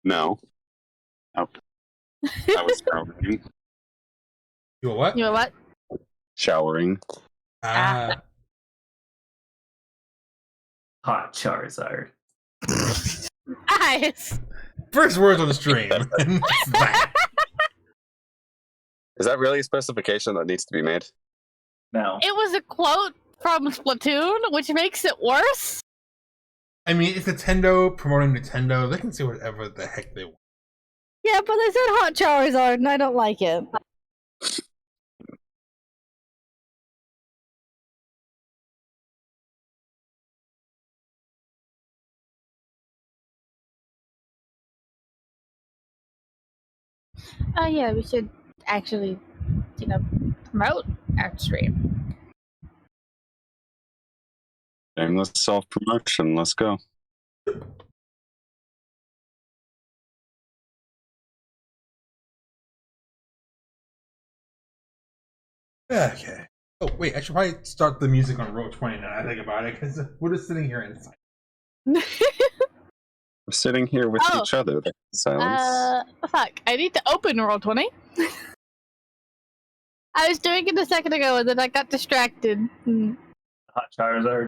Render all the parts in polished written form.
No. Oh, I was showering. You were what? You know what? Showering. Ah. Hot Charizard. Nice. First words on the stream. Is that really a specification that needs to be made? No. It was a quote from Splatoon, which makes it worse. I mean, it's Nintendo promoting Nintendo. They can say whatever the heck they want. Yeah, but they said Hot Charizard, and I don't like it. Oh yeah, we should actually, promote our stream. Shameless self-promotion. Let's go. Okay. Oh, wait, I should probably start the music on row 20 now I think about it, because we're just sitting here in silence. We're sitting here with Oh. each other. Silence. Fuck. I need to open Roll20. I was doing it a second ago and then I got distracted. Hot Charizard.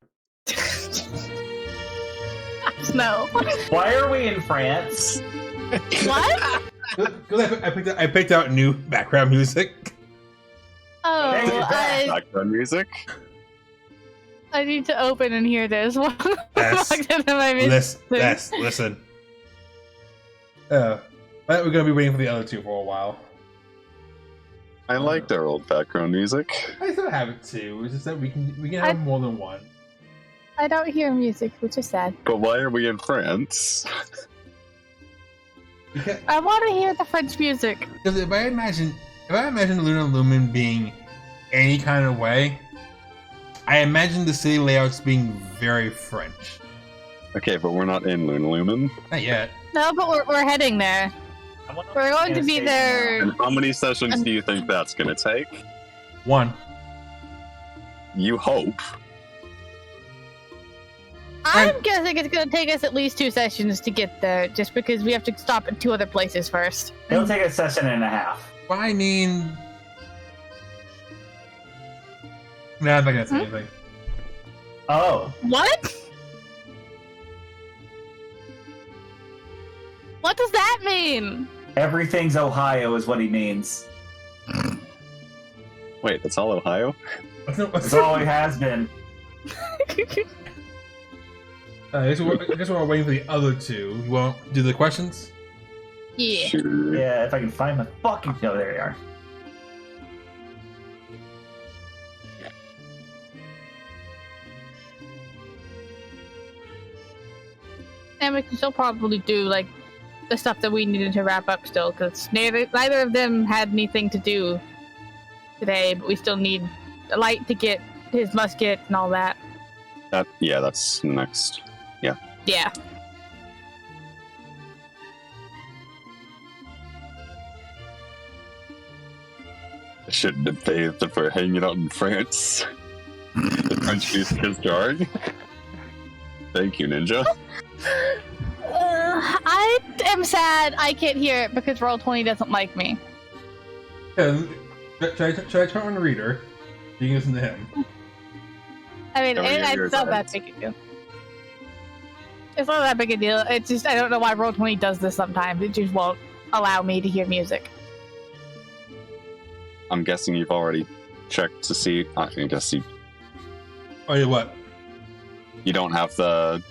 No. Why are we in France? What? Because I picked out new background music. Oh, Hey, Background music. I need to open and hear this. What Yes. the fuck did I miss? Listen. But we're gonna be waiting for the other two for a while. I liked our old background music. I still have it too. It's just that we can have more than one. I don't hear music, which is sad. But why are we in France? Because I want to hear the French music. if I imagine Luna Lumen being any kind of way, I imagine the city layouts being very French. Okay, but we're not in Luna Lumen. Not yet. No, but we're heading there. We're going to be there. And how many sessions do you think that's going to take? One. You hope. I'm guessing it's going to take us at least 2 sessions to get there, just because we have to stop at 2 other places first. It'll take a session and a half. Well, I mean, nah, I'm not gonna say anything. Oh. What? What does that mean? Everything's Ohio is what he means. Wait, that's all Ohio? That's all he has been. I guess we're waiting for the other two. You won't do the questions? Yeah. Sure. Yeah, if I can find my fucking... No, there they are. And we can still probably do, like, the stuff that we needed to wrap up still, because neither of them had anything to do today, but we still need a light to get his musket and all that. Yeah, that's next. Yeah. I shouldn't have bathed if we're hanging out in France. The French music is jarring. Thank you, Ninja. I am sad I can't hear it because Roll20 doesn't like me. Yeah, should I turn on the reader? You can listen to him. I mean, Don't hear it's yours, not that Alex. big a deal. It's not that big a deal. It's just, I don't know why Roll20 does this sometimes. It just won't allow me to hear music. I'm guessing you've already checked to see. I guess you Oh, yeah, what? don't have the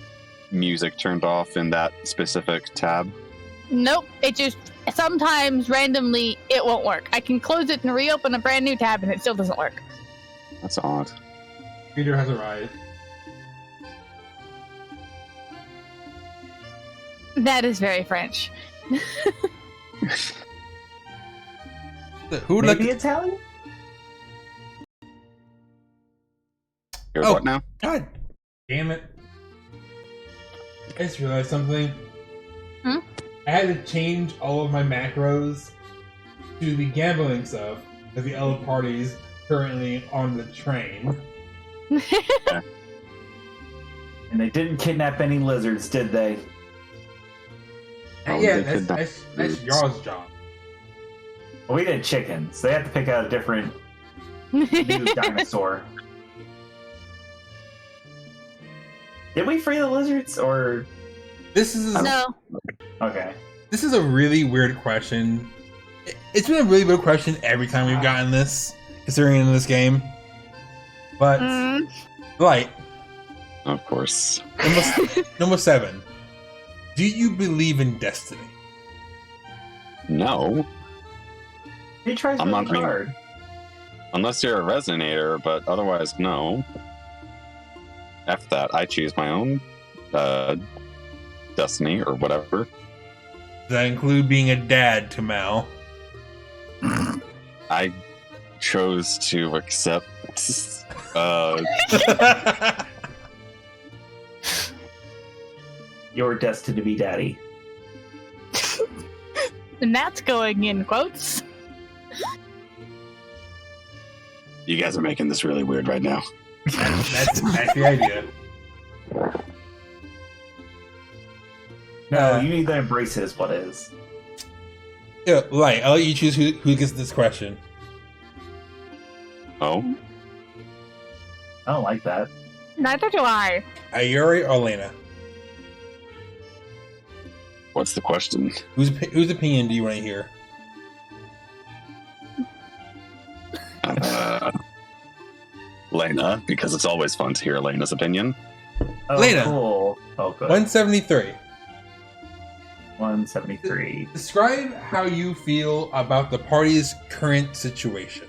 music turned off in that specific tab. Nope. It just, sometimes randomly, it won't work. I can close it and reopen a brand new tab and it still doesn't work. That's odd. Reader has arrived. That is very French. Who let Maybe Italian? Here's Oh. what now? God damn it. I just realized something. Hmm? I had to change all of my macros to the gambling stuff because the other party's currently on the train. And they didn't kidnap any lizards, did they? Oh, yeah, they could not that's use- y'all's job. Well, we did chickens. They have to pick out a different new dinosaur. Did we free the lizards or This is No. okay? this is a really weird question. It's been a really weird question every time we've gotten this, considering in this game. But Mm, Light, Of course. number 7. Do you believe in destiny? No. He tries I'm really not being- hard. Unless you're a resonator, but otherwise, no. After that, I choose my own destiny or whatever. Does that include being a dad to Mal? I chose to accept. You're destined to be daddy. and that's going in quotes. You guys are making this really weird right now. that's the idea. No, you need to embrace it is what it is. Yeah, Light, I'll let you choose who gets this question. Oh, I don't like that. Neither do I. Ayuri or Lena? what's the question? Whose opinion do you want to hear? Lena, because it's always fun to hear Lena's opinion. Oh, Lena. cool. Oh, good. 173. 173. Describe how you feel about the party's current situation.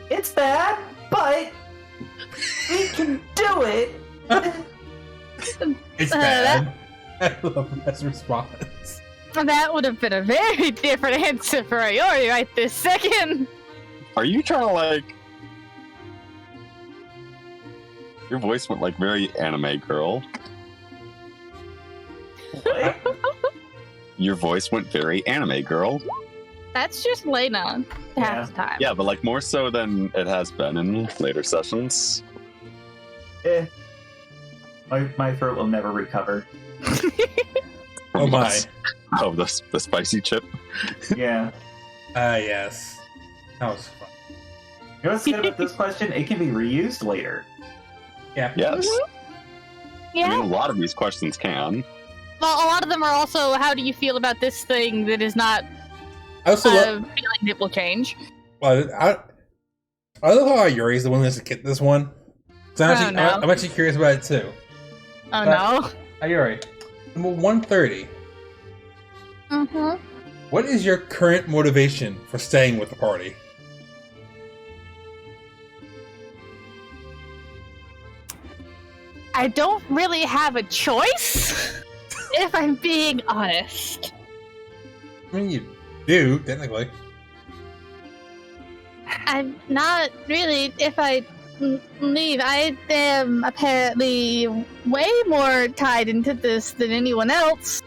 It's bad, but we can do it. It's bad. I love that response. That would have been a very different answer for Ayori right this second. Are you trying to like? Your voice went like very anime girl. What? Your voice went very anime girl. That's just Lena half the time. Yeah, but like more so than it has been in later sessions. My throat will never recover. Oh my. Oh, the spicy chip. Yeah. Yes. That was fun. You know what's good about this question? It can be reused later. Yeah. Yes. I Yeah. mean, a lot of these questions can. Well, a lot of them are also, how do you feel about this thing that is not I also a love. feeling that will change? Well, I love how Ayuri's the one who's to get this one. So Oh, no. I'm actually curious about it too. Oh But- Ayuri, number 130. no. Mm-hmm. What is your current motivation for staying with the party? I don't really have a choice, if I'm being honest. I mean, you do technically. I'm not really. If I leave, I am apparently way more tied into this than anyone else.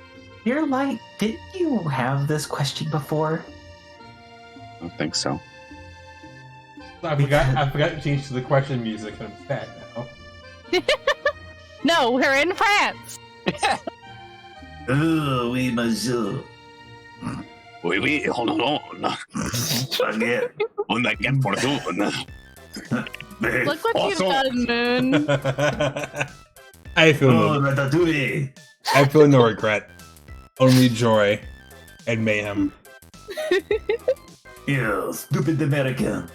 You're like, didn't you have this question before? I don't think so. I forgot to change to the question music, and I'm sad now. No, we're in France. Oh, oui, monsieur. Oui, hold on. Again. On again for Look what you've Awesome. done, Moon. I feel Oh, no, ratatouille. I feel no regret, only joy and mayhem. You stupid Americans.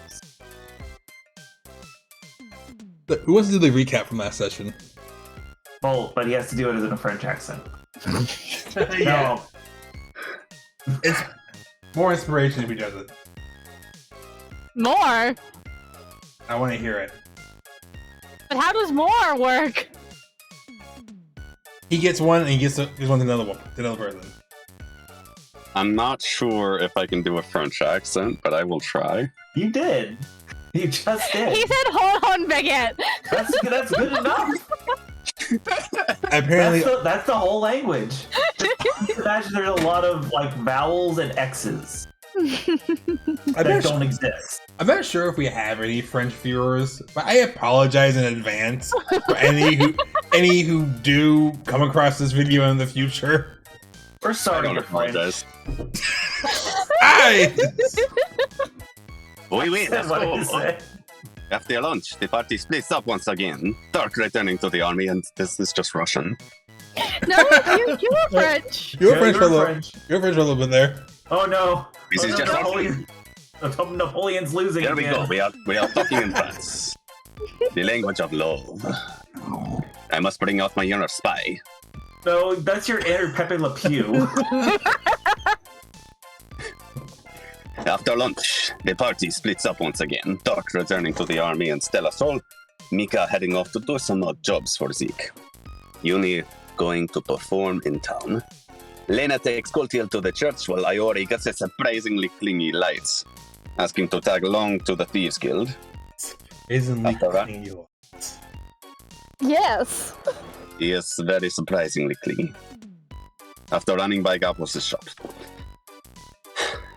But who wants to do the recap from last session? Bolt, but he has to do it as in a French accent. Yeah. No. It's more inspiration if he does it. More? I want to hear it. But how does more work? He gets one, and he gives one to another one, to another person. I'm not sure if I can do a French accent, but I will try. You did. You just He did. said, hold on, Baguette. That's good enough. Apparently, That's the whole language. Just imagine there's a lot of like vowels and X's I'm that not, don't exist. I'm not sure if we have any French viewers, but I apologize in advance for any any who do come across this video in the future. We're I sorry, don't your French. apologize. I Oui, oui, let's What did you go. say? After lunch, the party splits up once again. Dark returning to the army, and this is just Russian. No, you were French. You're Yeah, French for a you're little. French. You're French for a little bit there. Oh no! This Oh, is no, just Napoleon. Napoleon's losing There we again. go. We are talking in France. The language of love. I must bring out my inner spy. No, that's your inner Pepe Le Pew. After lunch, the party splits up once again. Dark returning to the army and Stella Sol. Mika heading off to do some odd jobs for Zeke. Uni going to perform in town. Lena takes Coltiel to the church while Iori gets a surprisingly clingy lights, asking to tag along to the Thieves Guild. Isn't After that. you? Yes. He is very surprisingly clingy. After running by Gapos' shop.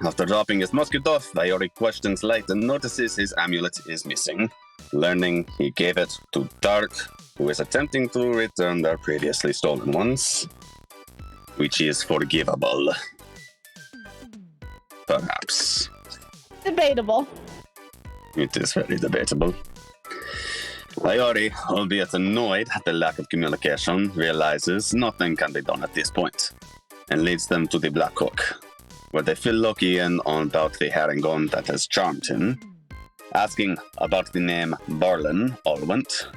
After dropping his musket off, Iori questions Light and notices his amulet is missing, learning he gave it to Dark, who is attempting to return their previously stolen ones, which is forgivable. Perhaps. Debatable. It is very debatable. Iori, albeit annoyed at the lack of communication, realizes nothing can be done at this point, and leads them to the Black Hook, where they fill Loki in on about the Harengon that has charmed him, asking about the name Barlin Alwent.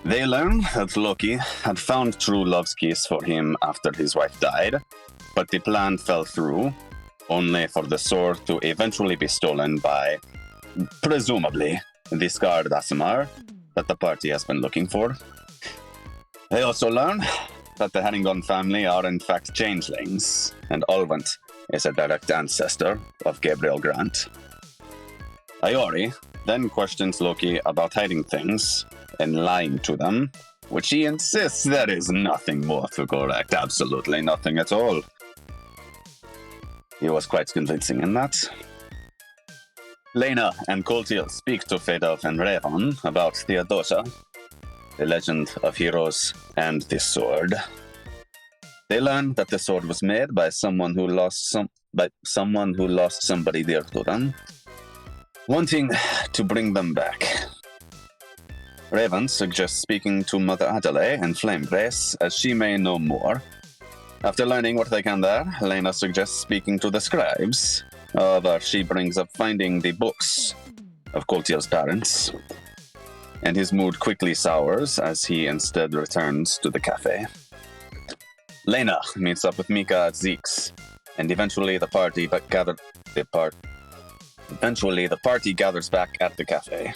They learn that Loki had found true love's kiss for him after his wife died, but the plan fell through, only for the sword to eventually be stolen by, presumably, the scarred Asimar that the party has been looking for. They also learn that the Harengon family are in fact changelings, and Alwent is a direct ancestor of Gabriel Grant. Iori then questions Loki about hiding things and lying to them, which he insists there is nothing more to correct, absolutely nothing at all. He was quite convincing in that. Lena and Coltiel speak to Fedov and Revon about Theodosia, the legend of heroes and the sword. They learn that the sword was made by someone who lost somebody dear to them, wanting to bring them back. Raven suggests speaking to Mother Adelaide and Flame Grace, as she may know more. After learning what they can there, Lena suggests speaking to the scribes. However, she brings up finding the books of Coltiel's parents, and his mood quickly sours as he instead returns to the cafe. Lena meets up with Mika at Zeke's, and eventually the party gathers back at the cafe.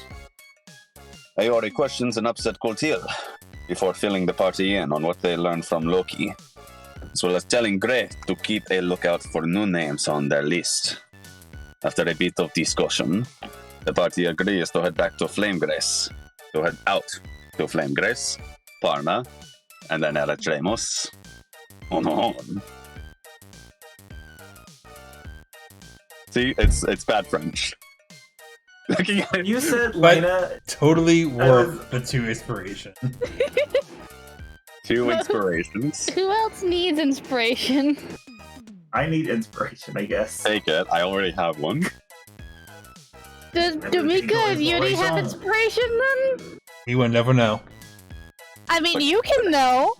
Iori questions and upset Coltiel before filling the party in on what they learned from Loki, as well as telling Grey to keep a lookout for new names on their list. After a bit of discussion, the party agrees to head back to Flamegrace, to head out to Flamegrace, Parma, and then Eretremos. On. See, it's bad French. When you said But- Lena, Totally worth the 2 inspiration. 2 inspirations. Who else needs inspiration? I need inspiration, I guess. Take it. I already have one. Do Mika and Yuri have inspiration then? You will never know. I mean, you can know.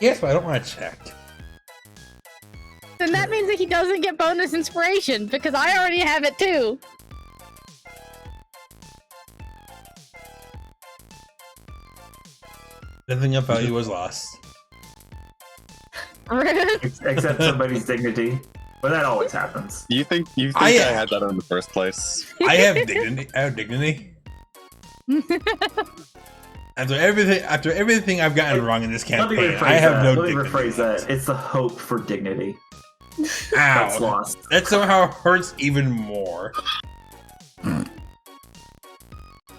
Yes, but I don't want to check. Then that means that he doesn't get bonus inspiration, because I already have it too. Nothing of value was lost. Except somebody's dignity. But that always happens. You think I- I had that in the first place? I have dignity. After everything I've gotten wrong in this Let me campaign, rephrase I have that. no Let me dignity. rephrase that. It's the hope for dignity that's Ow. lost. That somehow hurts even more.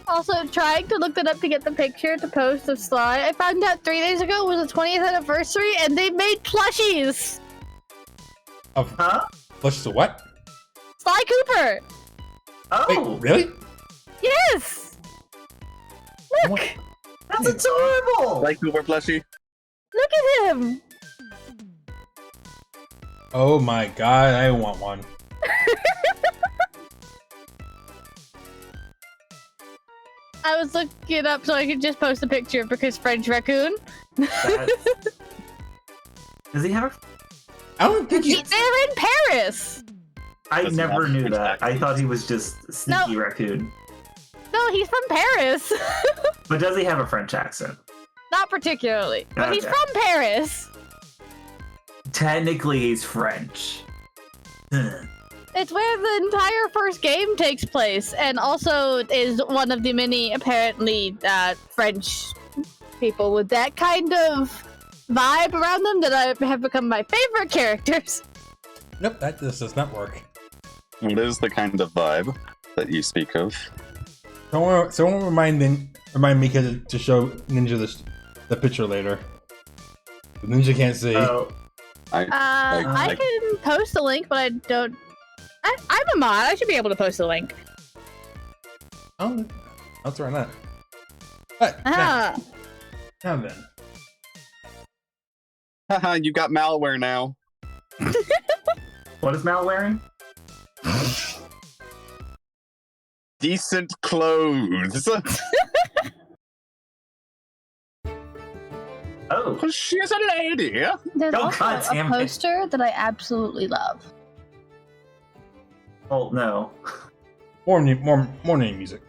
Also, trying to look that up to get the picture to post of Sly, I found out 3 days ago was the 20th anniversary, and they made plushies! Of Huh? push to what? Sly Cooper! Oh, Wait, really? Yes! Look! What? That's adorable. Like Cooper plushie. Look at him. Oh my god, I want one. I was looking it up so I could just post a picture because French raccoon. Does he have? I don't think They're in Paris. I Doesn't never have knew French that. I accent. thought he was just sneaky raccoon. No, he's from Paris. But does he have a French accent? Not particularly, but he's Okay. from Paris. Technically, he's French. It's where the entire first game takes place, and also is one of the many apparently French people with that kind of vibe around them that have become my favorite characters. Nope, that just does not work. What is the kind of vibe that you speak of? Someone remind me to show Ninja the picture later. The Ninja can't see. Oh, I can post a link, but I don't. I'm a mod. I should be able to post a link. Oh, that's right now. But now then, Haha, you got malware now. what is Mal wearing? Decent clothes. Oh, She's a lady. There's Oh, also God a damn it. poster that I absolutely love. oh no. morning music.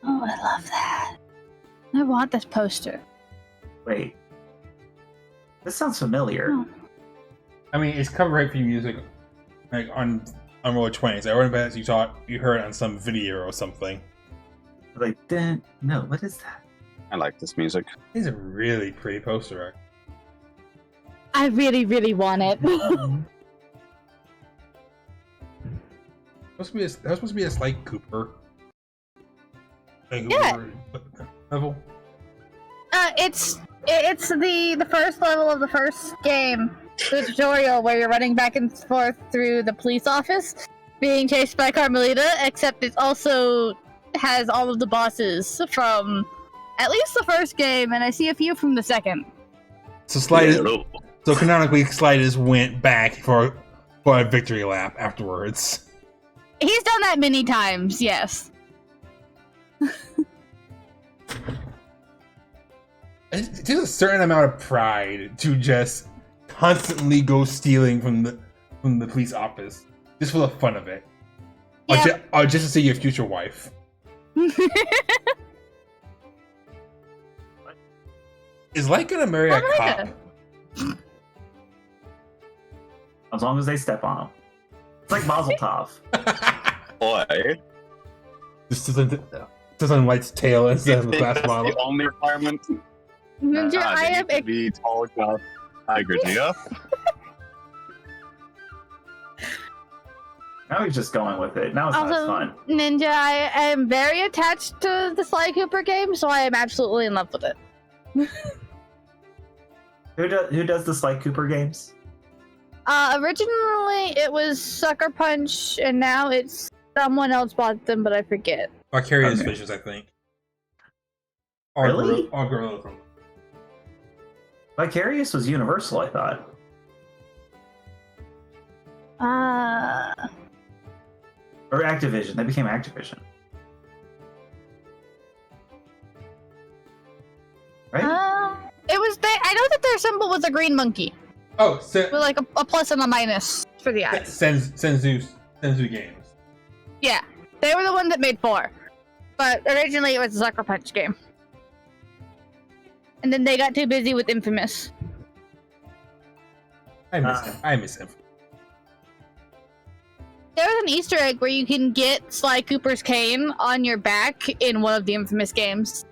Oh, I love that. I want this poster. Wait. This sounds familiar. Oh. I mean, it's copyright free music, like on Roll 20s. I wouldn't bet you heard it on some video or something. Like, then no, what is that? I like this music. It's a really pretty poster art. I really, really want it. That was supposed to be a slight Cooper. Like Yeah. Cooper level. It's the first level of the first game, the tutorial where you're running back and forth through the police office, being chased by Carmelita. Except it also has all of the bosses from at least the first game, and I see a few from the second. So so canonically, Sliders went back for a victory lap afterwards. He's done that many times, yes. There's a certain amount of pride to just constantly go stealing from the police office just for the fun of it, Yeah. or just to see your future wife. Is like gonna marry a cop? As long as they step on him. It's like Mazel Tov. Boy, Just on White's tail instead of the think glass that's bottle. the only requirement. Ninja, I they have need to be tall, tough, tiger deer. Now he's just going with it. Now it's not as also fun. Ninja. I am very attached to the Sly Cooper game, so I am absolutely in love with it. Who does the Sly Cooper games? Originally it was Sucker Punch, and now it's someone else bought them, but I forget. Vicarious Okay. Visions, I think. Or Really? Gorilla from. Vicarious was Universal, I thought. Or Activision. They became Activision. Right? It was. I know that their symbol was a green monkey Oh, with like a plus and a minus for the eyes. Senzu Games. Yeah, they were the one that made 4, but originally it was a Sucker Punch game, and then they got too busy with Infamous. I miss him. There was an Easter egg where you can get Sly Cooper's cane on your back in one of the Infamous games.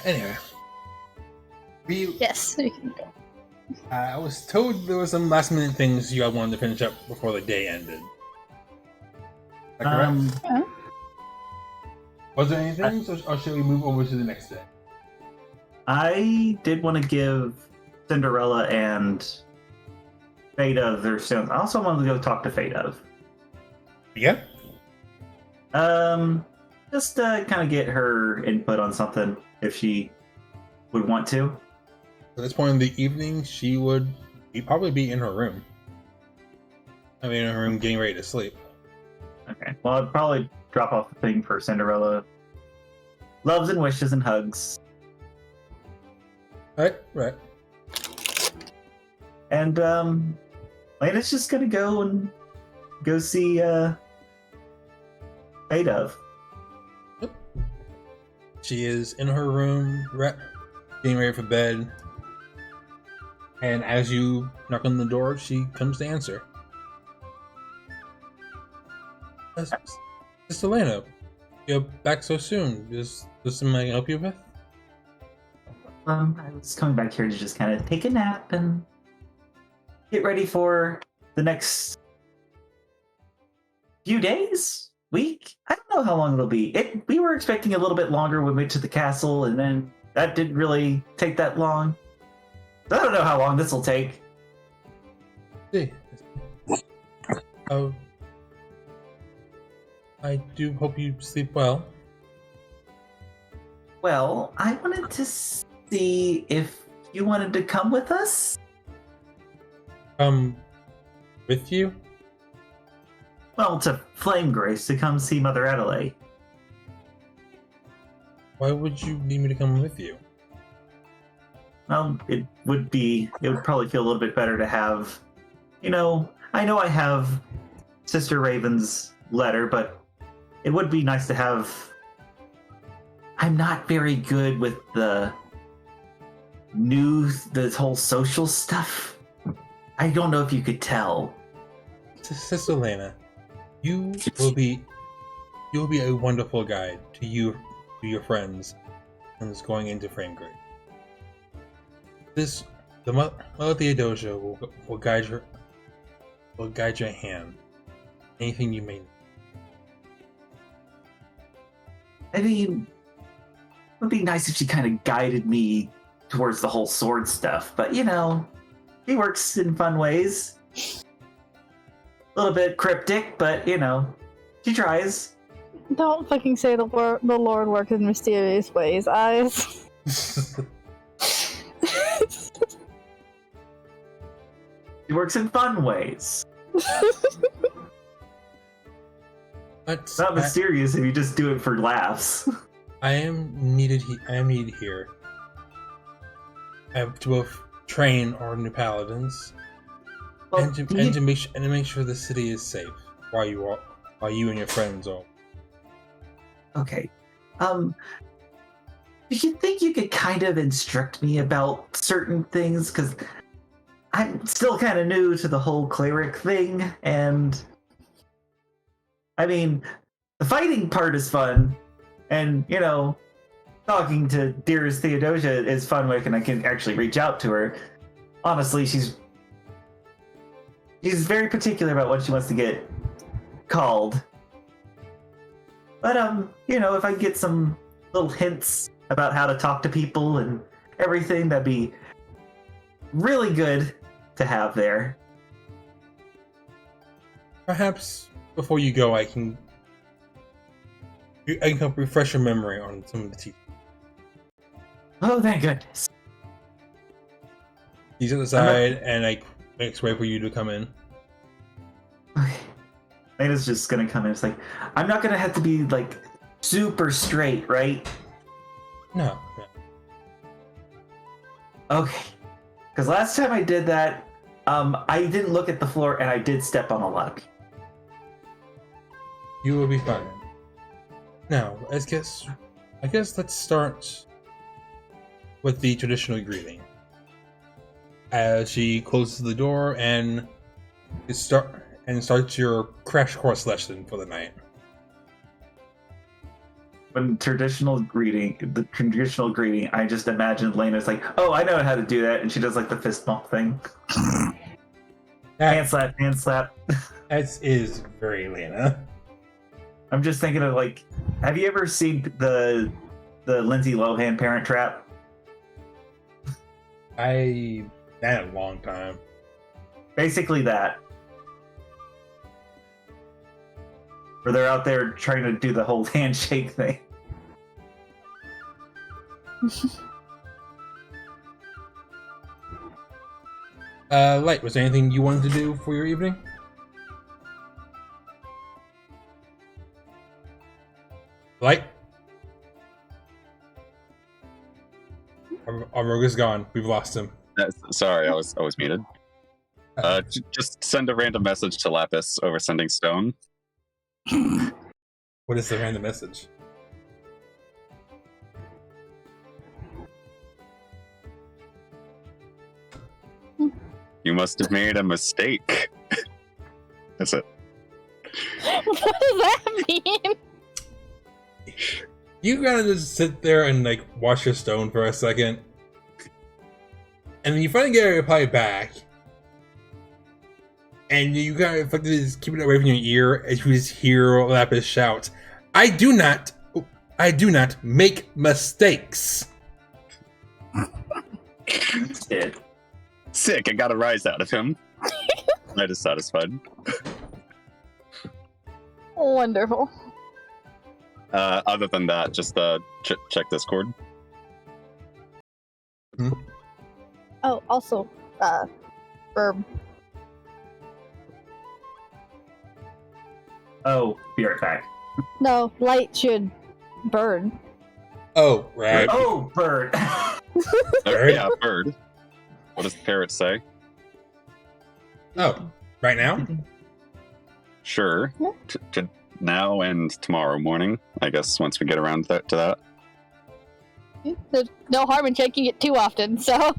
Anyway, Yes. I was told there were some last minute things you all wanted to finish up before the day ended. Is that correct? Was there anything, or should we move over to the next day? I did want to give Cinderella and Fate of their stones. I also wanted to go talk to Fate of. Yeah. Just kind of get her input on something if she would want to. At this point in the evening, she would probably be in her room. I mean, in her room getting ready to sleep. Okay. Well, I'd probably drop off the thing for Cinderella. Loves and wishes and hugs. Right. And Lena's just gonna go see Adove. She is in her room, getting ready for bed. And as you knock on the door, she comes to answer. Sister Lena, you're back so soon. Is something I can help you with? I was coming back here to just kind of take a nap and get ready for the next few days, week. I don't know how long it'll be. We were expecting a little bit longer when we went to the castle, and then that didn't really take that long. I don't know how long this will take. See. I do hope you sleep well. Well, I wanted to see if you wanted to come with us. With you? Well, to Flame Grace to come see Mother Adelaide. Why would you need me to come with you? Well, it would probably feel a little bit better to have, I know I have Sister Raven's letter, but it would be nice to have. I'm not very good with the whole social stuff. I don't know if you could tell. Sister Lena, you will be a wonderful guide to your friends going into Framegrave. The Mother Theodosia will guide your hand. Anything you may need. I mean, it would be nice if she kind of guided me towards the whole sword stuff, but she works in fun ways. A little bit cryptic, but she tries. Don't fucking say the Lord works in mysterious ways, eyes. She works in fun ways. It's not mysterious if you just do it for laughs. I am needed here. I have to both train our new paladins and to make sure the city is safe while you and your friends are. Okay. Do you think you could kind of instruct me about certain things? Because I'm still kind of new to the whole cleric thing, and I mean, the fighting part is fun, and talking to dearest Theodosia is fun when I can actually reach out to her. Honestly, she's very particular about what she wants to get called. But if I get some little hints about how to talk to people and everything, that'd be really good to have there. Perhaps before you go, I can help refresh your memory on some of the teachings. Oh, thank goodness. He's at the side, and I makes way for you to come in. Okay. Lena's just gonna come in. It's like, I'm not gonna have to be like super straight, right? No. Okay. Because last time I did that, I didn't look at the floor and I did step on a log. You will be fine. Now, I guess let's start with the traditional greeting. As she closes the door and starts your crash course lesson for the night. When the traditional greeting, I just imagine Lena's like, oh, I know how to do that, and she does like the fist bump thing. Hand slap. That is very Lena. I'm just thinking of like, have you ever seen the Lindsay Lohan Parent Trap? I had a long time. Basically that. Or they're out there trying to do the whole handshake thing. Light, was there anything you wanted to do for your evening? Light? Our rogue is gone. We've lost him. Sorry, I was muted. Just send a random message to Lapis over sending stone. What is the random message? You must have made a mistake. That's it. What does that mean? You gotta just sit there and like watch your stone for a second, and then you finally get a reply back, and you gotta effectively just keep it away from your ear as you just hear Lapis shout, I do not make mistakes." It. Sick, I got a rise out of him. Light is satisfied. Wonderful. Other than that, just check Discord. Oh, also, Burb. Oh, be right back. No, Light should burn. Oh, right. Oh, bird. Bird? Yeah, bird. What does the parrot say? Oh, right now? Sure. Now and tomorrow morning, I guess, once we get around to that. There's no harm in checking it too often, so.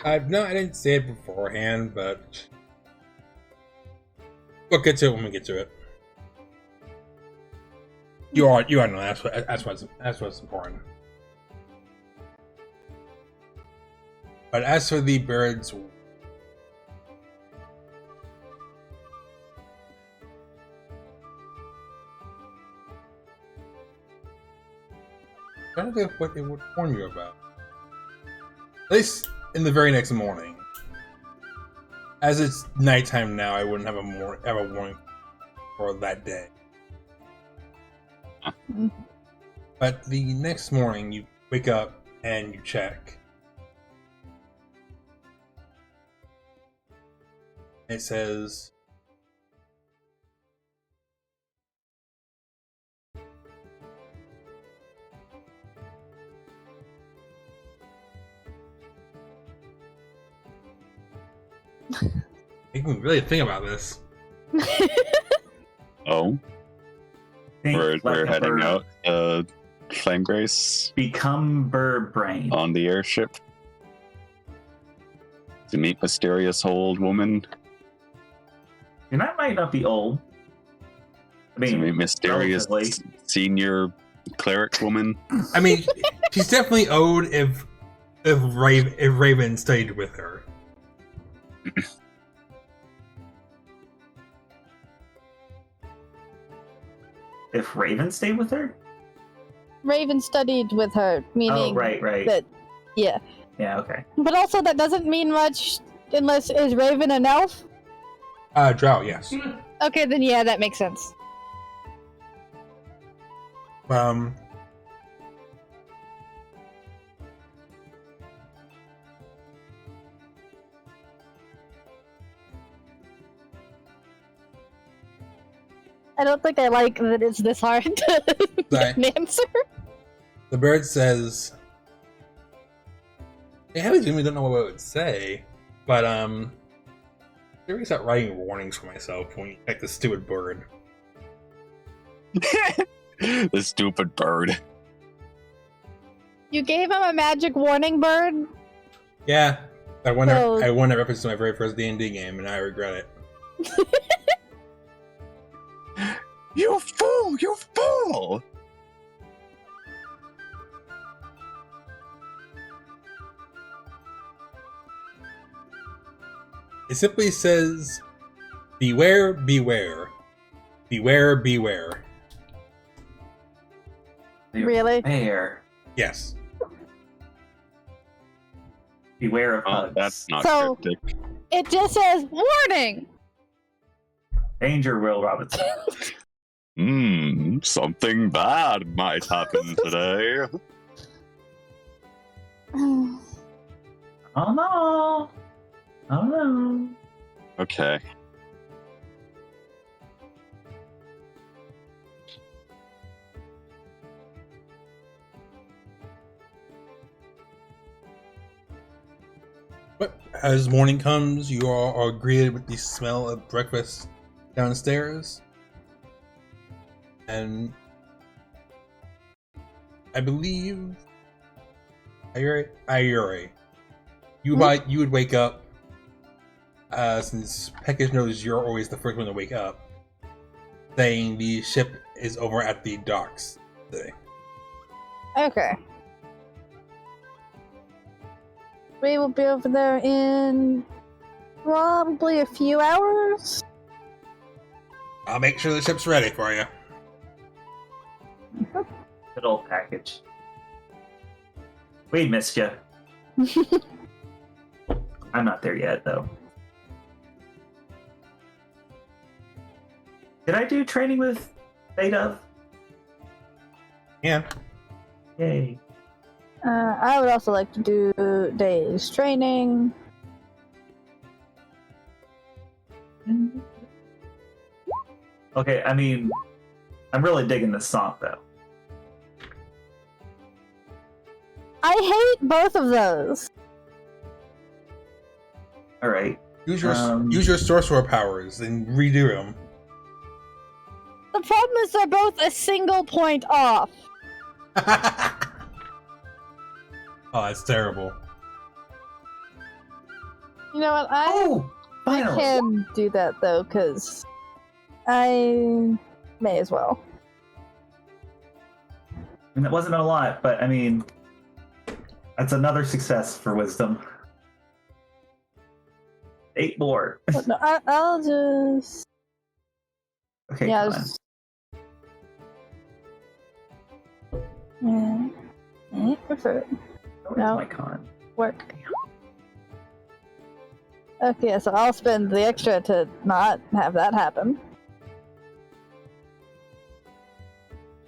No, I didn't say it beforehand, but we'll get to it when we get to it. You are know that's what's important. But as for the birds, I don't know what they would warn you about. At least in the very next morning. As it's nighttime now, I wouldn't have a warning for that day. But the next morning, you wake up and you check. It says, make me really think about this. Oh, we're heading out. Flame Grace. Become bird brain. On the airship. To meet mysterious old woman. And that might not be old. I To mean, meet mysterious relatively. senior cleric woman. I mean, she's definitely owed if Raven stayed with her. If Raven stayed with her? Raven studied with her, meaning Oh, right. that, yeah. Yeah, okay. But also, that doesn't mean much unless, is Raven an elf? Drow, yes. Okay, then yeah, that makes sense. I don't think I like that it's this hard to get an answer. The bird says, I really don't know what it would say, but I'm going to start writing warnings for myself when you check this stupid bird. The stupid bird. You gave him a magic warning bird? Yeah, I won So- that reference to my very first D&D game, and I regret it. You fool! You fool! It simply says, beware, beware. Beware, beware. Really? Beware. Yes. Beware of Oh, hugs. that's not So- cryptic. It just says, warning! Danger, Will Robinson. Something bad might happen today. Oh no. Oh no. Okay. But as morning comes, you all are greeted with the smell of breakfast downstairs. And I believe Ayuri, you would wake up, since Peckish knows you're always the first one to wake up, saying the ship is over at the docks today. Okay. We will be over there in probably a few hours. I'll make sure the ship's ready for you. Good old package. We missed you. I'm not there yet, though. Did I do training with Beta? Yeah. Yay. I would also like to do days training. Okay, I mean, I'm really digging this song, though. I hate both of those. Alright. Use your sorcerer powers and redo them. The problem is they're both a single point off. Oh, that's terrible. You know what? Oh! I Finally! can do that though, because I may as well. And that wasn't a lot, but I mean, that's another success for wisdom. 8 more. But no, I'll just Okay, yeah. come on. Just... Yeah. Prefer Where's no. my con? work. Okay, so I'll spend the extra to not have that happen.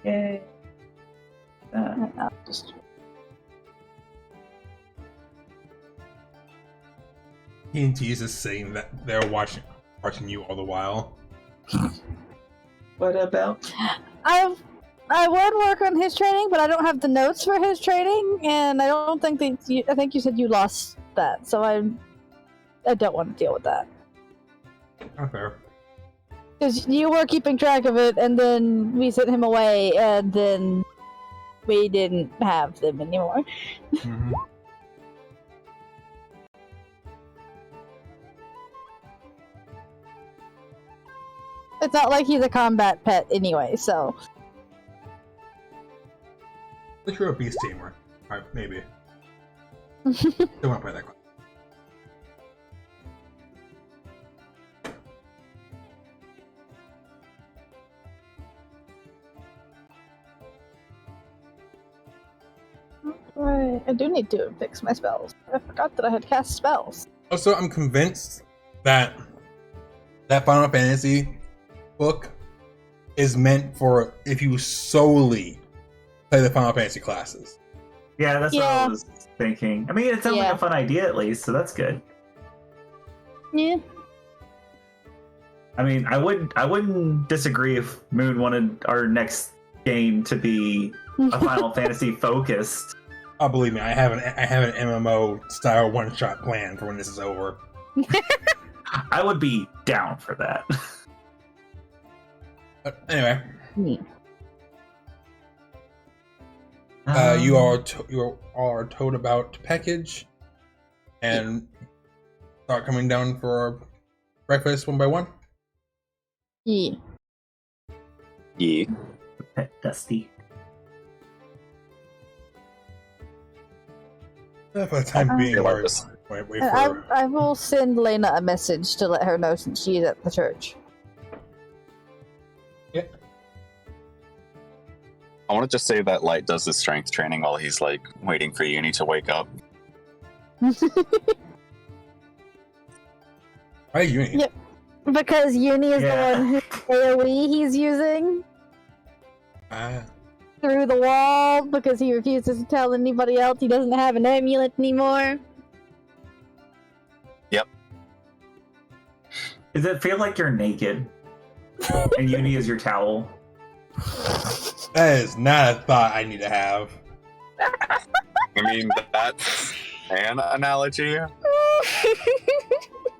Yay. And I'll just... TNT is just saying that they're watching you all the while. What about? I would work on his training, but I don't have the notes for his training, and I don't think that I think you said you lost that, so I don't want to deal with that. Okay. Because you were keeping track of it, and then we sent him away, and then we didn't have them anymore. Mm-hmm. It's not like he's a combat pet anyway, so... But you're a beast tamer. Alright, maybe. Don't want to play that. Right, I do need to fix my spells. I forgot that I had cast spells. Also, I'm convinced that that Final Fantasy book is meant for if you solely play the Final Fantasy classes. Yeah, that's what I was thinking. I mean, it sounds like a fun idea at least, so that's good. Yeah. I mean, I wouldn't disagree if Moon wanted our next game to be a Final Fantasy focused. Oh, believe me, I have an MMO style one-shot plan for when this is over. I would be down for that. But anyway, Um, you are told about package and start coming down for breakfast one by one. Yeah. Yeah. Pet Dusty. For the time being, like wait for. I will send Lena a message to let her know since she's at the church. Yeah. I want to just say that Light does his strength training while he's like waiting for Uni to wake up. Why Uni? Yep. Because Uni is Yeah. the one whose AoE he's using. through the wall because he refuses to tell anybody else he doesn't have an amulet anymore. Yep. Does it feel like you're naked? And Uni is your towel? That is not a thought I need to have. I mean, that's an analogy.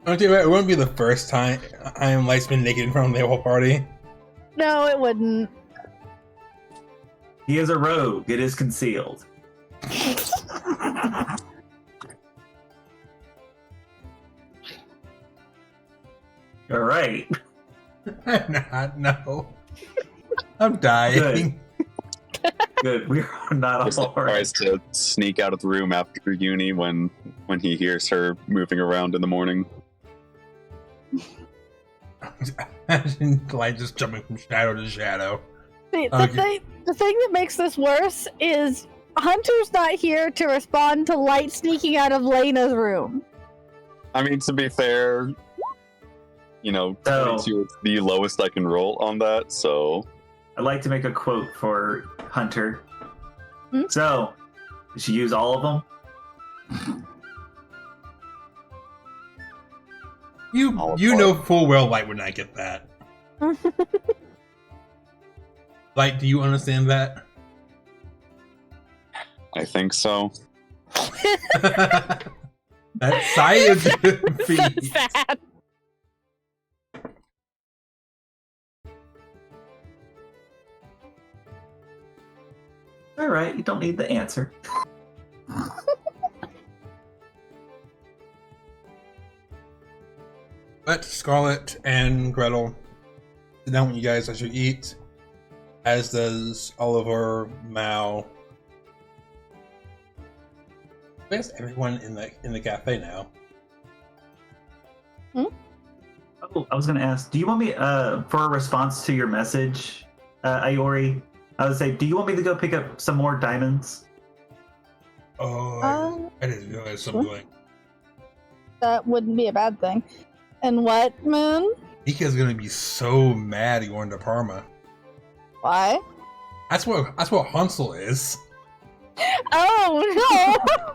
Don't you? It wouldn't be the first time I am Light's been naked in front of the whole party. No, it wouldn't. He is a rogue. It is concealed. All right. I'm not. No. I'm dying. Good. We are not Just all right. tries to sneak out of the room after Uni when he hears her moving around in the morning. Imagine Light just jumping from shadow to shadow. The Okay. thing that makes this worse is Hunter's not here to respond to Light sneaking out of Lena's room. I mean, to be fair, you know, So- 22 is the lowest I can roll on that, so... I'd like to make a quote for Hunter. Hmm? So, did she use all of them? You All know apart. full well Light would not get that. Light, do you understand that? I think so. That science So feat. sad. All right, you don't need the answer. But Scarlet and Gretel sit down with you guys as you eat, as does Oliver, Mao. I guess everyone in the cafe now. Oh, I was going to ask, do you want me, for a response to your message, Iori, I would say, do you want me to go pick up some more diamonds? Oh, I didn't realize something. That wouldn't be a bad thing. And what, Moon? Mika's gonna be so mad going to Parma. Why? That's what Hansel is. Oh no!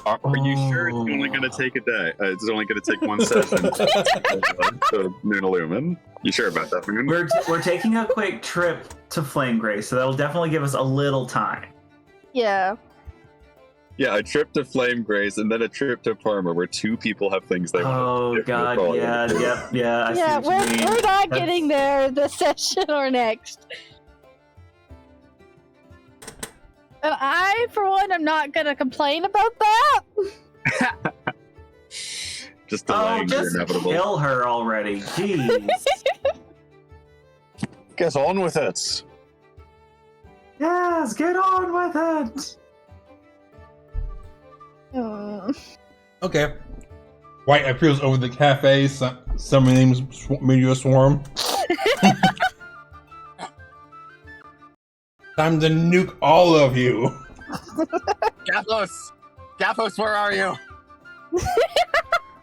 Are you sure it's only going to take a day? It's only going to take one session to Moon Illumin? You sure about that, Moon? We're taking a quick trip to Flame Grace, so that'll definitely give us a little time. Yeah. Yeah, a trip to Flame Grace and then a trip to Parma where two people have things they want Oh to do. god, yeah, I see Yeah, what you mean. we're not That's- getting there this session or next. And I, for one, am not gonna complain about that. Just Oh, delaying the just inevitable. kill her already. Jeez. Get on with it. Yes, get on with it. Okay. White appears over the cafe, summoning meteor swarm. Time to nuke all of you. Gathos, where are you?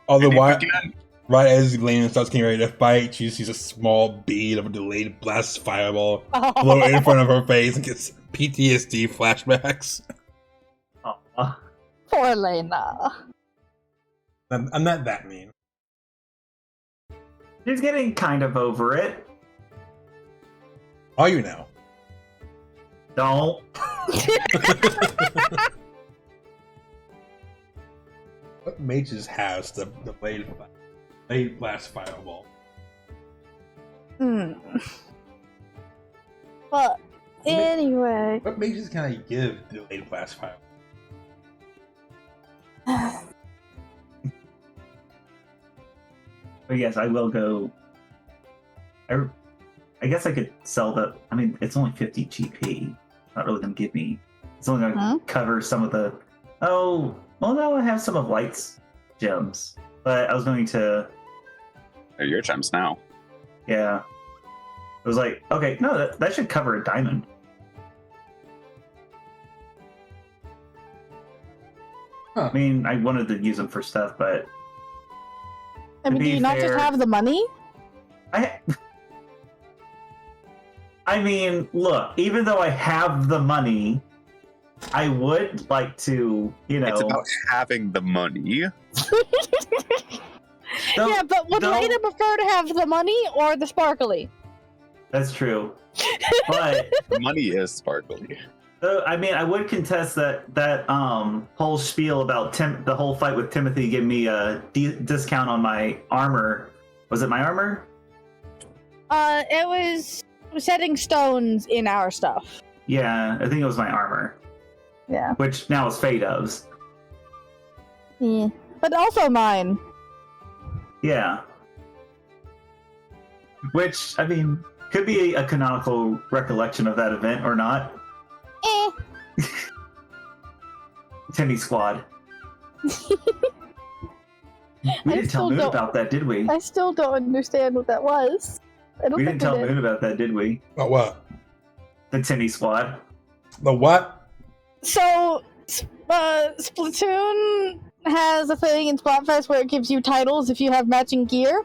All the while, Again. right as Lena starts getting ready to fight, she sees a small bead of a delayed blast fireball blow in front of her face and gets PTSD flashbacks. Aw. Poor Lena. I'm not that mean. She's getting kind of over it. Are you now? Don't. What mages has the blade blast fireball? But anyway. What mages can I give delayed blast fireball? But yes, I will go. I guess I could sell the. I mean, it's only 50 GP. Not really going to give me. It's only going to Huh? cover some of the. Oh, well, no, I have some of Light's gems. But I was going to. They're your gems now. Yeah. It was like, okay, no, that should cover a diamond. Huh. I mean, I wanted to use them for stuff, but I mean, To do be you not fair- just have the money? I I mean, look, even though I have the money, I would like to, It's about having the money. Yeah, but would Lena prefer to have the money or the sparkly? That's true. But Money is sparkly. I mean, I would contest that whole spiel about the whole fight with Timothy giving me a discount on my armor. Was it my armor? It was setting stones in our stuff. Yeah, I think it was my armor. Yeah. Which now is Fado's. Yeah. But also mine. Yeah. Which, I mean, could be a canonical recollection of that event or not. Timmy Squad. We didn't tell Moon about that, did we? I still don't understand what that was. We didn't tell Moon about that, did we? About what? The Timmy Squad. The what? So, Splatoon has a thing in Splatfest where it gives you titles if you have matching gear.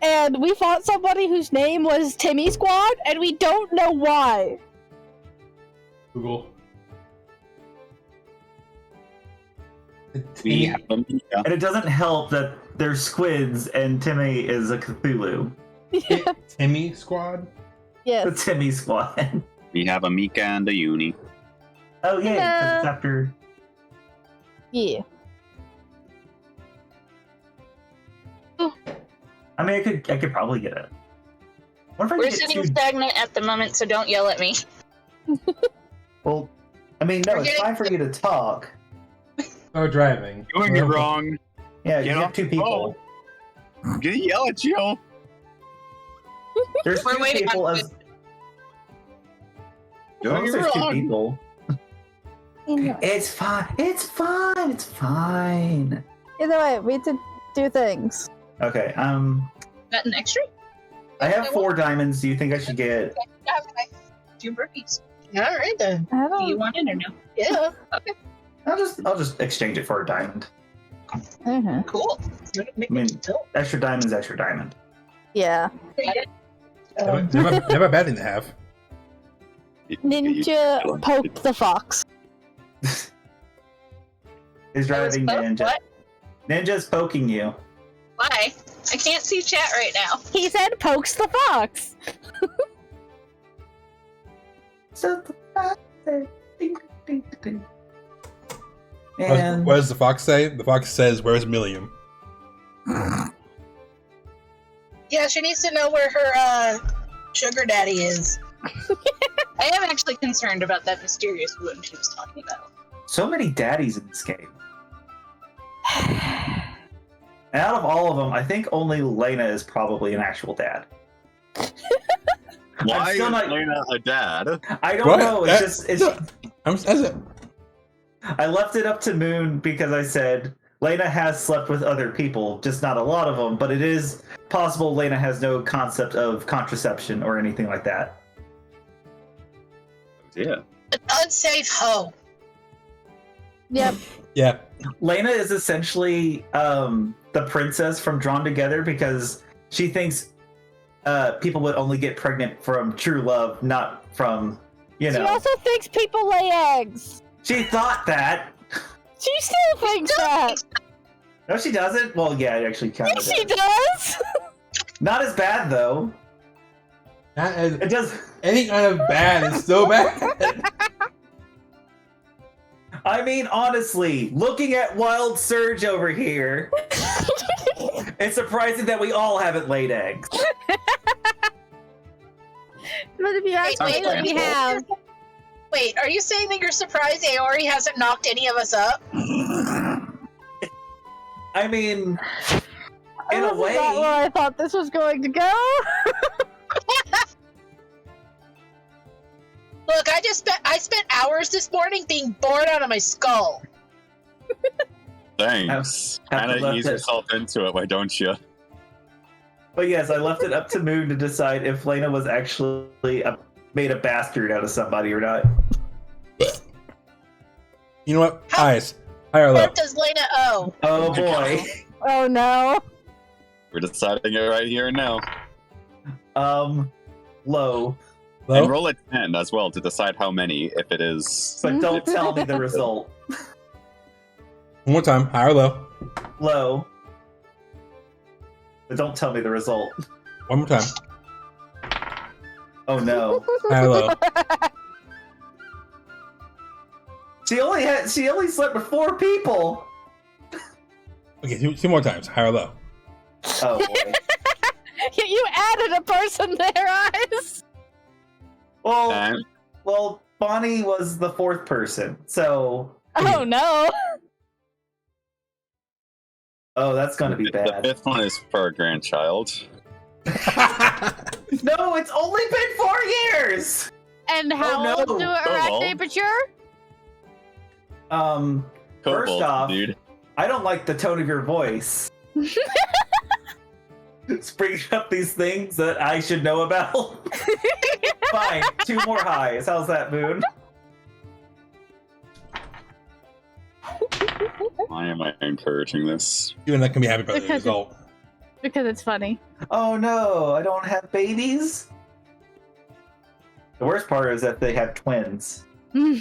And we fought somebody whose name was Timmy Squad, and we don't know why. Google. We have them. Yeah. And it doesn't help that they're squids and Timmy is a Cthulhu. Timmy Squad? Yes. The Timmy Squad. We have a Mika and a Uni. Oh, yeah, 'cause it's after. Yeah. I mean, I could probably get it. What if I We're get sitting two... stagnant at the moment, so don't yell at me. Well, I mean, no, We're it's getting- fine for you to talk. Oh, driving. Doing it wrong. Yeah, you Get have off two the people. I'm gonna yell at you. There's We're two waiting people on as... Doing it There's two wrong. people. It's fine. It's fine. It's fine. Either way, we need to do things. Okay, Got an extra? I have 4 diamonds. Do you think I should get... Yeah, okay. 2 burpees. Alright then. I Do you don't. want it or no? Yeah. Okay. I'll just exchange it for a diamond. Mhm. Cool. I mean, extra diamond's extra diamond. Yeah. Never a bad thing to have. Ninja poke the fox. Is driving Ninja. What? Ninja's poking you. Why? I can't see chat right now. He said pokes the fox. So ding, ding, ding. What And does the fox say? The fox says, "Where's Milliam?" Yeah, she needs to know where her sugar daddy is. I am actually concerned about that mysterious wound she was talking about. so many daddies in this game. And out of all of them, I think only Lena is probably an actual dad. Why I'm is still not- Lena a dad? I don't What? know. It's I left it up to Moon because I said Lena has slept with other people, just not a lot of them. But it is possible Lena has no concept of contraception or anything like that. Yeah. An unsafe hoe. Yep. Yeah. Lena is essentially the princess from Drawn Together because she thinks people would only get pregnant from true love, not from, you She know. also thinks people lay eggs. She thought that. She still thinks that. No, she doesn't. Well, yeah, it actually kind of Yes, she does. does. Not as bad though. Not as It does. any kind of bad is so bad. I mean, honestly, looking at Wild Surge over here, it's surprising that we all haven't laid eggs. But if you ask me Wait, what we have, Wait, are you saying that you're surprised Aori hasn't knocked any of us up? I mean, in a this is way, not where I thought this was going to go. Look, I spent hours this morning being bored out of my skull. Thanks. Have to Kind of left ease it. yourself into it, why don't you? but yes, I left it up to Moon to decide if Lena was actually made a bastard out of somebody or not. You know what? Eyes. High or low? What does Lena owe? Oh boy. Oh no. We're deciding it right here and now. Low. Hello? And roll a 10 as well to decide how many, if it is... But don't tell me the result. One more time. High or low? Low. But don't tell me the result. One more time. Oh no. High or low? She only slept with 4 people. Okay, two more times. High or low? Oh boy. You added a person there, Eyes. Well, Bonnie was the 4th person, so. Oh no. Oh, that's gonna be The bad. 5th one is for a grandchild. No, it's only been 4 years. And how no. old do Oh. Arachne mature? First Kobold, off, dude. I don't like the tone of your voice. Bringing up these things that I should know about. Fine, 2 more highs. How's that, Moon? Why am I encouraging this? You're not gonna be happy about the Because result. Because it's funny. Oh no, I don't have babies. The worst part is that they have twins. Wait,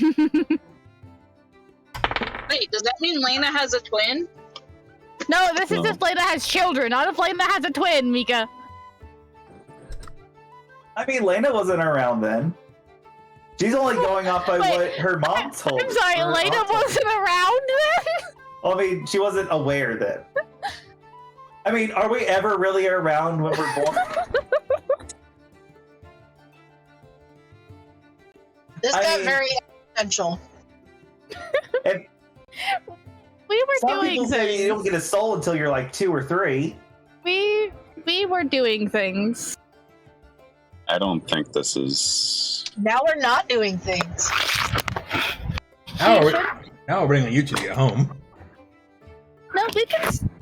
does that mean Lena has a twin? No, this is No. if Lena has children, not if Lena has a twin, Mika. I mean, Lena wasn't around then. She's only going off by Wait, what her mom told. I'm sorry, her Lena aunt told. wasn't around then? I mean, she wasn't aware then. I mean, are we ever really around when we're born? This I got mean- very existential. We were Some people doing say you things. don't get a soul until you're like 2 or 3. We were doing things. I don't think this is... Now we're not doing things. Now we're bringing you two to get home. No,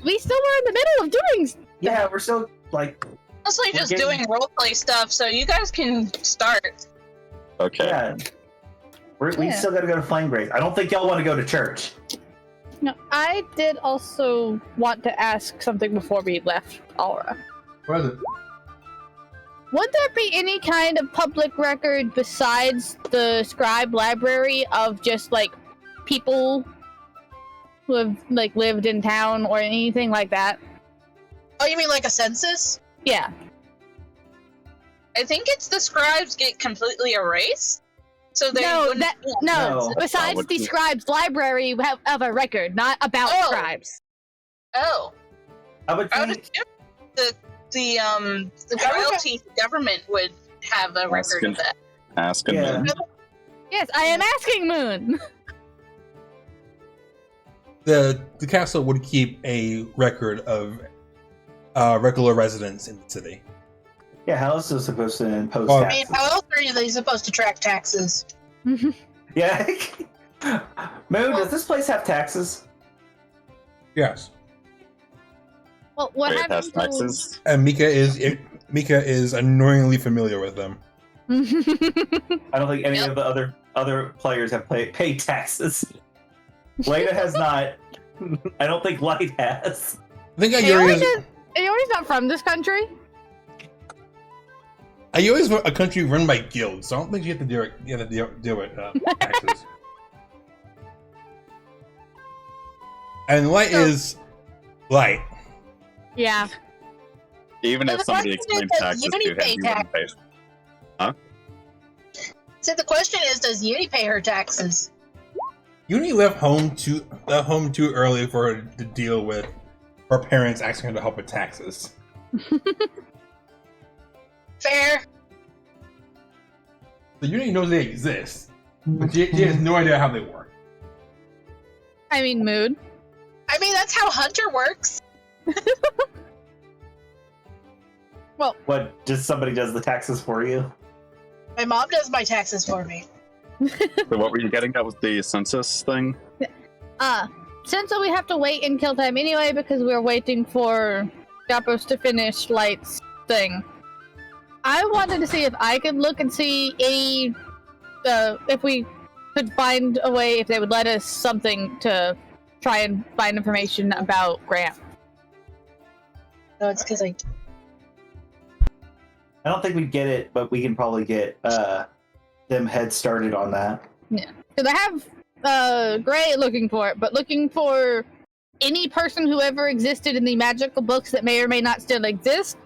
we still were in the middle of doing. Yeah, we're still like, Mostly just getting- doing roleplay stuff, so you guys can start. Okay. yeah. We Yeah. still gotta go to Flame Grace. I don't think y'all want to go to church. No, I did also want to ask something before we left Aura. What is it? Would there be any kind of public record besides the scribe library of just like people who have like lived in town or anything like that? Oh, you mean like a census? Yeah. I think it's the scribes get completely erased. So they No, wouldn't. No. Besides would the be- scribes library of a record, not about Oh. scribes. Oh, I would I would think. assume the royalty government would have a record of that. Ask him. Yeah. then. Yes, I am asking Moon. The castle would keep a record of regular residents in the city. Yeah, how else is it supposed to impose Well- I mean, taxes? how else are they supposed to track taxes? Yeah. Moon, does this place have taxes? Yes, Well, what Wait, it has happened to... taxes? and Mika is annoyingly familiar with them. I don't think any Yep. of the other players have paid taxes. Lena has not. I don't think Light has. I think Aori's not from this country. Ayori is a country run by guilds, so I don't think you have to deal with taxes. And Light So- is Light. Yeah. Even Well, if the somebody question is, explained does taxes Uni to him, pay he wouldn't pay. So the question is, does Uni pay her taxes? Uni left home too early for her to deal with her parents asking her to help with taxes. Fair. So Uni knows they exist, but she has no idea how they work. I mean, Mood. I mean, that's how Hunter works. What? Just somebody does the taxes for you? My mom does my taxes for me. So what were you getting at with the census thing? Since we have to wait in kill time anyway because we're waiting for Gapos to finish Light's thing, I wanted to see if I could look and see any, if we could find a way, if they would let us something to try and find information about Grant. No, it's because I. I don't think we'd get it, but we can probably get them head started on that. Yeah, because I have Gray looking for it, but looking for any person who ever existed in the magical books that may or may not still exist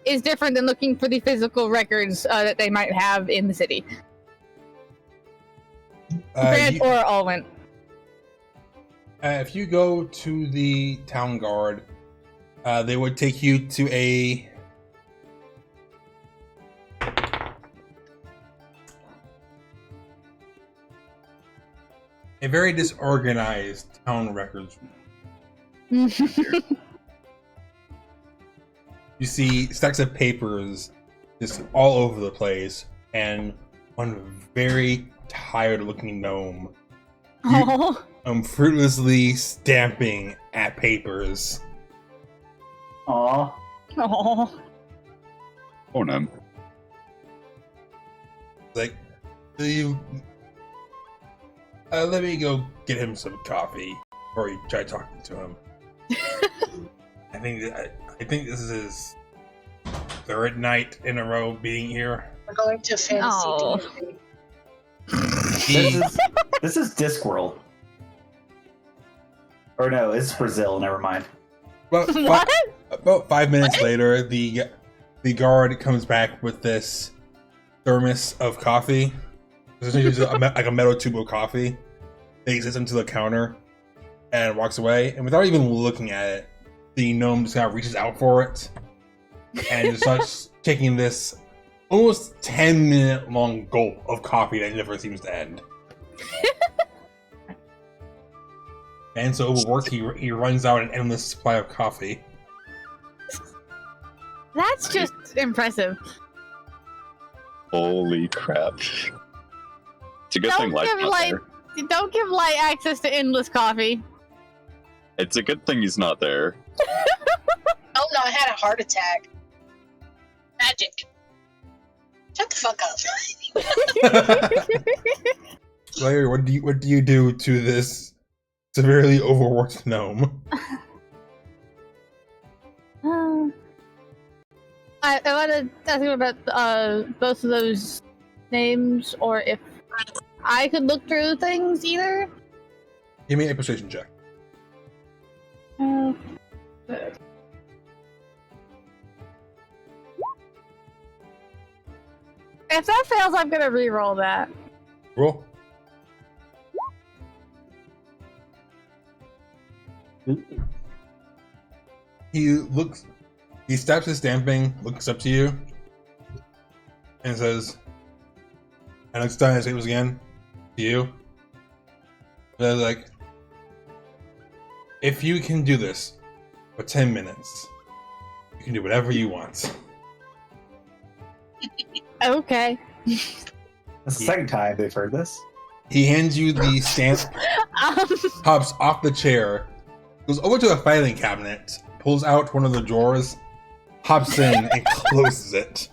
is different than looking for the physical records that they might have in the city. Grant or Alwyn. If you go to the town guard, they would take you to a very disorganized town records. You see stacks of papers just all over the place, and one very tired-looking gnome fruitlessly stamping at papers. Aww. Oh. Oh no. Like, do you? Let me go get him some coffee before you try talking to him. I think this is his third night in a row being here. We're going to fantasy. He, This is Discworld. Or no, it's Brazil. Never mind. about 5 minutes later, the guard comes back with this thermos of coffee. It's essentially like a metal tube of coffee. He sits into the counter and walks away. And without even looking at it, the gnome just kind of reaches out for it and just starts taking this almost 10-minute long gulp of coffee that never seems to end. And so overworked, he runs out an endless supply of coffee. That's just impressive. Holy crap. It's a good thing Light's not there. Don't give Light access to endless coffee. It's a good thing he's not there. Oh no, I had a heart attack. Magic. Shut the fuck up. Larry, what do you do to this severely overworked gnome? I want to ask you about both of those names, or if I could look through things either. Give me a persuasion check. If that fails, I'm gonna re-roll that. Roll. He stops his stamping, looks up to you, and says, and looks down his tables again, to you. They're like, if you can do this for 10 minutes, you can do whatever you want. Okay. That's the second time they've heard this. He hands you the stamp, hops off the chair, goes over to a filing cabinet, pulls out one of the drawers, hops in and closes it.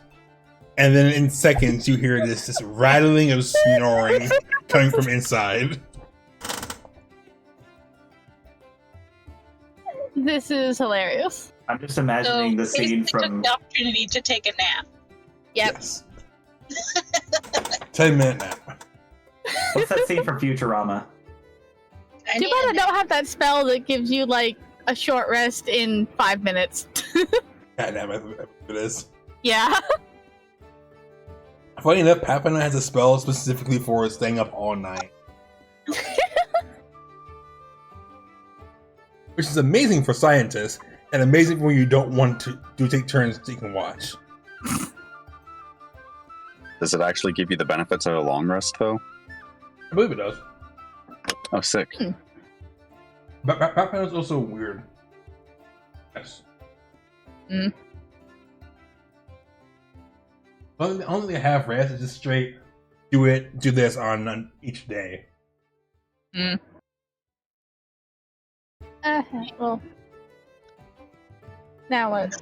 And then in seconds you hear this rattling of snoring coming from inside. This is hilarious. I'm just imagining the scene took from. the opportunity to take a nap. Yep. Yes. 10-minute nap. What's that scene from Futurama? I Too need bad I a don't have that spell that gives you like a short rest in 5 minutes. God damn it, it is. Yeah. Funny enough, Pathfinder has a spell specifically for staying up all night. Which is amazing for scientists, and amazing when you don't want to take turns so you can watch. Does it actually give you the benefits of a long rest, though? I believe it does. Oh, sick. But Pathfinder is also weird. Yes. Mm. Only a half rest is just straight do this on each day. Mm. Well. Now what?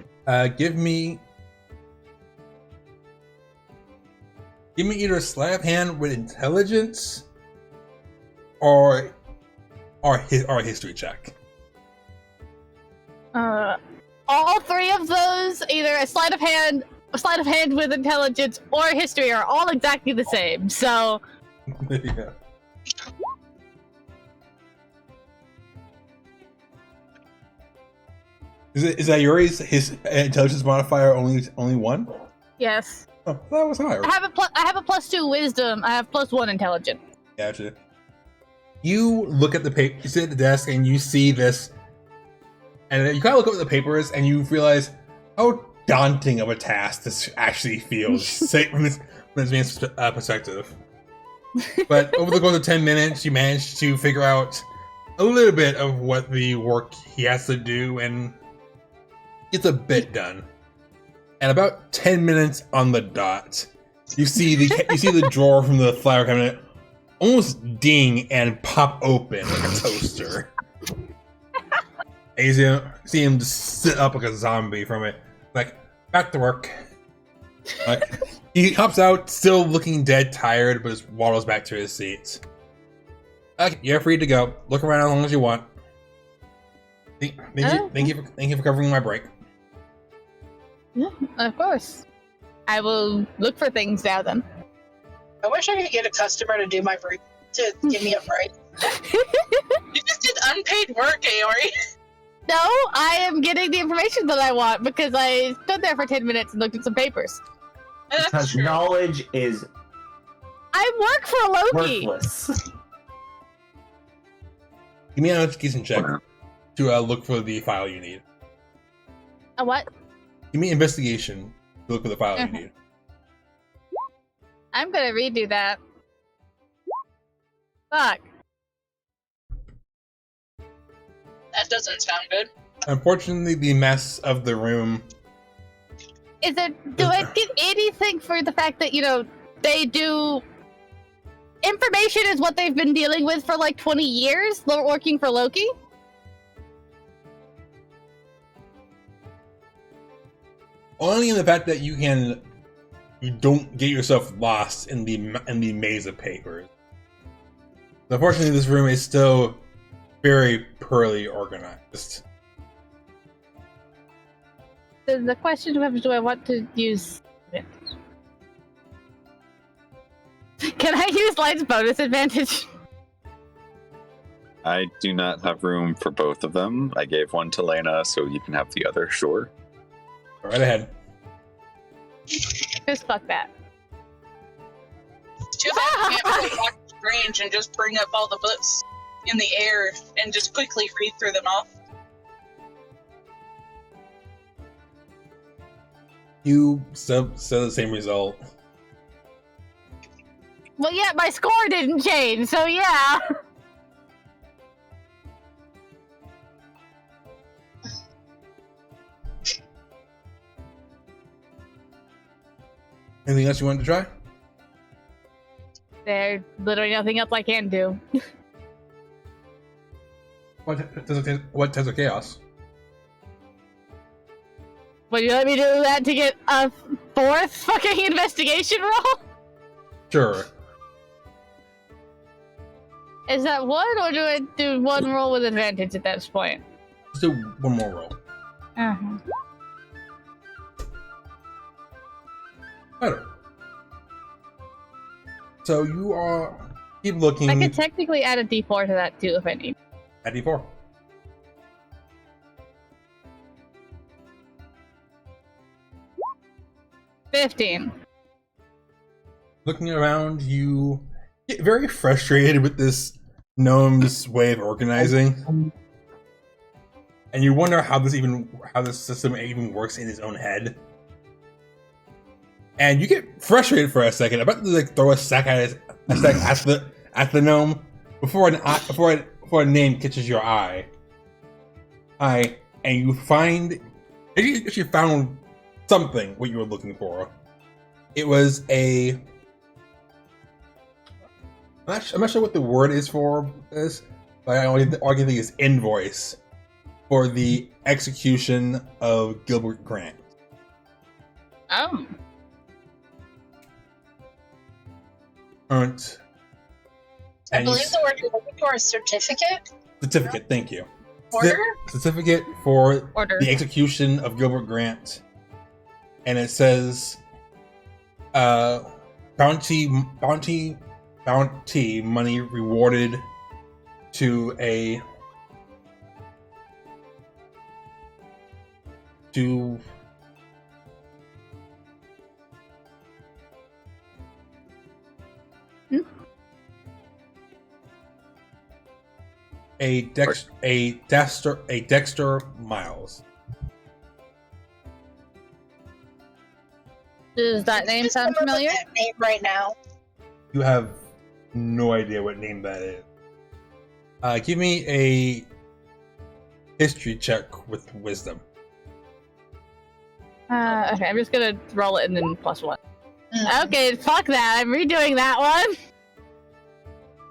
Give me either sleight of hand with intelligence or a history check. All three of those, either a sleight of hand sleight of hand with intelligence or history are all exactly the same. So Yeah. Is that Yuri's his intelligence modifier only 1? yes, Oh, that was higher. I have a +2 wisdom. I have +1 intelligence. Gotcha. You look at the paper. You sit at the desk and you see this, and you kind of look over the papers and you realize how daunting of a task this actually feels, say from this man's perspective. But over the course of 10 minutes, you manage to figure out a little bit of what the work he has to do, and gets a bit done. And about 10 minutes on the dot, you see the drawer from the flower cabinet almost ding and pop open like a toaster. And you see him just sit up like a zombie from it, like back to work. Like, he hops out, still looking dead tired, but just waddles back to his seat. Okay, you're free to go. Look around as long as you want. Thank you for covering my break. Yeah, of course. I will look for things now then. I wish I could get a customer to do my break, to give me a break. You just did unpaid work, Aori. No, I am getting the information that I want because I stood there for 10 minutes and looked at some papers. That's Because true. knowledge is I work for Loki. worthless. Give me an investigation check to look for the file you need. A what? Give me investigation to look for the file you need. I'm gonna redo that. Fuck. That doesn't sound good. Unfortunately, the mess of the room. Do I get anything for the fact that, they do... Information is what they've been dealing with for like 20 years, working for Loki? Only in the fact that you don't get yourself lost in the maze of papers. Unfortunately, this room is still very poorly organized. The question becomes, do I want to use it? Can I use Light's bonus advantage? I do not have room for both of them. I gave one to Lena, so you can have the other, sure. Go right ahead. Just fuck that. Too bad you can't go back to Strange and just bring up all the books in the air and just quickly read through them all. You still the same result. Well, yeah, my score didn't change, so yeah. Anything else you wanted to try? There's literally nothing else I can do. What Test of Chaos? Would you let me do that to get a 4th fucking investigation roll? Sure. Is that 1, or do I do 1 roll with advantage at that point? Let's do one more roll. Uh-huh. Better. So you keep looking I could technically add a d4 to that too if I need. at D4. $15. Looking around, you get very frustrated with this gnome's way of organizing, and you wonder how this system even works in his own head. And you get frustrated for a second, about to throw a sack at the gnome before a name catches your eye. And you found something what you were looking for. It was I'm not sure what the word is for this, but all I can think is invoice for the execution of Gilbert Grant. Oh. Current. I believe the word you're looking for is certificate. Certificate, thank you. Order? Certificate for Order. the execution of Gilbert Grant. and it says, bounty money rewarded to a Dexter Miles. Does that name sound familiar? That name right now. You have no idea what name that is. Give me a history check with wisdom. Okay, I'm just gonna roll it and then +1. Okay, fuck that. I'm redoing that one.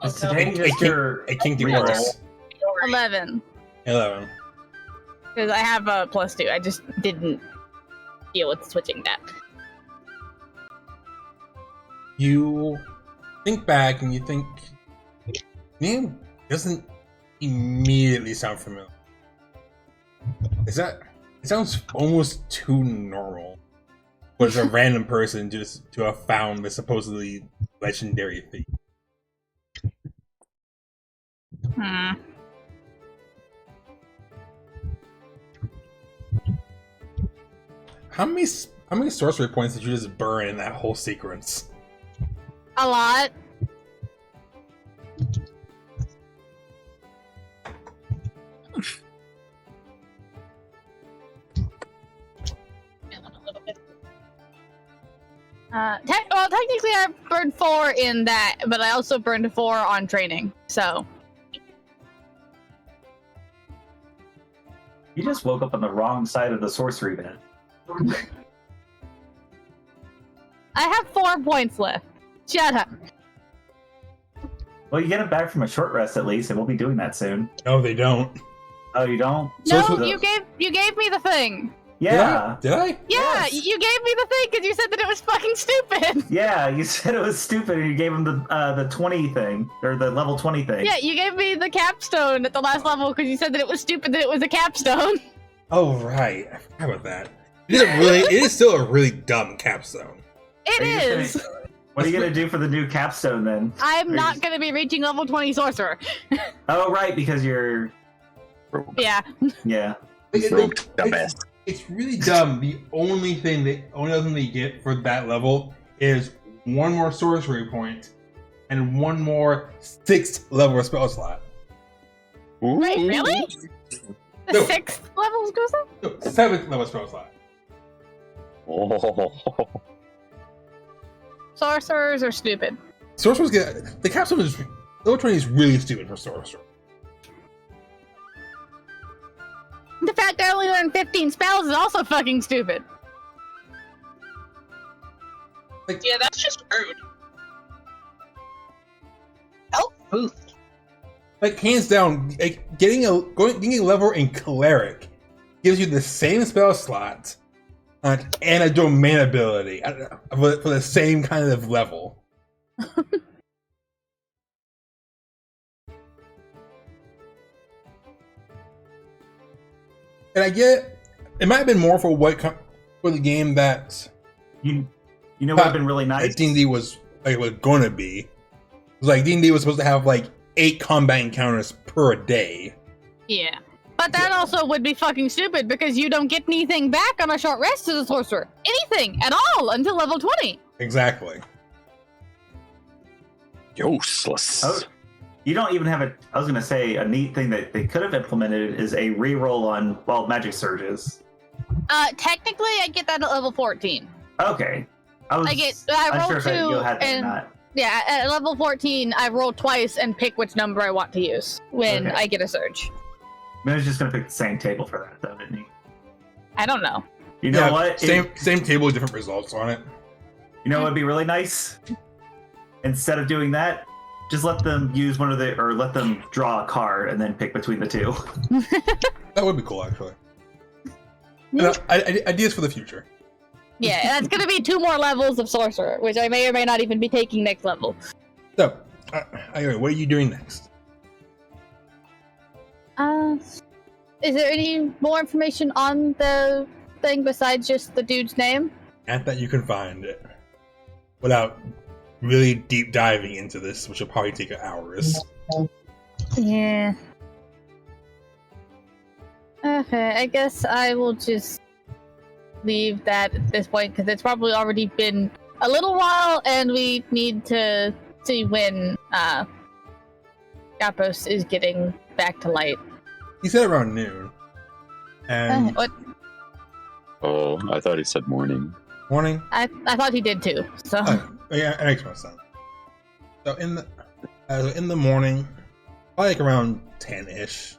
Is today just your A kinky reroll? works. 11. 11. Because I have a +2. I just didn't deal with switching that. You think back and you think, name doesn't immediately sound familiar. It sounds almost too normal. Was a random person just to have found the supposedly legendary thief. How many sorcery points did you just burn in that whole sequence? A lot. Technically I burned 4 in that, but I also burned 4 on training, so. You just woke up on the wrong side of the sorcery bed. I have 4 points left. Shut up. Well, you get it back from a short rest at least, and we'll be doing that soon. No, they don't. Oh, you don't? No, Sorcerer- you gave me the thing. Yeah. Did I? Yeah, Yes. you gave me the thing because you said that it was fucking stupid. Yeah, you said it was stupid, and you gave him the 20 thing, or the level 20 thing. Yeah, you gave me the capstone at the last level because you said that it was stupid that it was a capstone. Oh right, I forgot about that. It is still a really dumb capstone. It Are you just is. gonna- What are you gonna do for the new capstone then? I'm Are you not just- going to be reaching level 20 sorcerer. Oh, right, because you're. Yeah. Yeah. It's really dumb. The only other thing they get for that level is one more sorcery point and one more 6th level spell slot. Wait, really? The No. 6th level goes up? No, 7th level spell slot. Oh. Sorcerers are stupid. Sorcerers get the capstone is level 20 is really stupid for sorcerer. The fact I only learned 15 spells is also fucking stupid. Yeah, that's just rude. Like hands down, like, getting a level in cleric gives you the same spell slot and a domain ability for the same kind of level. And I get it might have been more for for the game that You know what would have been really nice? D&D was going to be. It was like D&D was supposed to have like 8 combat encounters per day. Yeah. But that also would be fucking stupid because you don't get anything back on a short rest as a sorcerer. Anything at all until level 20. Exactly. Useless. Oh, you don't even have I was gonna say a neat thing that they could have implemented is a reroll on magic surges. Technically I get that at level 14. Okay. I was I roll unsure if 2 you'll have that or and not. yeah, at level 14 I roll twice and pick which number I want to use when Okay. I get a surge. I was just gonna pick the same table for that though, didn't he? I don't know. You know Yeah, what? Same table, different results on it. You know what would be really nice? Instead of doing that, just let them use let them draw a card and then pick between the two. That would be cool, actually. Ideas for the future. Yeah, that's gonna be 2 more levels of sorcerer, which I may or may not even be taking next level. So, anyway, what are you doing next? Is there any more information on the thing besides just the dude's name? at that you can find it without really deep diving into this, which will probably take hours. Yeah. Okay, I guess I will just leave that at this point because it's probably already been a little while, and we need to see when Gapos is getting back to light. He said around noon. And What? Oh, I thought he said morning. morning. I thought he did too. So Yeah, it makes more sense. So in the morning, probably like around 10-ish,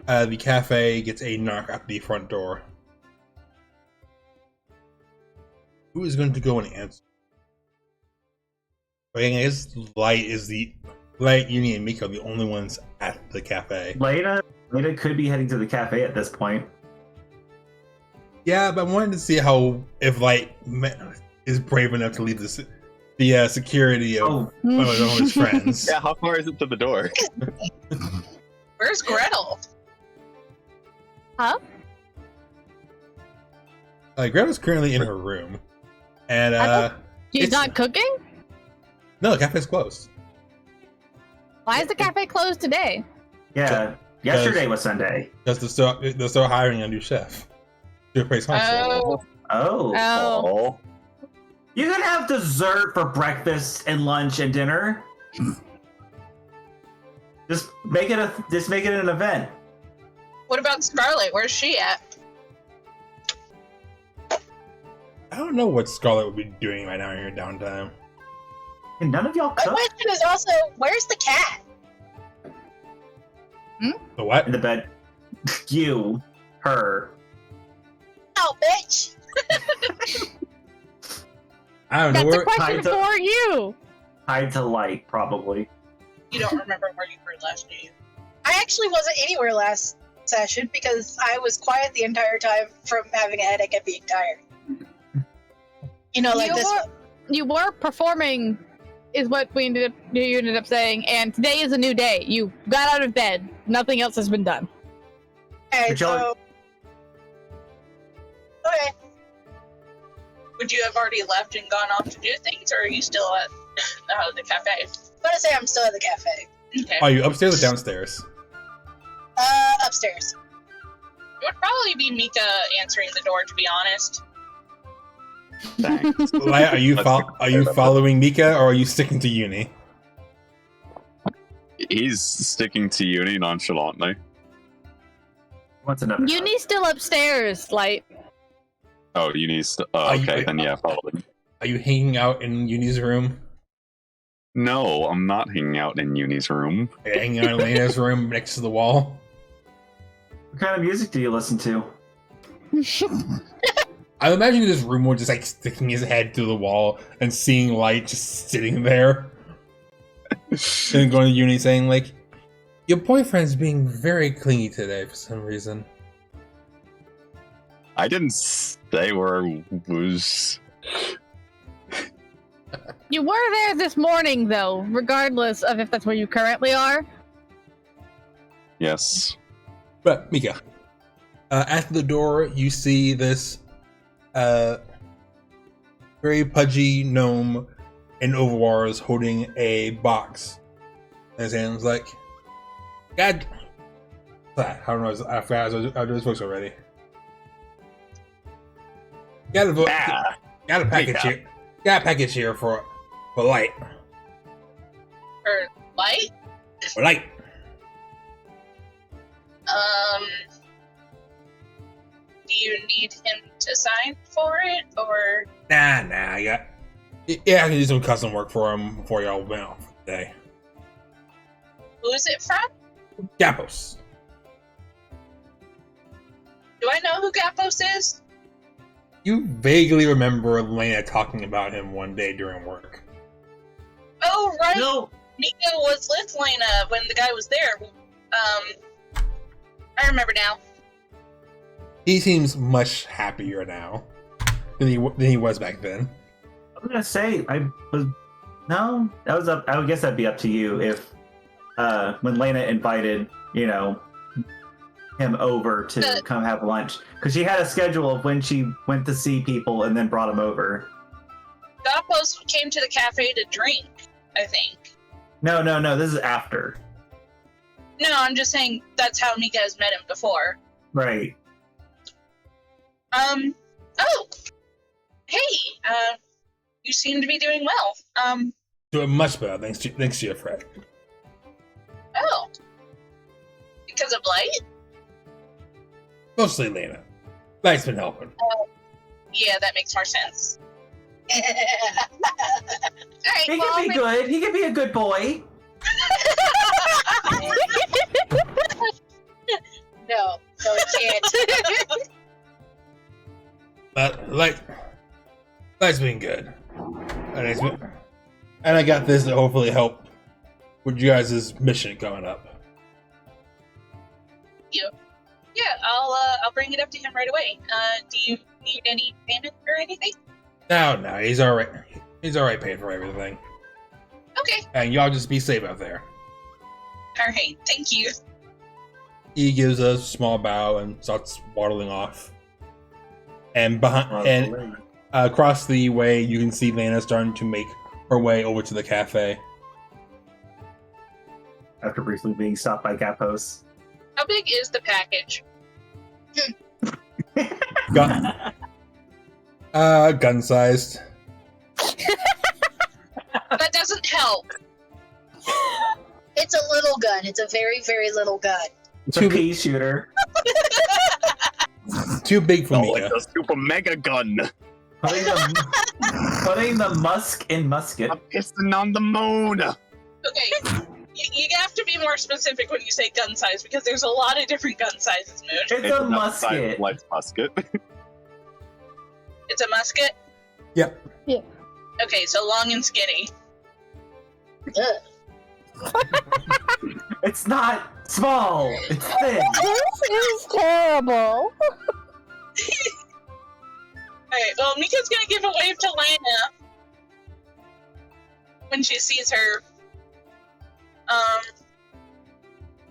the cafe gets a knock at the front door. Who is going to go and answer? I guess Light, Uni, and Miko are the only ones at the cafe. Leda could be heading to the cafe at this point. Yeah, but I wanted to see if Light is brave enough to leave the security of one of his friends. Yeah, how far is it to the door? Where's Gretel? huh? Greta's currently in her room, and She's It's- not cooking? no, the cafe's closed. Why is the cafe closed today? Yeah, yesterday was Sunday. Because they're still hiring a new chef to replace Hansel. Oh. Oh. You can have dessert for breakfast and lunch and dinner. Just make it an event. What about Scarlet? Where's she at? I don't know what Scarlet would be doing right now in her downtime. And none of y'all My cook question is also, where's the cat? The what? in the bed. You, her. Oh, bitch! I don't know. That's a Where, question Tied to- for you. Tied to light, probably. You don't remember where you were last, do you? I actually wasn't anywhere last session because I was quiet the entire time from having a headache and being tired. You know, like this. You were performing, is what you ended up saying, and today is a new day. You got out of bed. Nothing else has been done. Okay, But y'all- so... Okay. Would you have already left and gone off to do things, or are you still at the cafe? I'm gonna say I'm still at the cafe. Okay. are you upstairs or downstairs? Upstairs. It would probably be Mika answering the door, to be honest. Thanks. Light, are you following Mika or are you sticking to Uni? He's sticking to Uni nonchalantly. What's another? Uni's still upstairs, like. Oh, Uni's... Are you- okay, then yeah, probably. Are you hanging out in Uni's room? No, I'm not hanging out in Uni's room. Are you hanging out in Lena's room next to the wall? What kind of music do you listen to? I imagine this room was just like sticking his head through the wall and seeing Light just sitting there. And going to Uni saying, like, your boyfriend's being very clingy today for some reason. I didn't say where I was... You were there this morning, though, regardless of if that's where you currently are. Yes. But, Mika, at the door, you see this very pudgy gnome in overalls holding a box in his hands, like, God. I don't know. I forgot I do his voice already. Got a package Mika. here. Got a package here for Light. For Light? For Light. Do you need him to sign for it, or... Nah. Yeah, I can do some custom work for him before y'all went off for the day. Who is it from? Gapos. Do I know who Gapos is? You vaguely remember Lena talking about him one day during work. Oh, right! No. Mika was with Lena when the guy was there. I remember now. He seems much happier now than he was back then. I'm gonna say no. That was up. I would guess that'd be up to you if when Lena invited, him over to come have lunch because she had a schedule of when she went to see people and then brought him over. Goppos came to the cafe to drink, I think. No. This is after. No, I'm just saying that's how Mika has met him before. Right. Oh, hey. You seem to be doing well. Doing much better, thanks to your friend. Oh. Because of Light? Mostly Lena. Light's been helping. Yeah, that makes more sense. Alright, He can be good. He can be a good boy. No, it can't. But Light's been good. And I got this to hopefully help with you guys' mission coming up. Yeah, I'll bring it up to him right away. Do you need any payment or anything? No, he's alright. He's alright paying for everything. Okay. And y'all just be safe out there. Alright, thank you. He gives a small bow and starts waddling off. And across the way, you can see Lena starting to make her way over to the cafe. After briefly being stopped by Gappos. How big is the package? Gun-sized. That doesn't help. It's a little gun. It's a very, very little gun. It's a pea shooter. Too big for me. Like a super mega gun. Putting the musk in musket. A piston on the moon. Okay, you have to be more specific when you say gun size because there's a lot of different gun sizes, Moon. It's a musket. Like musket. It's a musket? Yep. Yeah. Okay, so long and skinny. It's not small. It's thin. This is terrible. Alright, well, Mika's gonna give a wave to Lana when she sees her.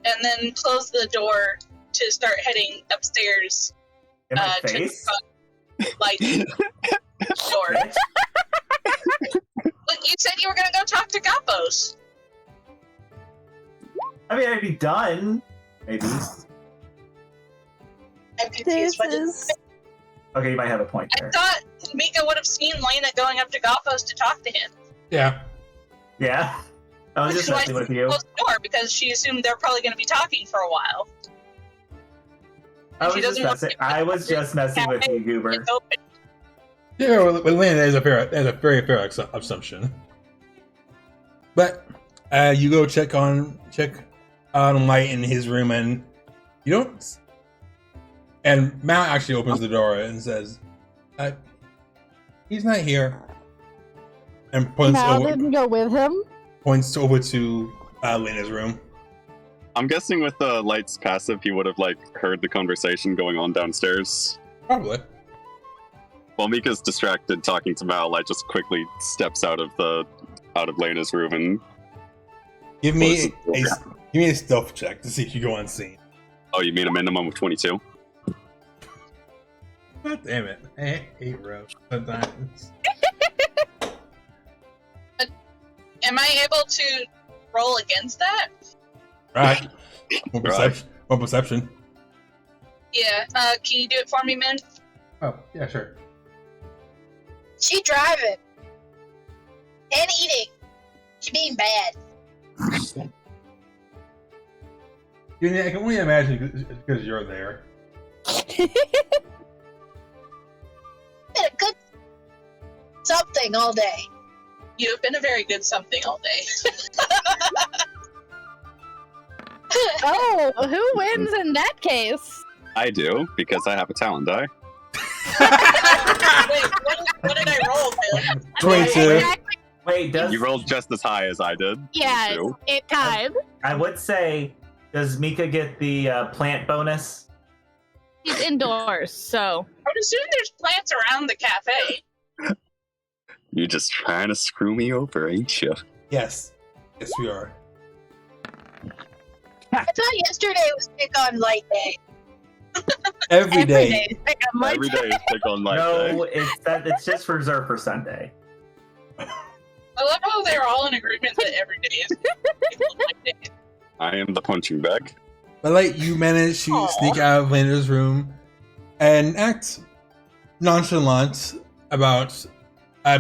And then close the door to start heading upstairs. In my to face? the light door. Look, you said you were gonna go talk to Gappos. I mean, I'd be done. Maybe. I'm confused. What This is Okay, you might have a point I there. thought Mika would have seen Lena going up to Gappos to talk to him. Yeah. Yeah. I was just Which is messing why with she you. closed the door because she assumed they're probably going to be talking for a while. I was She just doesn't want messing. to- I was just messing with you, Goober. It's open. Yeah, well, Lena is a very fair assumption. But you go check on Light in his room, and you don't. And Matt actually opens the door and says, "He's not here." And Mal didn't go with him. points over to Lena's room. I'm guessing with the Light's passive, he would have heard the conversation going on downstairs. Probably. While Mika's distracted talking to Mal, Light just quickly steps out of Lena's room and Give me closes the door. a stealth check to see if you go unseen. Oh, you mean a minimum of 22? God damn it! I hate Rose sometimes. Am I able to roll against that? Right. One Right. perception. One perception. Yeah. Can you do it for me, Min? Oh yeah, sure. She driving and eating. She being bad. I can only imagine because you're there. Been a good something all day. You have been a very good something all day. Oh, who wins in that case? I do, because I have a talent die. Wait, what did I roll, Min? 22. Wait, does You rolled just as high as I did. Yeah, 22. it tied. I would say, does Mika get the plant bonus? He's indoors, so I would assume there's plants around the cafe. You're just trying to screw me over, ain't you? Yes. Yes, we are. I thought yesterday was Pick on Light Day. Every day. is pick on Every day is pick on my No, day. it's just reserved for Sunday. I love how they're all in agreement that every day is Monday. I am the punching bag. But like you manage to Aw. sneak out of Lander's room and act nonchalant about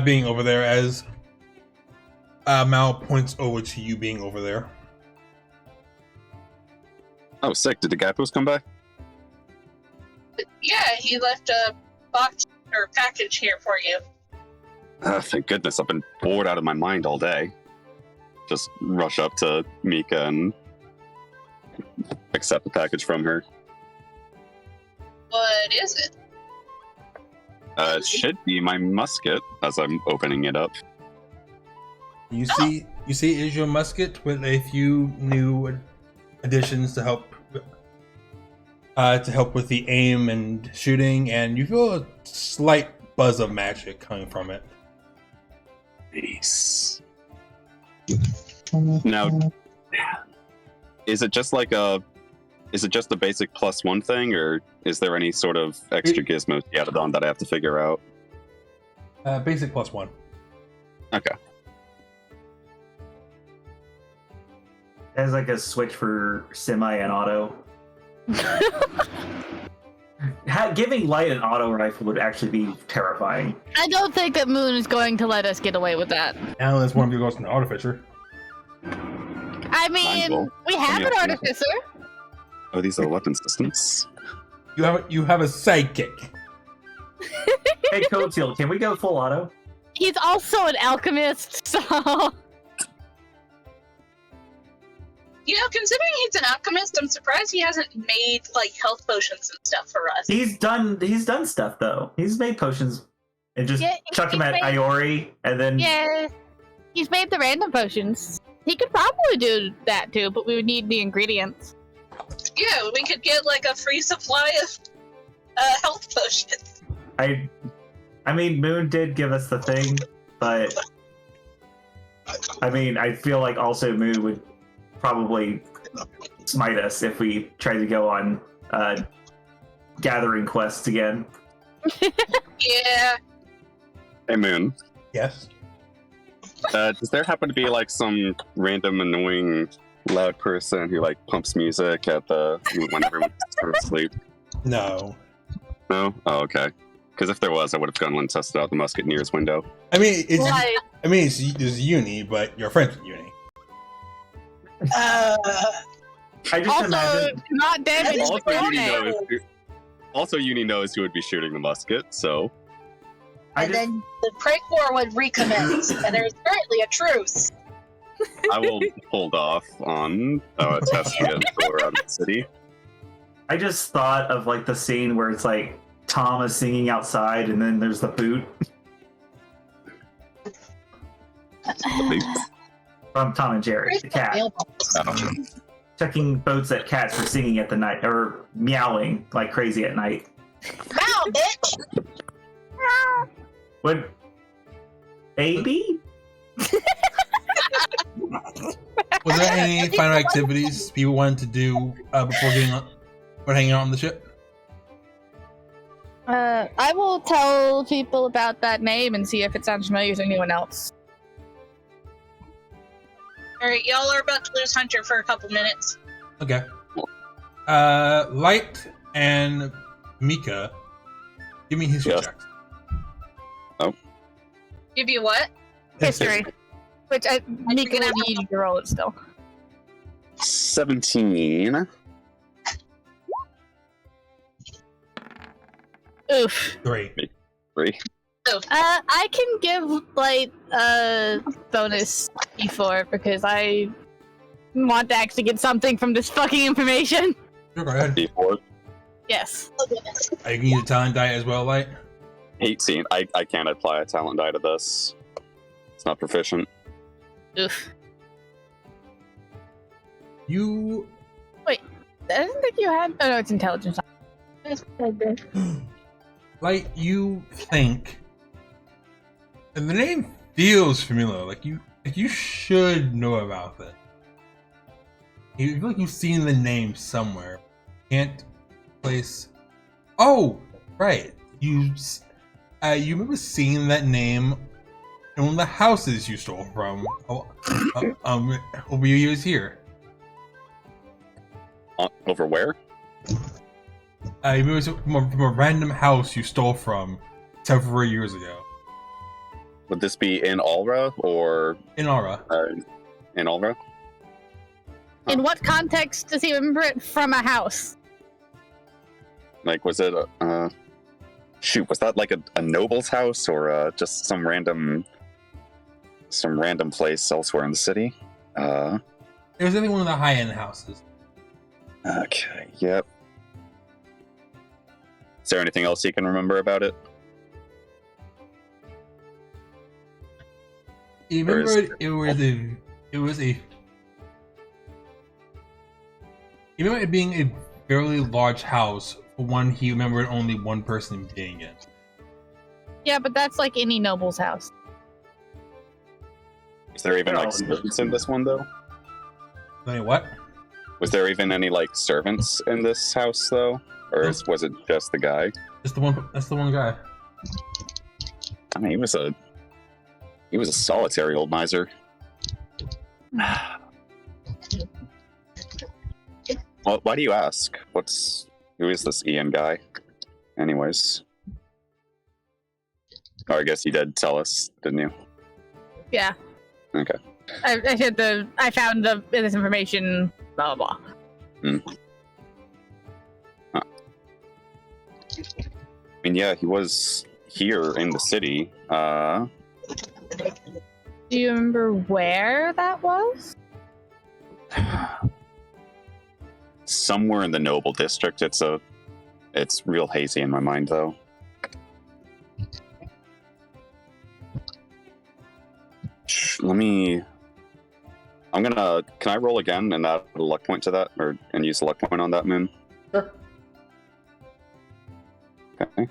being over there as Mal points over to you being over there. Oh, sick. Did the Gapos come by? Yeah, he left a box or package here for you. Thank goodness. I've been bored out of my mind all day. Just rush up to Mika and accept the package from her. What is it? It should be my musket as I'm opening it up. You see is your musket with a few new additions to help with the aim and shooting, and you feel a slight buzz of magic coming from it. Nice. Now, is it just a basic +1 thing, or is there any sort of extra gizmos added on that I have to figure out? Basic +1. Okay. It has like a switch for semi and auto. Giving Light an auto rifle would actually be terrifying. I don't think that Moon is going to let us get away with that. Unless one of you goes to an artificer. I mean, Mindful. we have Yeah, an yeah. artificer. Oh, these are weapon systems. You have a sidekick. Hey, Coattail, can we go full auto? He's also an alchemist, so You know, considering he's an alchemist, I'm surprised he hasn't made like health potions and stuff for us. He's done stuff though. He's made potions and just Yeah, chucked them he's at made- Iori, and then yeah, he's made the random potions. He could probably do that too, but we would need the ingredients. Yeah, we could get like a free supply of health potions. I mean, Moon did give us the thing, but I mean, I feel like also Moon would probably smite us if we tried to go on gathering quests again. Yeah. Hey, Moon. Yes. Does there happen to be like some random annoying loud person who like pumps music at when everyone's asleep? No. No? Oh, okay. Because if there was, I would have gone and tested out the musket near his window. I mean, it's Right. uni, but your friends at uni. Uh, I just Also, imagine not damage Also, to Uni Uni. knows who would be shooting the musket, so I and just then the prank war would recommence, and there's currently a truce. I will hold off on testing it until we're out of the city. I just thought of like the scene where it's like Tom is singing outside, and then there's the boot from Tom and Jerry, the cat, checking boats at cats for singing at the night or meowing like crazy at night. Wow, bitch! What, baby? Was there any final activities people wanted to do before hanging out on the ship? I will tell people about that name and see if it sounds familiar to anyone else. Alright, y'all are about to lose Hunter for a couple minutes. Okay. Light and Mika, give me history Yes. checks. Give you what? History. Which Mika will need you to roll it still. 17. Oof. 3. 3. I can give Light a bonus D4 because I want to actually get something from this fucking information. Sure, go ahead. D4. Yes. Oh, goodness. You can use a talent die as well, Light. 18. I can't apply a talent die to this. It's not proficient. Oof. You I didn't think you had. Oh no, it's intelligence. Light, you think, and the name feels familiar. Like you should know about it. You feel like you've seen the name somewhere. Can't place. Oh, right. You remember seeing that name in one of the houses you stole from? Over your years here. Over where? You remember from a random house you stole from several years ago. Would this be in Alra or In Aura. in Alra? In what context does he remember it from a house? Like, was it shoot? Was that like a noble's house or just some random place elsewhere in the city? It was definitely one of the high-end houses. Okay. Yep. Is there anything else you can remember about it? You Or is- remember it was a. You remember it being a fairly large house for one he remembered only one person being in. Yeah, but that's like any noble's house. Is there even like Oh. servants in this one though? Wait, what? Was there even any like servants in this house though, or No. was it just the guy? That's the one guy. I mean, he was a solitary old miser. Well, why do you ask? Who is this Ian guy? Anyways. Oh, I guess you did tell us, didn't you? Yeah. Okay. I found this information. Blah blah. I mean, yeah, he was here in the city. Do you remember where that was? Somewhere in the Noble District. It's real hazy in my mind, though. Can I roll again and add a luck point to that, and use the luck point on that, Moon? Sure. Okay.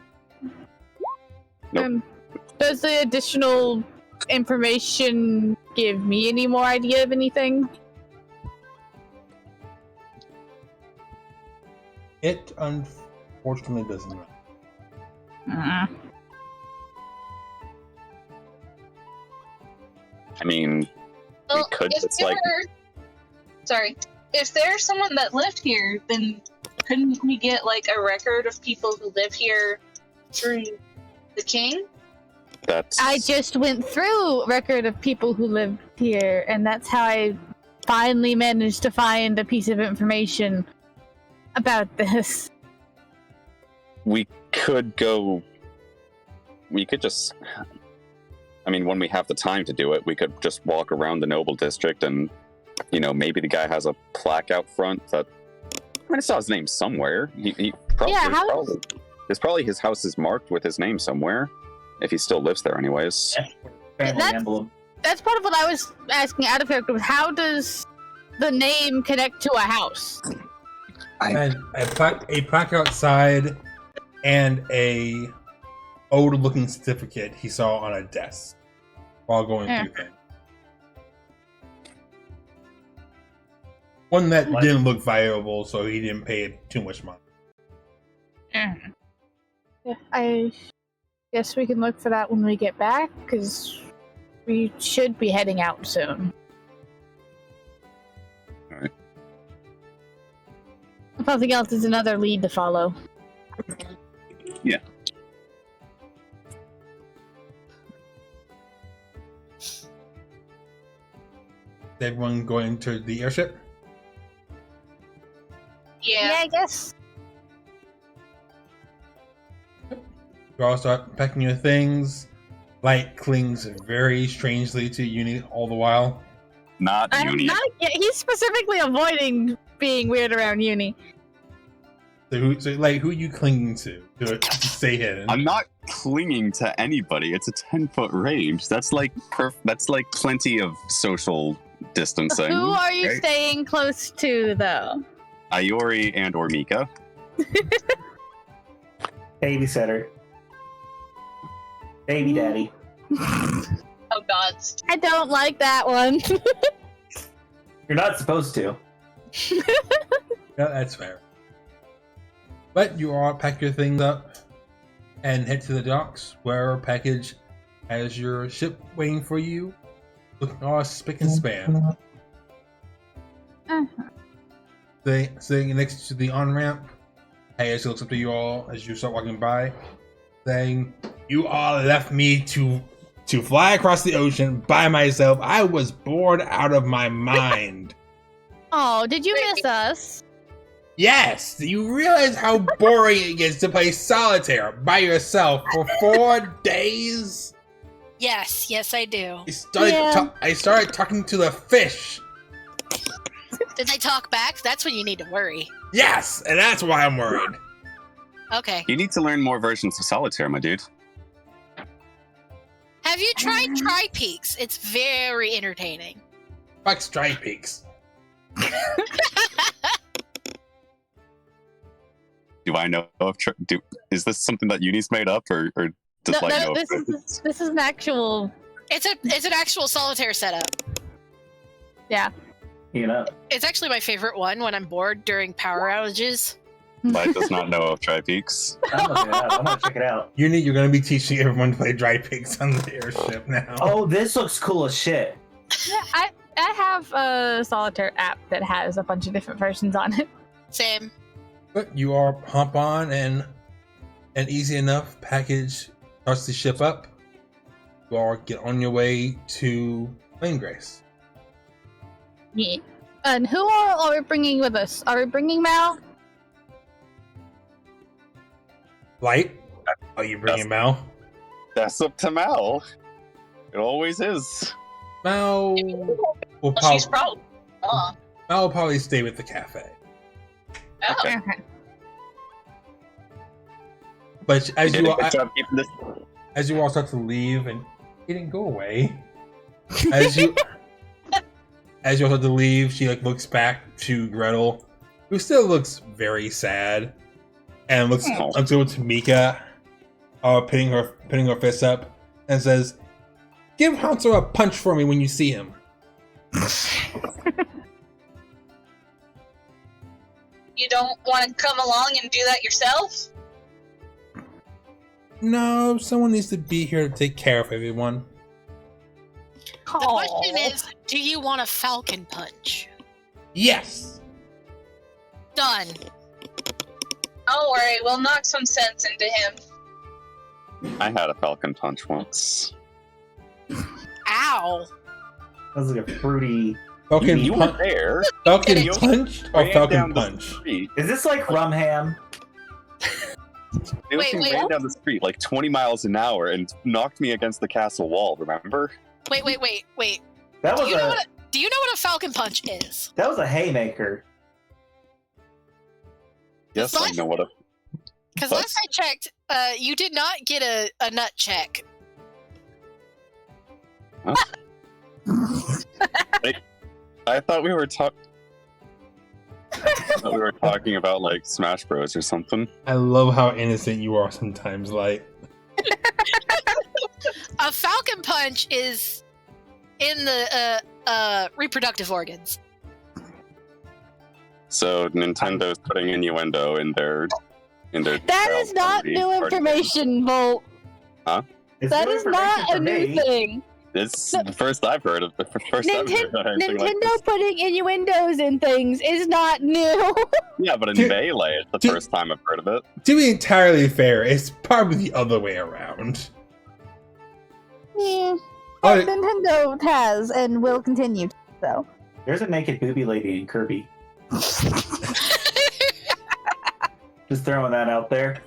Nope. Does the additional information give me any more idea of anything? It unfortunately doesn't. Uh, I mean, Well, could if just, there like- sorry, if there's someone that lived here, then couldn't we get like a record of people who live here through the king? that's... I just went through a record of people who lived here, and that's how I finally managed to find a piece of information about this. We could just... I mean, when we have the time to do it, we could just walk around the Noble District and, maybe the guy has a plaque out front that... I mean, I saw his name somewhere. He probably... Yeah, his house is marked with his name somewhere, if he still lives there anyways. Family That's- emblem. That's part of what I was asking out of character. Was how does the name connect to a house? And a plaque outside, and a old-looking certificate he saw on a desk while going through things. One that What? didn't look valuable, so he didn't pay it too much money. yeah, I guess we can look for that when we get back, because we should be heading out soon. If nothing else, is another lead to follow. Yeah. Is everyone going to the airship? Yeah. I guess. You all start packing your things. Light clings very strangely to Uni all the while. Not I'm Uni. not. Yeah, he's specifically avoiding being weird around Uni. So who are you clinging to stay hidden? I'm not clinging to anybody. It's a 10-foot range. That's like plenty of social distancing. Who are you right? staying close to, though? Iori and or Mika. Babysitter. Baby daddy. Oh God. I don't like that one. You're not supposed to. Yeah, that's fair. But you all pack your things up and head to the docks, where Package has your ship waiting for you, looking all spick and span. Sitting next to the on-ramp, Package looks up to you all as you start walking by, saying, "You all left me to fly across the ocean by myself. I was bored out of my mind." Oh, did you miss us? Yes! Do you realize how boring it gets to play solitaire by yourself for 4 days? Yes, I do. I started talking to the fish. Did they talk back? That's when you need to worry. Yes, and that's why I'm worried. Okay. You need to learn more versions of solitaire, my dude. Have you tried Tri-Peaks? It's very entertaining. Fuck Stripe Peaks. Do I know of? Is this something that Uni's made up, or just No, this is an actual. It's an actual solitaire setup. Yeah. You know. It's actually my favorite one when I'm bored during power outages. Light does not know of Tri-Peaks. I'm gonna check it out. Uni, you're gonna be teaching everyone to play Dry Pigs on the airship now. Oh, this looks cool as shit. Yeah, I have a solitaire app that has a bunch of different versions on it. Same. But you all hop on, and easy enough, Package starts the ship up. You all get on your way to Plain Grace. Yeah. And who are we bringing with us? Are we bringing Mal? Light? Are you bringing Mal? That's up to Mal. It always is. Mal will She's probably. Mal will probably stay with the cafe. Oh. Okay. But as You did you a all, good job keeping this. as you all start to leave, and he didn't go away. As you all start to leave, she looks back to Gretel, who still looks very sad, and looks over to Mika, pinning her fist up, and says, "Give Hanzo a punch for me when you see him." You don't want to come along and do that yourself? No, someone needs to be here to take care of everyone. The question is, do you want a falcon punch? Yes. Done. Don't worry, we'll knock some sense into him. I had a falcon punch once. Ow. That was like a fruity. Falcon You were there. Falcon You punch or ran Falcon down the punch? street. Is this like rum ham? It ran down the street like 20 miles an hour and knocked me against the castle wall. Remember? Wait. That was Do you know what a falcon punch is? that was a haymaker. Yes, I know what a. Because What? last I checked, you did not get a nut check. I thought we were talking. We were talking about like Smash Bros or something. I love how innocent you are sometimes, Light. A falcon punch is in the reproductive organs. So Nintendo's putting innuendo in their. That is not new information, Volt. It's That new is information not for a new me. thing. It's the first I've heard of. The first I've heard of anything like Nintendo this. putting innuendos in things is not new. Yeah, but in Dude, Melee, it's the dude. first time I've heard of it. To be entirely fair, it's probably the other way around. Yeah. Oh, Nintendo has and will continue to, so. There's a naked booby lady in Kirby. Just throwing that out there.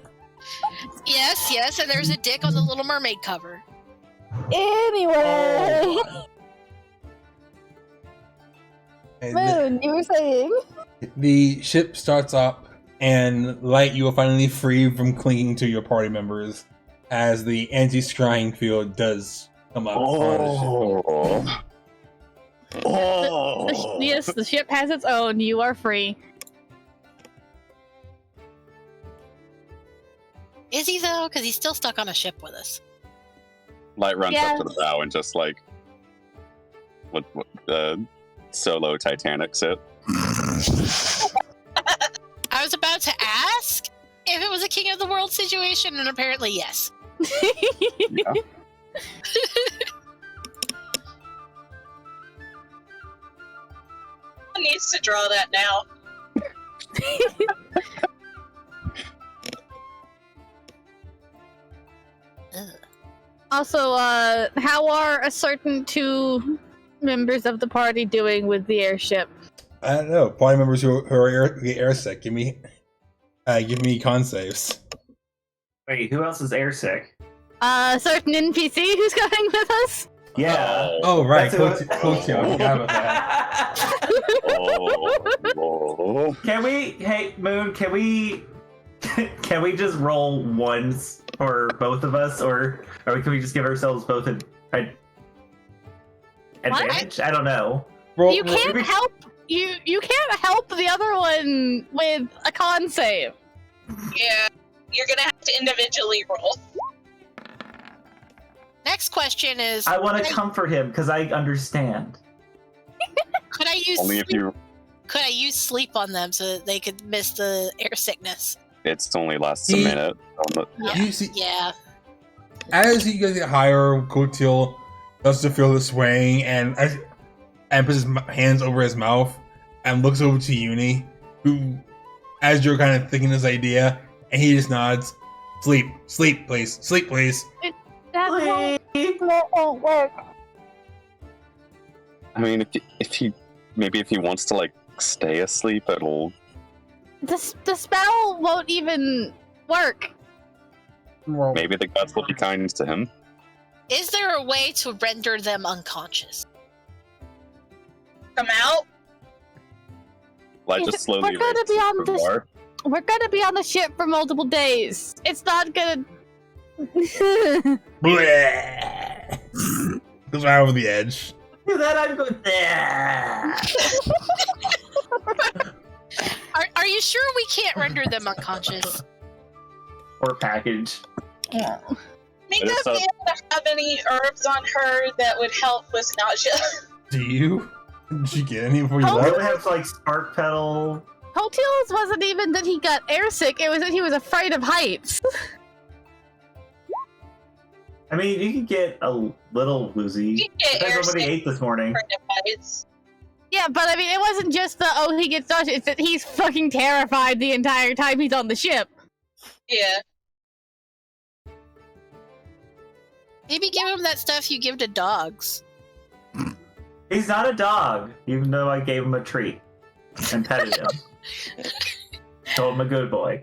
Yes, and there's a dick on the Little Mermaid cover. Anyway, and Moon, you were saying? the ship starts up, and Light, you are finally free from clinging to your party members as the anti-scrying field does come up. on the ship. Yes, the ship has its own. You are free. Is he though? Because he's still stuck on a ship with us. Light runs Yeah. up to the bow and just like what solo Titanic it. I was about to ask if it was a king of the world situation, and apparently yes. Yeah. Who needs to draw that now? Also, how are a certain 2 members of the party doing with the airship? I don't know. Party members who are airsick, give me con saves. Wait, who else is airsick? A certain NPC who's coming with us? Yeah. Oh, right. That's Cotio, I forgot about that. Oh. Can we, hey, Moon, can we just roll once for both of us, or can we just give ourselves both an advantage? I don't know. Roll, You can't help. You can't help the other one with a con save. Yeah, you're gonna have to individually roll. Next question is: I want to comfort him because I understand. Could I use Only if sleep, you. could I use sleep on them so that they could miss the air sickness? It's only lasts a minute. You see, Yeah. as you guys get higher, Cotio starts to feel the swaying and puts his hands over his mouth and looks over to Uni, who, as you're kind of thinking this idea, and he just nods. Sleep, please. Sleep, please. That won't work. I mean, if he wants to like stay asleep, it'll. The spell won't even work. Maybe the gods will be kind to him. Is there a way to render them unconscious? Come out. Like just slowly. We're gonna raise be on the this. bar. We're gonna be on the ship for multiple days. It's not gonna. Bleh. Goes right over the edge. Do that, I'm going. Are you sure we can't render them unconscious? Or package. Mika It's be able to have any herbs on her that would help with nausea. Do you? Did you get any before you I left? would have like spark petal. Cotil's wasn't even that he got airsick, it was that he was afraid of heights. I mean, you can get a little woozy. You can get Depends on what he airsick. ate this morning. Yeah, but I mean, it wasn't just the, oh, he gets nauseous, it's that he's fucking terrified the entire time he's on the ship. Yeah. Maybe give him that stuff you give to dogs. He's not a dog, even though I gave him a treat and petted him. Told him a good boy.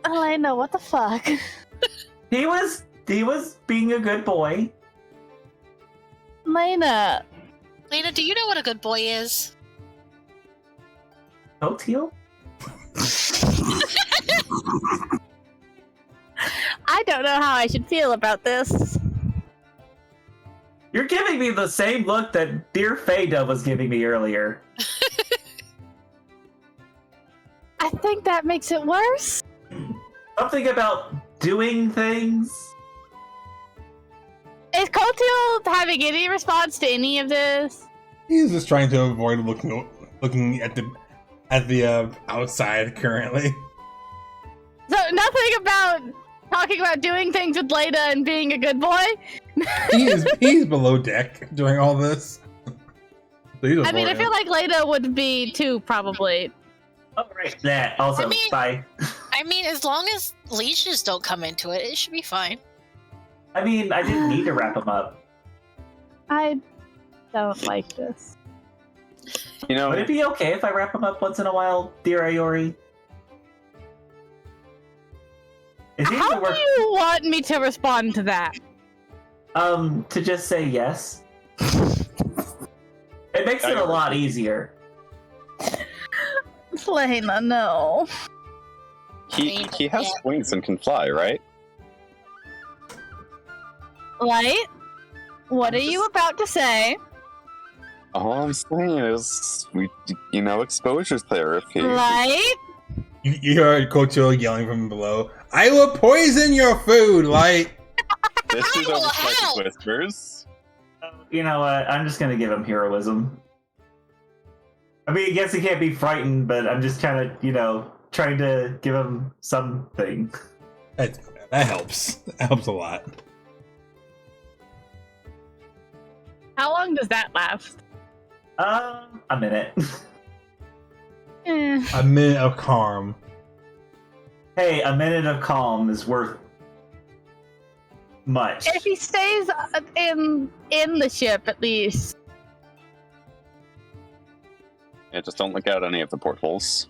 Elena, what the fuck? He was being a good boy. Elena. Lena, do you know what a good boy is? Cotio? I don't know how I should feel about this. You're giving me the same look that dear Fada was giving me earlier. I think that makes it worse. Something about doing things. Is Cotil having any response to any of this? He's just trying to avoid looking at the outside currently. So nothing about talking about doing things with Leda and being a good boy? He's below deck during all this. So I mean, I feel like Leda would be too, probably. Oh, right. That also, I mean- bye. I mean, as long as leashes don't come into it, it should be fine. I mean, I didn't need to wrap him up. I don't like this. You know, Would it be okay if I wrap him up once in a while, dear Iori? Is he How gonna do work? you want me to respond to that? To just say yes. It makes it a lot easier. Lena, no. he has wings and can fly, right? Light? What are you about to say? All I'm saying is, exposure therapy. Light? You heard Kocho yelling from below. I will poison your food, Light. This is I will over help. whispers. You know what? I'm just gonna give him heroism. I mean, I guess he can't be frightened, but I'm just kind of, trying to give him something. That helps. That helps a lot. How long does that last? A minute. A minute of calm. Hey, a minute of calm is worth much. If he stays in the ship, at least. Yeah, just don't look out any of the portholes.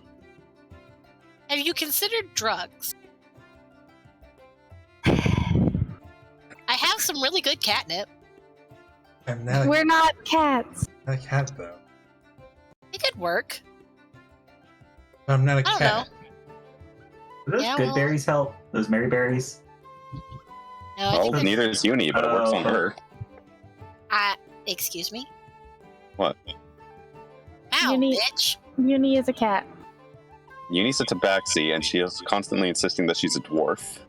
Have you considered drugs? I have some really good catnip. I'm not We're not cats. a cat, though. It could work. I'm not a I don't cat. Do those Yeah, good well- berries help? Those Mary berries? No, I Well, think that's- neither is Uni, but it works on her. excuse me? What? Ow, Uni- bitch. Uni is a cat. Uni's a tabaxi, and she is constantly insisting that she's a dwarf.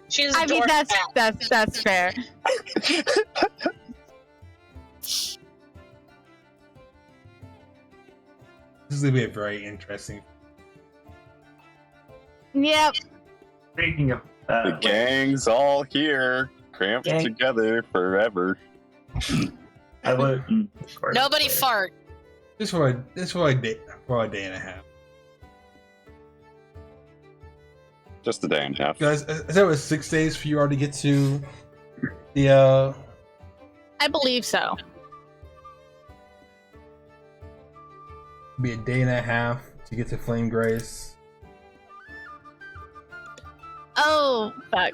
She's a I mean, dwarf cat. that's fair. This is gonna be a very interesting. Yep. Speaking of The gang's all here, cramped Gang. together forever. I would. Of course. Nobody fart. This for a day and a half. Just a day and a half. Guys, I said it was 6 days for you all to get to the I believe so. be a day and a half to get to Flame Grace. Oh, fuck.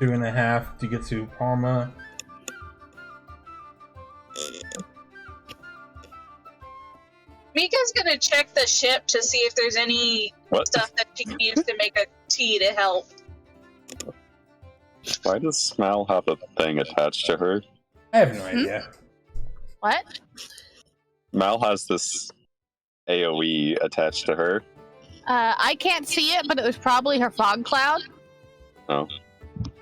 2.5 to get to Parma. Mika's gonna check the ship to see if there's any What? stuff that she can use to make a tea to help. Why does Smile have a thing attached to her? I have no idea. What? Mal has this AoE attached to her. I can't see it, but it was probably her fog cloud. Oh.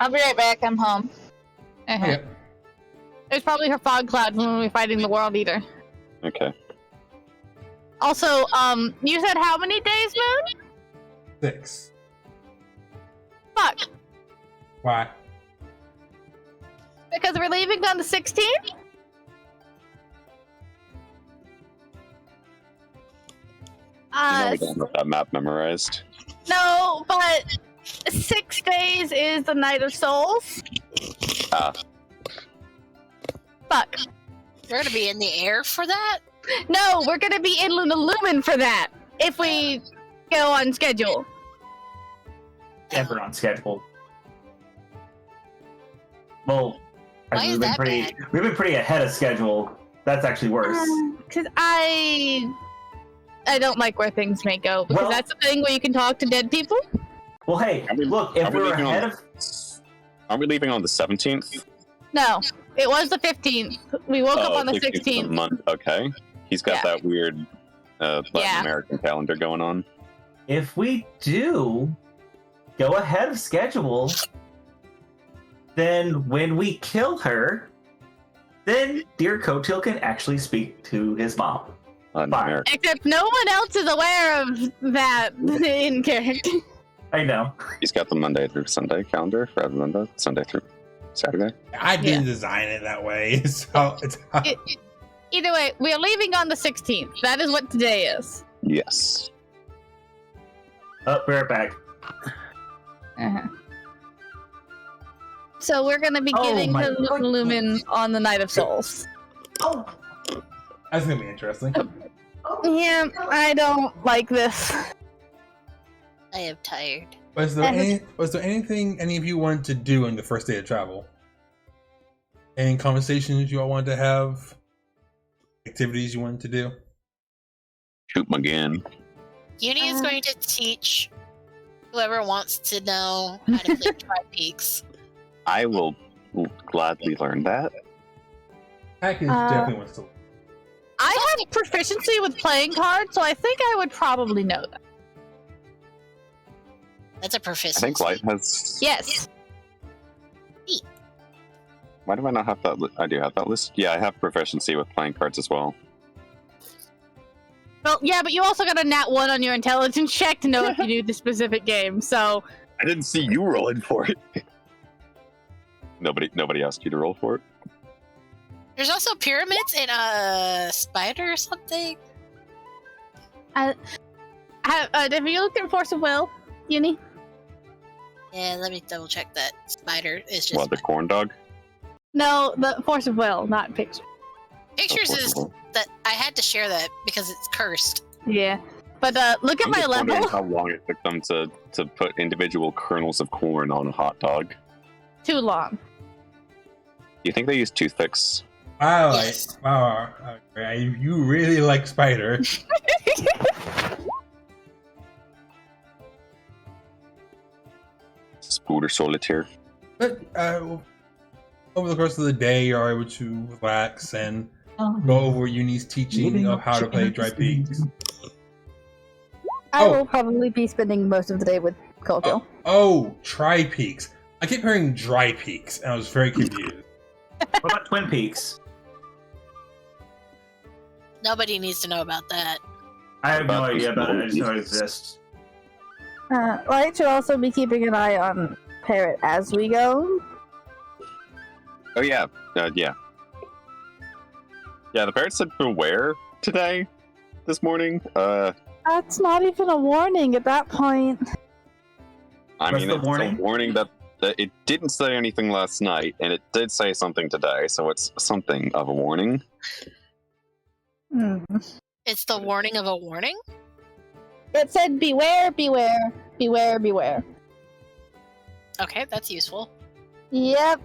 I'll be right back. I'm home. Uh-huh. Yeah. It was probably her fog cloud when we were fighting the World Eater. Okay. Also, you said how many days, Moon? 6. Fuck. Why? Because we're leaving on the 16th? You know we don't have that map memorized. No, but 6 days is the Night of Souls. Ah. Fuck. We're gonna be in the air for that? No, we're gonna be in Lumen for that if we go on schedule. Ever on schedule. Well, Why is that bad? we've been pretty ahead of schedule. That's actually worse. Because I don't like where things may go. Because Well- that's the thing where you can talk to dead people. Well, hey, Are we- look, if are we we're leaving ahead on- of Are we leaving on the 17th? No, it was the 15th. We woke up on the 16th of 16th. month. Okay. He's got Yeah. that weird Latin Yeah. American calendar going on. if we do go ahead of schedule, then when we kill her, then Dear Coattail can actually speak to his mom. Latin Fine. American. Except no one else is aware of that in character. I know. He's got the Monday through Sunday calendar rather than the Sunday through Saturday. I didn't design it that way. So it's Either way, we are leaving on the 16th. That is what today is. Yes. Oh, we're back. Uh-huh. So we're gonna be Oh getting my to goodness. Lumen on the Night of Souls. Oh, that's gonna be interesting. Yeah, I don't like this. I am tired. Was there anything any of you wanted to do on the first day of travel? Any conversations you all wanted to have? Activities you wanted to do? Shoot 'em again. Uni is going to teach whoever wants to know how to play Tri-Peaks. I will gladly learn that. Package definitely wants to. I have proficiency with playing cards, so I think I would probably know that. That's a I proficiency. think Light has. Yes. Why do I not have that? I do have that list. Yeah, I have proficiency with playing cards as well. Well, yeah, but you also got a nat 1 on your intelligence check to know if you knew the specific game, so... I didn't see you rolling for it. Nobody asked you to roll for it. There's also pyramids and a spider or something. Have you looked at Force of Will, Uni? Yeah, let me double check that. Spider is just. What, the corn dog? No, the Force of Will, not picture. Pictures Force is of Will. that I had to share that because it's cursed. Yeah. But look at I'm my just wondering level. how long it took them to put individual kernels of corn on a hot dog. Too long. You think they use toothpicks? Wow, Yes. wow, okay, you really like Spider. Spooder Solitaire. But over the course of the day, you're able to relax and go over Uni's teaching of how to play Dry Peaks. I Oh. will probably be spending most of the day with Colville. Oh, Tri Peaks. I kept hearing Dry Peaks, and I was very confused. What about Twin Peaks? Nobody needs to know about that. I have no idea about it. I just know it exists. Light should also be keeping an eye on Parrot as we go. Oh yeah, yeah. Yeah, the parents said beware today, this morning. That's not even a warning at that point. I What's mean, the it's warning? a warning that it didn't say anything last night, and it did say something today, so it's something of a warning. It's the warning of a warning? It said beware, beware, beware, beware. Okay, that's useful. Yep.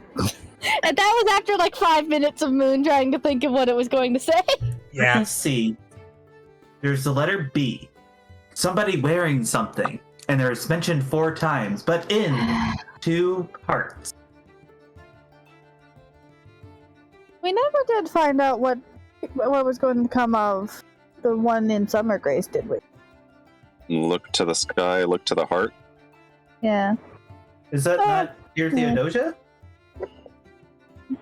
And that was after like 5 minutes of Moon trying to think of what it was going to say. Yeah. Let's see. There's the letter B. Somebody wearing something. And there's mentioned 4 times, but in 2 parts. We never did find out what was going to come of the one in Summer Grace, did we? Look to the sky, look to the heart. Yeah. Is that not Dear Theodosia?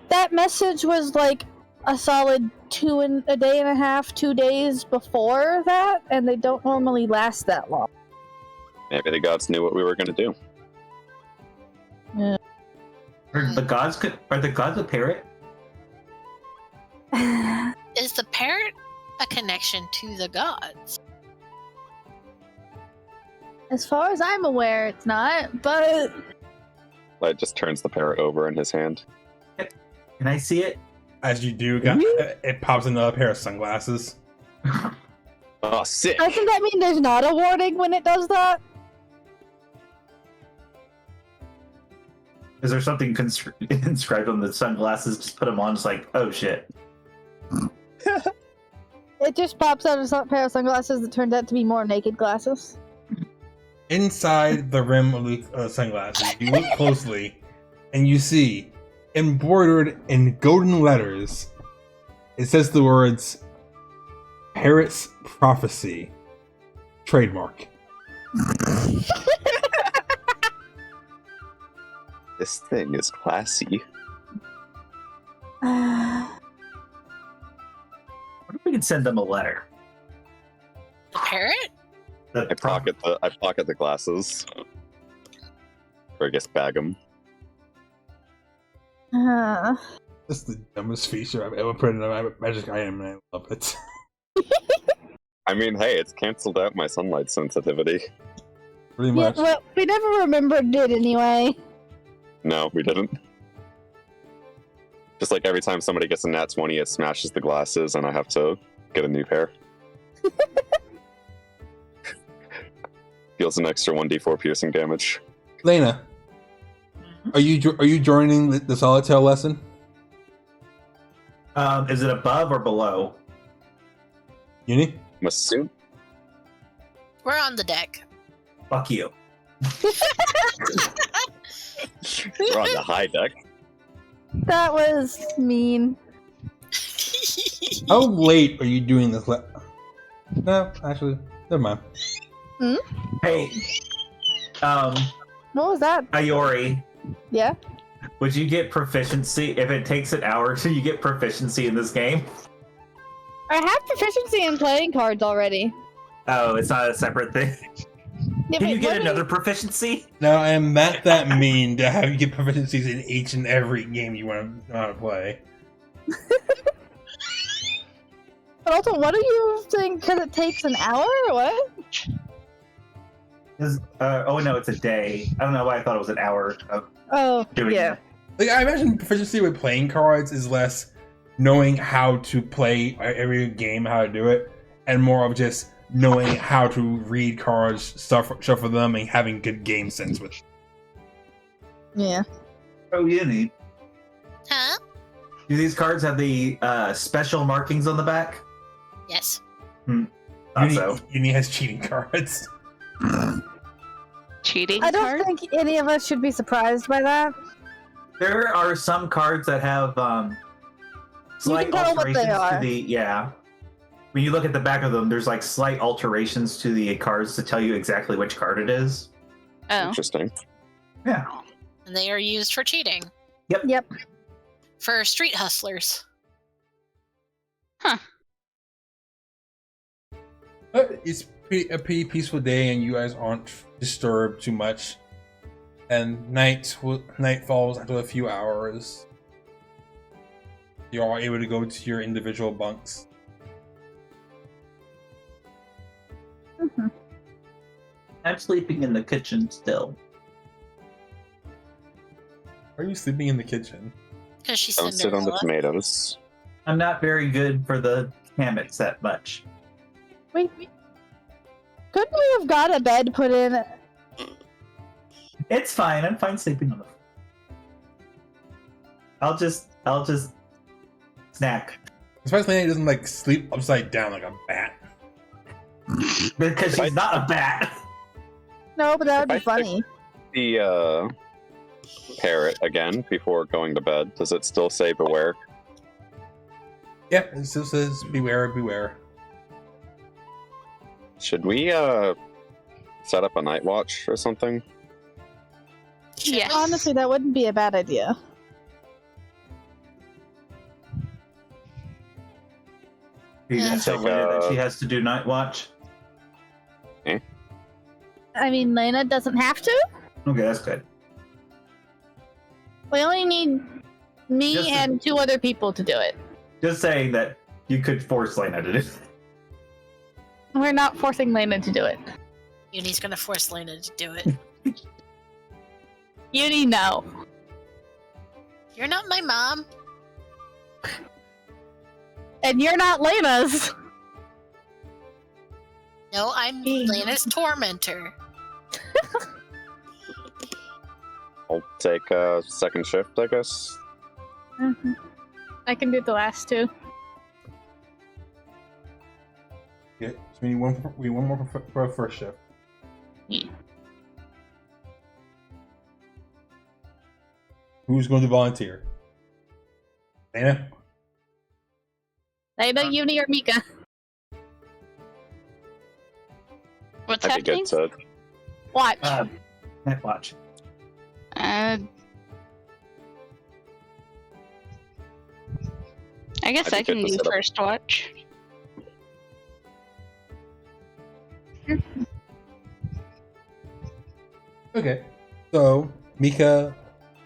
That message was like a solid 2 day and a half, 2 days before that, and they don't normally last that long. Maybe the gods knew what we were going to do. Are the gods a parrot? Is the parrot a connection to the gods? As far as I'm aware, it's not, but Light just turns the parrot over in his hand. Can I see it? As you do, it pops another pair of sunglasses. Oh, sick! doesn't that mean there's not a warning when it does that? Is there something inscribed on the sunglasses? Just put them on, just like, oh shit. It just pops out a pair of sunglasses that turned out to be more naked glasses. Inside the rim of the sunglasses, you look closely, and you see, embroidered in golden letters, it says the words, Parrot's Prophecy. Trademark. This thing is classy. What if we could send them a letter? The parrot? I pocket the glasses. Or I guess bag them. This is the dumbest feature I've ever put in a magic item, and I love it. I mean, hey, it's canceled out my sunlight sensitivity. Pretty Yeah, much. well, we never remembered it anyway. No, we didn't. Just like every time somebody gets a nat 20, it smashes the glasses, and I have to get a new pair. Deals an extra 1d4 piercing damage. Lena, are you joining the solitaire lesson? Is it above or below? Uni? I'm assuming. We're on the deck. Fuck you. We're on the high deck. That was mean. How late are you doing this? No, actually, never mind. Hey, What was that? Iori, Yeah? would you get proficiency if it takes an hour? So you get proficiency in this game? I have proficiency in playing cards already. Oh, it's not a separate thing. Yeah, Can you but get let me- another proficiency? Now, I am not that mean to have you get proficiencies in each and every game you want to play. But also, what do you think? Because it takes an hour or what? Oh no, it's a day. I don't know why I thought it was an hour of Oh, doing yeah. it. Like, I imagine proficiency with playing cards is less knowing how to play every game, how to do it, and more of just knowing how to read cards, shuffle them, and having good game sense with it. Yeah. Oh, yeah, neat. Huh? Do these cards have the special markings on the back? Yes. Thought so. Uni has cheating cards. Cheating I don't card? think any of us should be surprised by that. There are some cards that have slight tell what they alterations to are. the When you look at the back of them, there's like slight alterations to the cards to tell you exactly which card it is. Oh. Interesting. Yeah. And they are used for cheating. Yep. For street hustlers. But it's a pretty peaceful day, and you guys aren't disturbed too much. And night falls after a few hours. You are able to go to your individual bunks. I'm sleeping in the kitchen still. Are you sleeping in the kitchen? Because she's Don't sit on the Cinderella. tomatoes. I'm not very good for the hammocks that much. Wait. Couldn't we have got a bed put in? It's fine. I'm fine sleeping on the floor. I'll just snack. Especially it doesn't like sleep upside down like a bat. Because she's not a bat. No, but that would be If I funny. The parrot again before going to bed. Does it still say beware? Yeah, it still says beware, beware. Should we set up a night watch or something? Yes. Honestly, that wouldn't be a bad idea. You gonna tell Take Lena a- that she has to do night watch? I mean, Lena doesn't have to. Okay, that's good. We only need me Just a- and 2 other people to do it. Just saying that you could force Lena to do it. We're not forcing Lena to do it. Uni's gonna force Lena to do it. Uni, no. You're not my mom. And you're not Lena's. No, I'm Lena's tormentor. I'll take a second shift, I guess. I can do the last 2. Yeah, so we need one more for a first shift. Who's going to volunteer? Dana? Lena, Uni, or Mika? What's I'd be happening? good to Watch. Night watch. I guess I'd be I can good to do set up- first watch. Okay. So, Mika,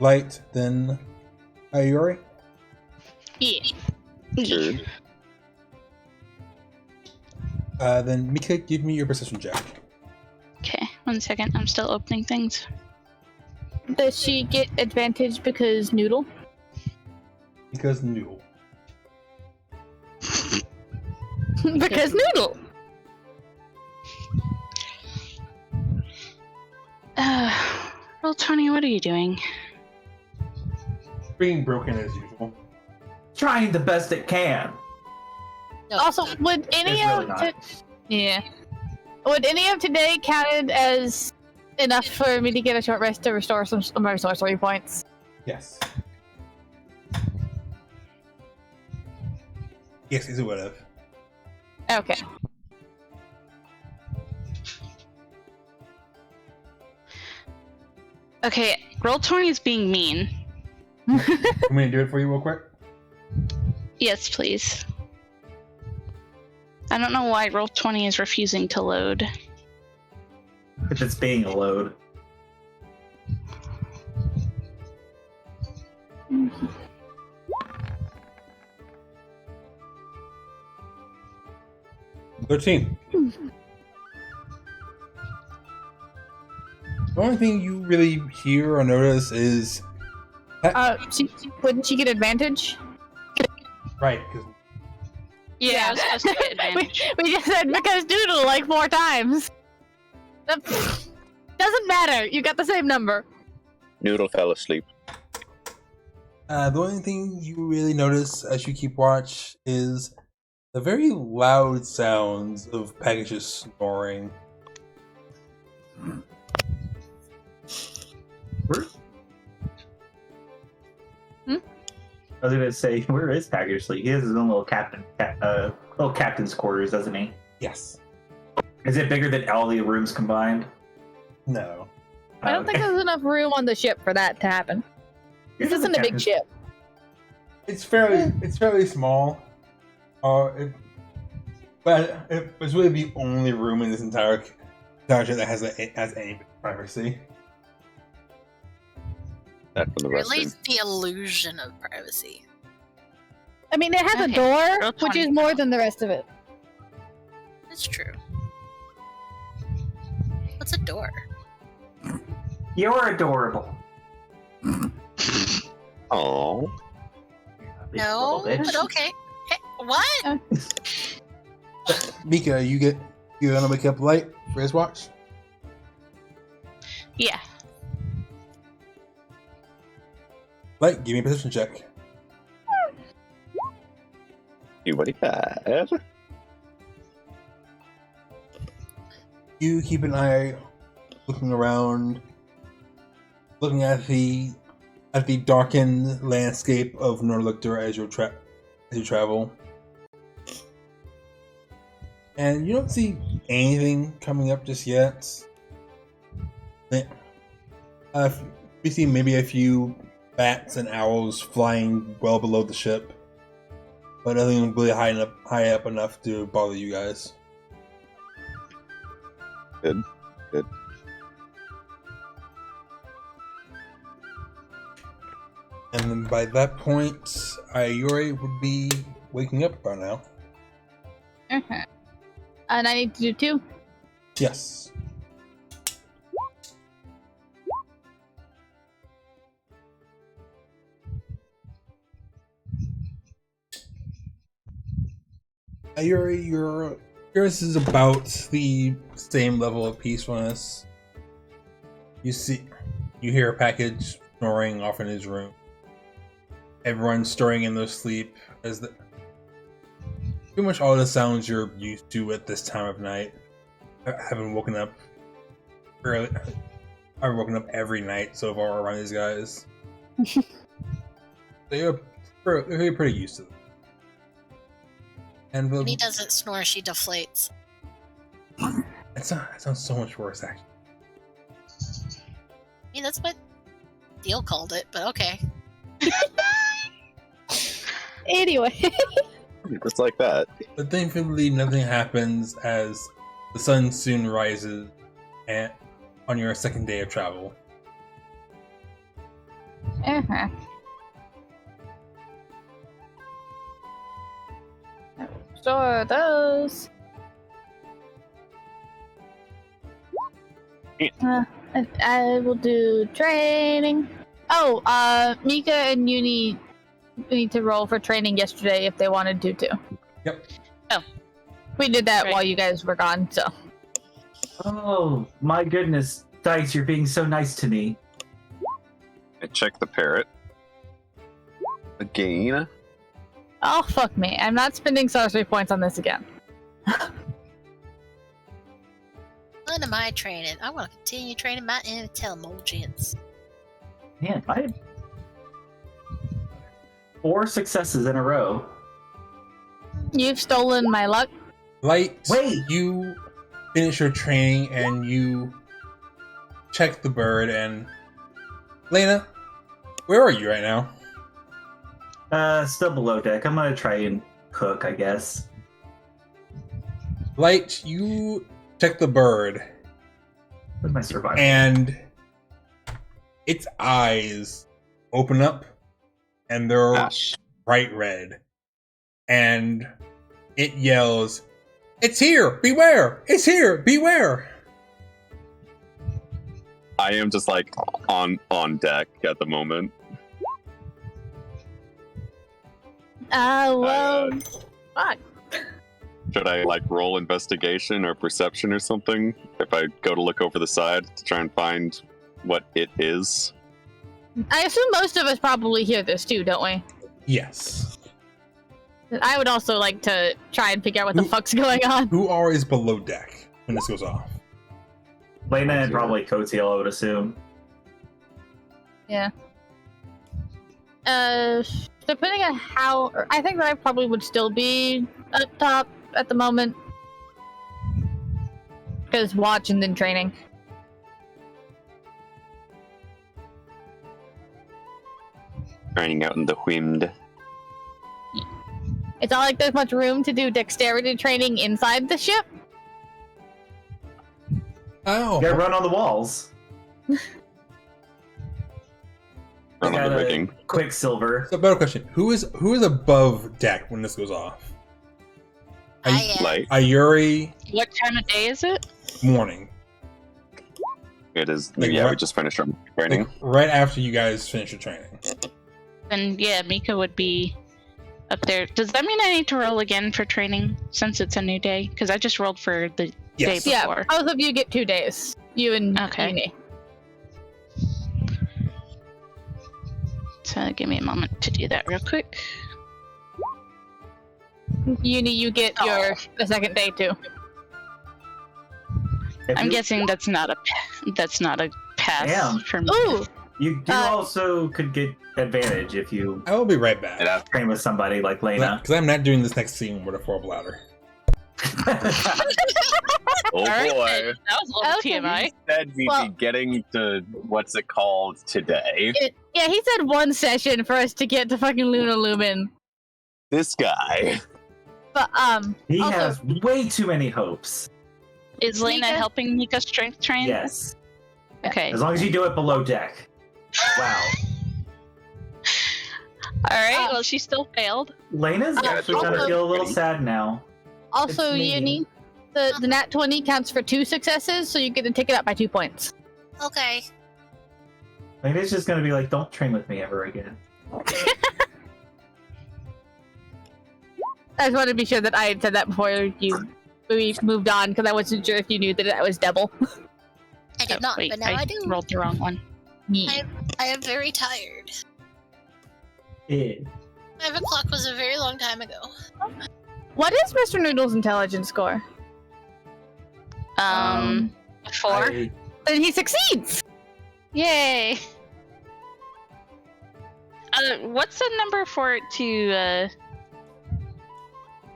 Light, then Ayori? Yeah. Sure. Then Mika, give me your perception check. Okay, 1 second. I'm still opening things. Does she get advantage because Noodle? Because Noodle. Because Noodle! Well, Tony, what are you doing? Being broken as usual. Trying the best it can. No. Also, would any It's really of not. yeah, would any of today counted as enough for me to get a short rest to restore some of my sorcery points? Yes. Yes, it would have. Okay. Okay, Roll Tony is being mean. Want me to do it for you real quick? Yes, please. I don't know why Roll20 is refusing to load. If it's being a load. Mm-hmm. 13. The only thing you really hear or notice is... Wouldn't she get advantage? Right, because... Yeah, I was supposed to get advantage. we just said because Doodle like 4 times. Doesn't matter. You got the same number. Noodle fell asleep. The only thing you really notice as you keep watch is the very loud sounds of packages snoring. I was gonna say, where is Package Sleep? He has his own little captain's quarters, doesn't he? Yes. Is it bigger than all the rooms combined? No. I don't think there's enough room on the ship for that to happen. This isn't a big ship. It's fairly small. But it's really the only room in this entire ship that has any privacy. That from the Or at restroom. least the illusion of privacy. I mean, it has a Okay. door, Roll which 20. is more than the rest of it. That's true. What's a door? You're adorable. Oh, No, but okay. Hey, what? Mika, you gonna wake up late for his watch? Yeah. Light, give me a perception check. 25. You keep an eye looking around, looking at the darkened landscape of Norlictor as you travel, and you don't see anything coming up just yet. You see maybe a few bats and owls flying well below the ship, but nothing really high up enough to bother you guys. Good. And then by that point, Ayori would be waking up by now. Uh-huh. And I need to do 2. Yes. Ayori, yours is about the same level of peacefulness. You hear a package snoring off in his room. Everyone's stirring in their sleep pretty much all the sounds you're used to at this time of night. I haven't woken up early. I've woken up every night so far around these guys. They're pretty used to it. And When he doesn't snore, she deflates. that sounds so much worse, actually. I mean, that's what Deal called it, but okay. Anyway. Just like that. But thankfully, nothing happens as the sun soon rises on your second day of travel. Uh-huh. Sure does. I will do training. Oh, Mika and Uni need to roll for training yesterday if they wanted to too. Yep. Oh. We did that Right. while you guys were gone, so. Oh, my goodness. Dice, you're being so nice to me. I check the parrot. Again. Oh, fuck me. I'm not spending sorcery points on this again. None of my training. I want to continue training my Intelligence. Man, I had 4 successes in a row. You've stolen my luck. Light, Wait! you finish your training and you check the bird and... Lena, where are you right now? Still below deck. I'm gonna try and cook, I guess. Light, you check the bird, With my survival. and its eyes open up, and they're Gosh. bright red, and it yells, "It's here! Beware! It's here! Beware!" I am just like on deck at the moment. Well, fuck. Should I like roll investigation or perception or something if I go to look over the side to try and find what it is? I assume most of us probably hear this too, don't we? Yes. I would also like to try and figure out what the fuck's going on. Who are is below deck when this goes off? Lena and probably Coattail, I would assume. Yeah. Depending on how, I think that I probably would still be up top at the moment. Because watch and then training. Training out in the wind. It's not like there's much room to do dexterity training inside the ship. Oh. Yeah, run on the walls. Run on Got the a rigging. Quicksilver. So, better question: Who is above deck when this goes off? I am. Light. Ayuri, What time of day is it? morning, It is. Like, Yeah, we right- just finished our training. like, right after you guys finish your training. Then yeah, Mika would be up there. Does that mean I need to roll again for training since it's a new day? Because I just rolled for the Yes. day Yeah, before. both of you get 2 days. You and Okay. Uni. So give me a moment to do that real quick. Uni, you get the second day too. If I'm you- guessing that's not a pass Damn. for me. Ooh! You also could get advantage if you I will be right back. Yeah. train with somebody like Lena. Because I'm not doing this next scene with a 4-bladder. Oh All right, boy. then. That was a little Okay. TMI. Said we'd Well- be getting to what's it called today. Yeah, he said 1 session for us to get to fucking Luna Lumen. This guy. But, He also- has way too many hopes. Is Lena Mika? helping Mika strength train? Yes. Okay. As long as you do it below deck. Wow. All right. Well, she still failed. Lena's actually also- gonna feel a little sad now. Also, It's me. Uni, the nat 20 counts for 2 successes, so you get to take it up by 2 points. Okay. Lena's just gonna be like, don't train with me ever again. I just wanted to be sure that I had said that before we moved on, because I wasn't sure if you knew that that was double. I did Oh, not, wait, but now I do. rolled the wrong one. I am very tired. Yeah. 5 o'clock was a very long time ago. What is Mr. Noodle's intelligence score? 4. Then he succeeds! Yay! What's the number for it to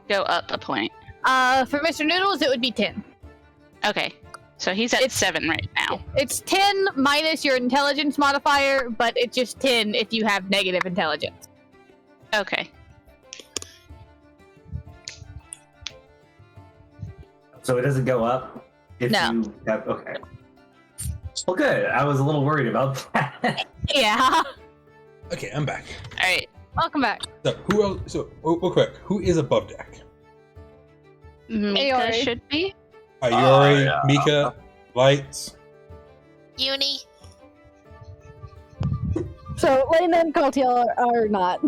go up a point? For Mr. Noodles, it would be 10. Okay, so he's at 7 right now. It's 10 minus your intelligence modifier, but it's just 10 if you have negative intelligence. Okay. So it doesn't go up if No. you have okay. Well good. I was a little worried about that. Yeah. Okay, I'm back. All right. Welcome back. So, who else? So, real quick, who is above deck? Mika Ayori. should be. Ayori, yeah. Mika, Lights. Uni. So Lena and Coattail are not.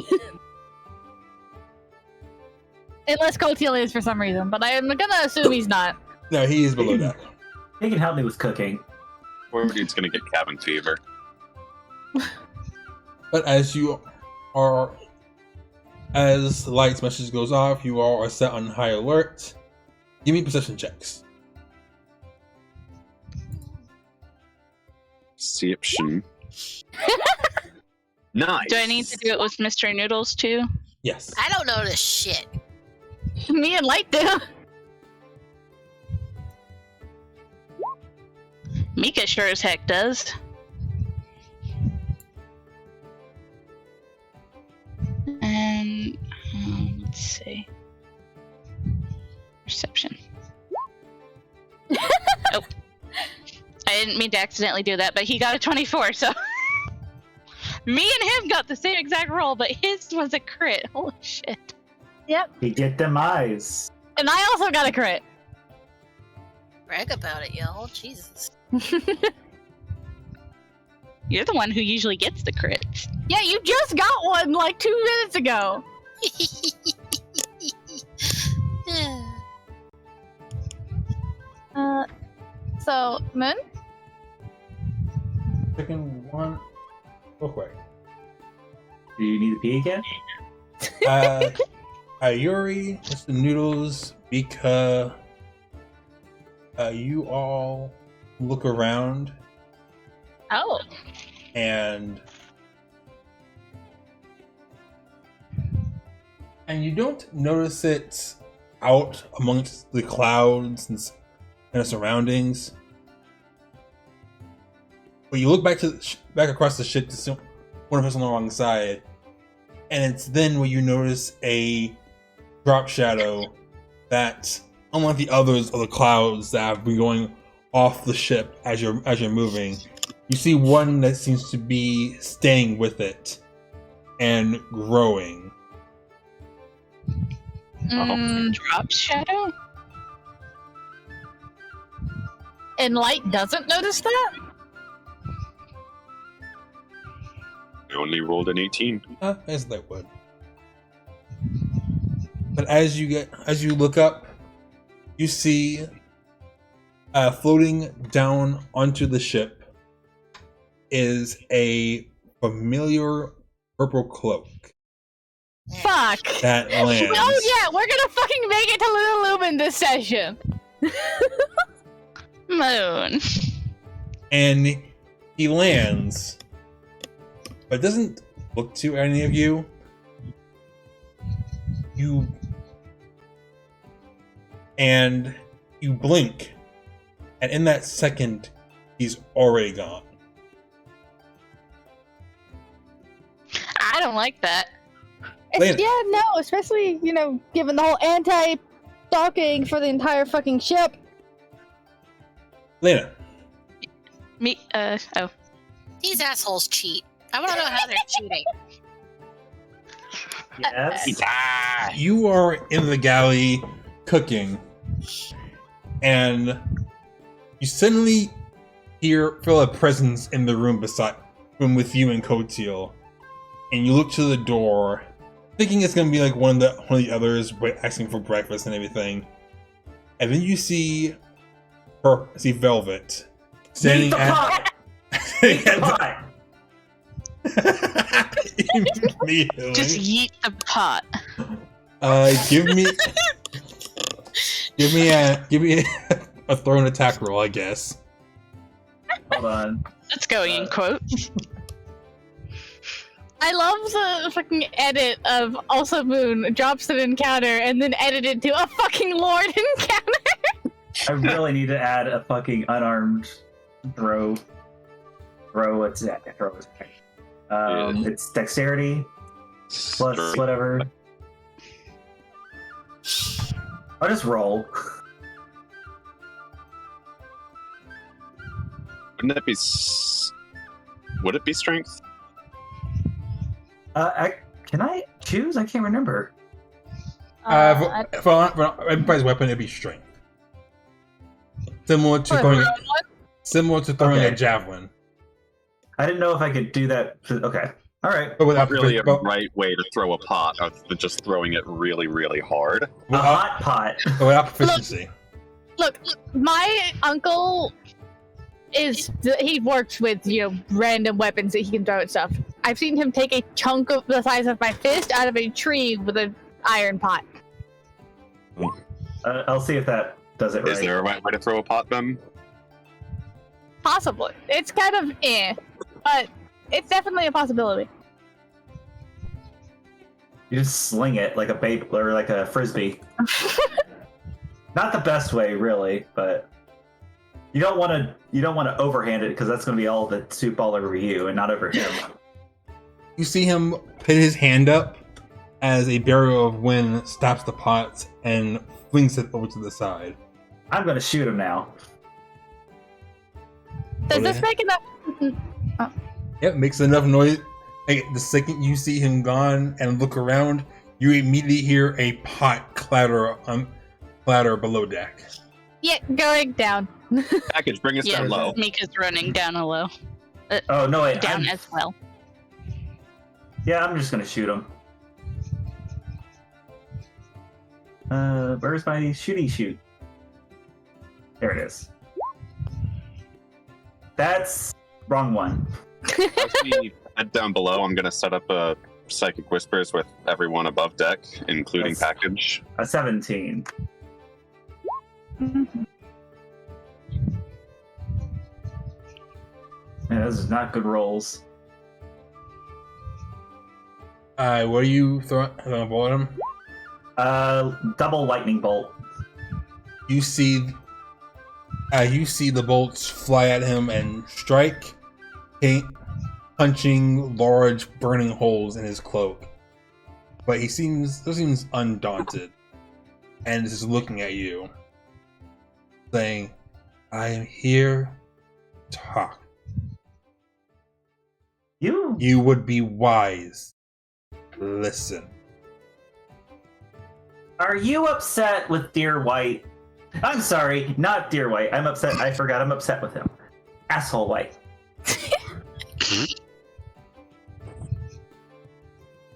Unless Coattail is for some reason, but I'm gonna assume he's not. No, he is below deck. He can help me with cooking. Poor dude's gonna get cabin fever. But as you are, as Light's message goes off, you all are set on high alert. Give me perception checks. Perception. Nice. Do I need to do it with Mr. Noodles too? Yes. I don't know this shit. Me and Light do. Mika sure as heck does. And let's see. Perception. didn't mean to accidentally do that, but he got a 24, so me and him got the same exact roll, but his was a crit. Holy shit. Yep. You get them eyes. And I also got a crit. Brag about it, y'all. Jesus. You're the one who usually gets the crits. Yeah, you just got one like 2 minutes ago. So, Moon? Second one, real quick. Do you need to pee again? Ayuri, Mr. Noodles, Mika, you all look around Oh. and you don't notice it out amongst the clouds and kind of surroundings. But you look back across the ship to one person alongside, and it's then when you notice a drop shadow that, unlike the others of the clouds that have been going off the ship as you're moving, you see one that seems to be staying with it and growing. Drop shadow? And Light doesn't notice that? I only rolled an 18. As that would. But as you look up, you see floating down onto the ship is a familiar purple cloak Fuck. that lands. Oh yeah, we're gonna fucking make it to Little Lumen this session. Moon. And he lands, but doesn't look to any of you. You blink, and in that second, he's already gone. I don't like that. Lena. Yeah, no, especially, given the whole anti-stalking for the entire fucking ship. Lena. Me, oh. These assholes cheat. I want to know how they're cheating. Yes. You are in the galley cooking, and you suddenly feel a presence in the room with you and Coateal, and you look to the door, thinking it's gonna be like one of the others asking for breakfast and everything, and then you see Velvet standing at. Immediately. Just yeet the pot. Give me a thrown attack roll, I guess. Hold on. Let's go in quotes. I love the fucking edit of Also Moon drops an encounter and then edited to a fucking Lord encounter. I really need to add a fucking unarmed throw attack. It's dexterity plus whatever. I'll just roll. Wouldn't it be? Would it be strength? Can I choose? I can't remember. For everybody's weapon, it'd be strength. Similar to throwing a javelin. I didn't know if I could do that. Okay. All right. But without Not really a right way to throw a pot, other than just throwing it really, really hard. A hot pot. Without proficiency. Look, my uncle he works with, random weapons that he can throw at stuff. I've seen him take a chunk of the size of my fist out of a tree with an iron pot. I'll see if that does it right. Is there a right way to throw a pot then? Possibly. It's kind of but it's definitely a possibility. You just sling it like a bait or like a frisbee. Not the best way, really, but you don't want to overhand it because that's going to be all the soup all over you and not over him. You see him put his hand up as a barrier of wind stops the pot and flings it over to the side. I'm going to shoot him now. Does this make enough? Yep, makes enough noise. Hey, the second you see him gone and look around, you immediately hear a pot clatter below deck. Yeah, going down. Package, bring us Yeah, down low. Mika's running down a low. Oh no, wait. Down as well. Yeah, I'm just gonna shoot him. Where's my shooty shoot? There it is. That's wrong one. As we head down below, I'm gonna set up a psychic whispers with everyone above deck, including That's- package. A 17. Man, this is not good rolls. What are you throwing a bolt at him? Double lightning bolt. You see the bolts fly at him and strike, punching large burning holes in his cloak. But he seems undaunted, and is looking at you, saying, "I am here to talk. You would be wise. Listen." Are you upset with Dear White? I'm sorry, not Dear White. I'm upset. I forgot I'm upset with him. Asshole White.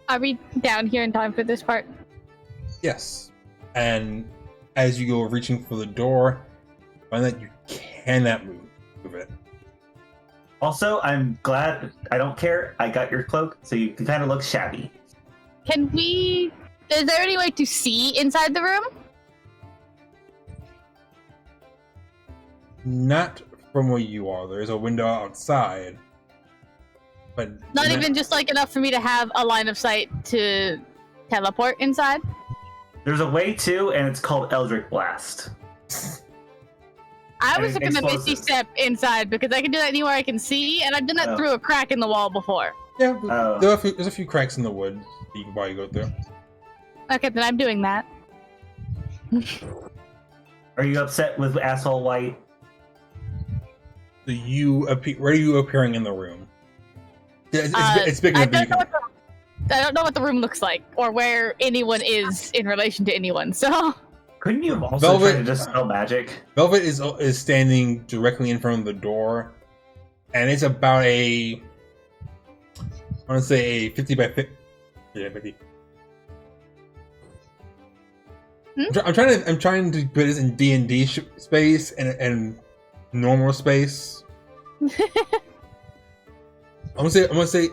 Are we down here in time for this part? Yes. And as you go reaching for the door, you find that you cannot move it. Also, I'm glad. I don't care. I got your cloak, so you kind of look shabby. Can we? Is there any way to see inside the room? Not from where you are. There is a window outside, but Not even just like enough for me to have a line of sight to teleport inside? There's a way to, and it's called Eldritch Blast. I And was looking at Misty explosives. Step inside because I can do that anywhere I can see, and I've done that Oh. through a crack in the wall before. Yeah, Oh. there's a few cracks in the wood that you can probably go through. Okay, then I'm doing that. Are you upset with Asshole White? So where are you appearing in the room? It's big I enough that you can. I don't know what the room looks like or where anyone is in relation to anyone. So Couldn't you have also Velvet- tried to just spell magic? Velvet is standing directly in front of the door, and it's about I want to say a 50 by 50. Yeah, 50. I'm trying to put this in D&D space and normal space. I'm gonna say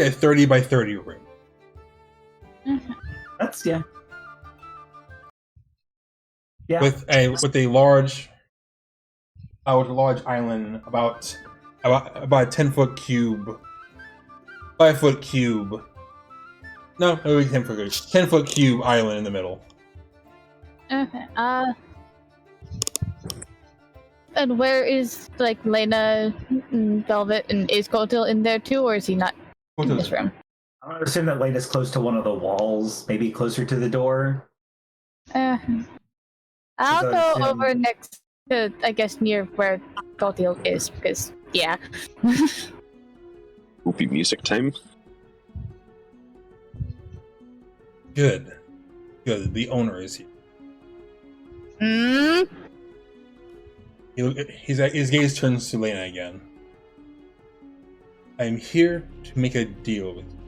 a 30 by 30 room. That's yeah. Yeah. With a large island about a 10-foot cube, 5-foot cube. No, it would be 10-foot cube island in the middle. okay. And where is like Lena, and Velvet, and is Kotil in there too, or is he not in this room? I'm gonna assume that Lane is close to one of the walls, maybe closer to the door. I'll So go it's, over next to, I guess, near where Kotil is, because yeah. Whoopee music time. Good. The owner is here. Mm? His gaze turns to Lena again. I'm here to make a deal with you.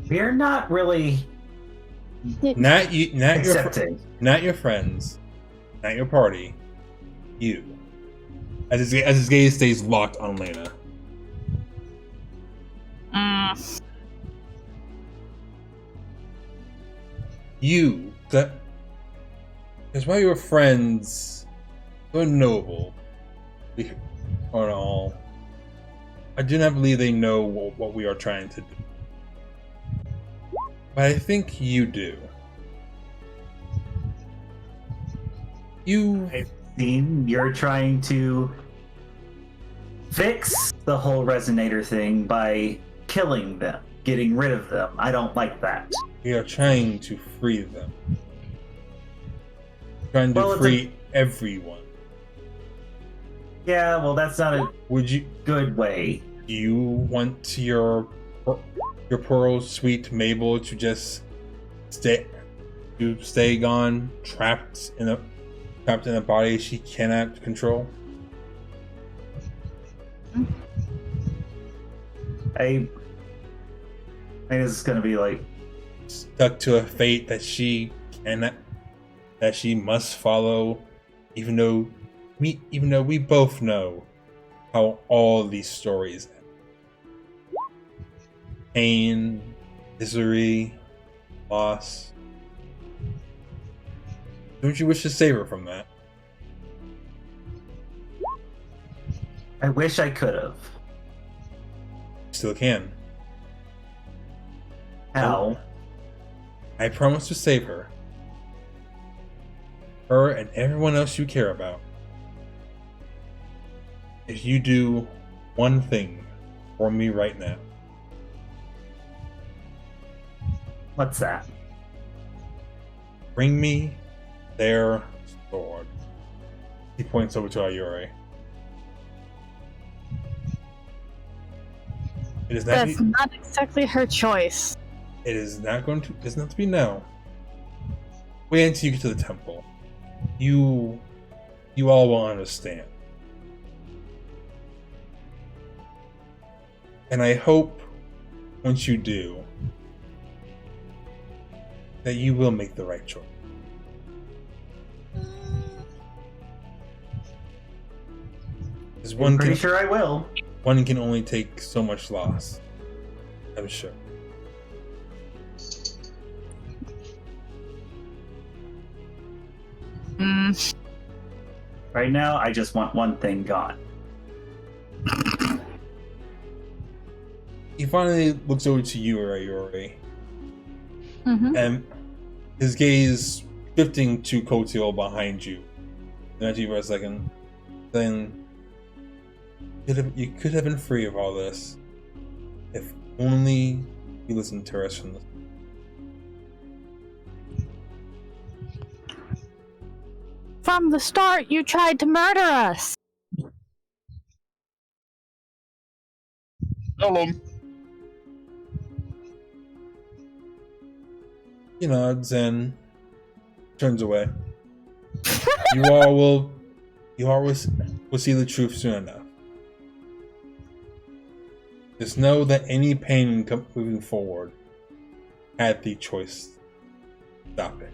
We're not really Not you, not your, accepting. not your friends, not your party. You. As his gaze stays locked on Lena. You. That's why your friends so noble. Or all. I do not believe they know what we are trying to do. But I think you do. I've seen you're trying to fix the whole resonator thing by killing them, getting rid of them. I don't like that. We are trying to free them. Trying to Well, it's free everyone. Yeah, well, that's not a Would you good way. you want your pearl sweet Mabel to just stay gone, trapped in a body she cannot control? I think this is gonna be like Stuck to a fate that she must follow, even though we both know how all these stories end. Pain, misery, loss. Don't you wish to save her from that? I wish I could have. Still can. How? I promise to save her. Her and everyone else you care about. If you do one thing for me right now. What's that? Bring me their sword. He points over to Ayuri. It is not. That's not exactly her choice. It is not going to. It's not to be now. Wait until you get to the temple. You all will understand. And I hope once you do, that you will make the right choice. Because I'm pretty sure I will. One can only take so much loss. I'm sure. Right now, I just want one thing gone. He finally looks over to you, Ayuri, Mm-hmm. and his gaze shifting to Kotiel behind you. And after you for a second, then you could have been free of all this if only you listened to us from the. From the start, you tried to murder us. Hello. He nods and turns away. You all will see the truth soon enough. Just know that any pain moving forward had the choice to stop it.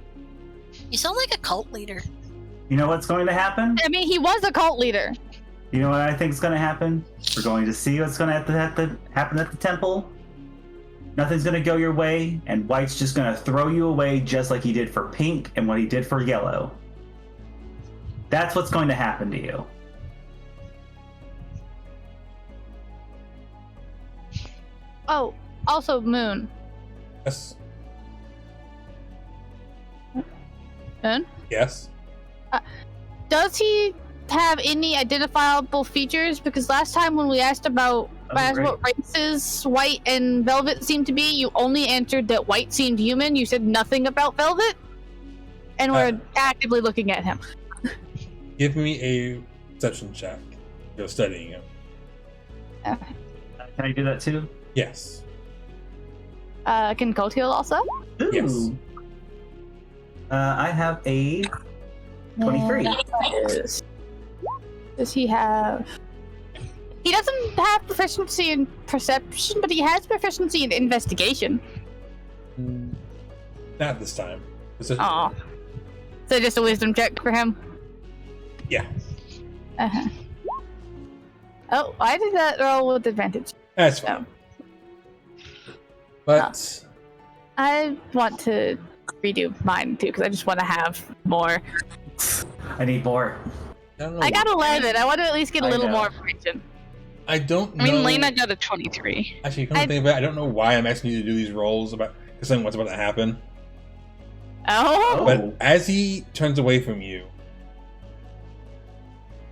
You sound like a cult leader. You know what's going to happen? I mean, he was a cult leader. You know what I think is going to happen? We're going to see what's going to have to happen at the temple. Nothing's going to go your way, and White's just going to throw you away just like he did for Pink and what he did for Yellow. That's what's going to happen to you. Oh, also Moon. Yes. Moon? Yes. Does he have any identifiable features? Because last time when we asked about what races White and Velvet seemed to be, you only answered that White seemed human. You said nothing about Velvet, and we're actively looking at him. Give me a perception check. You're studying him. Okay. Can I do that too? Yes. Can Kotiel also? Ooh. Yes. I have a 23. Does he have... He doesn't have proficiency in perception, but he has proficiency in investigation. Not this time. Aw. So just a wisdom check for him? Yeah. Uh-huh. Oh, I did that roll with advantage. That's fine. But... I want to redo mine, too, because I just want to have more. I need more. I got 11. I want to at least get a little more information. I don't know. I mean, Lena got a 23. Actually, come to think about it, I don't know why I'm asking you to do these rolls because something what's about to happen. Oh! But as he turns away from you,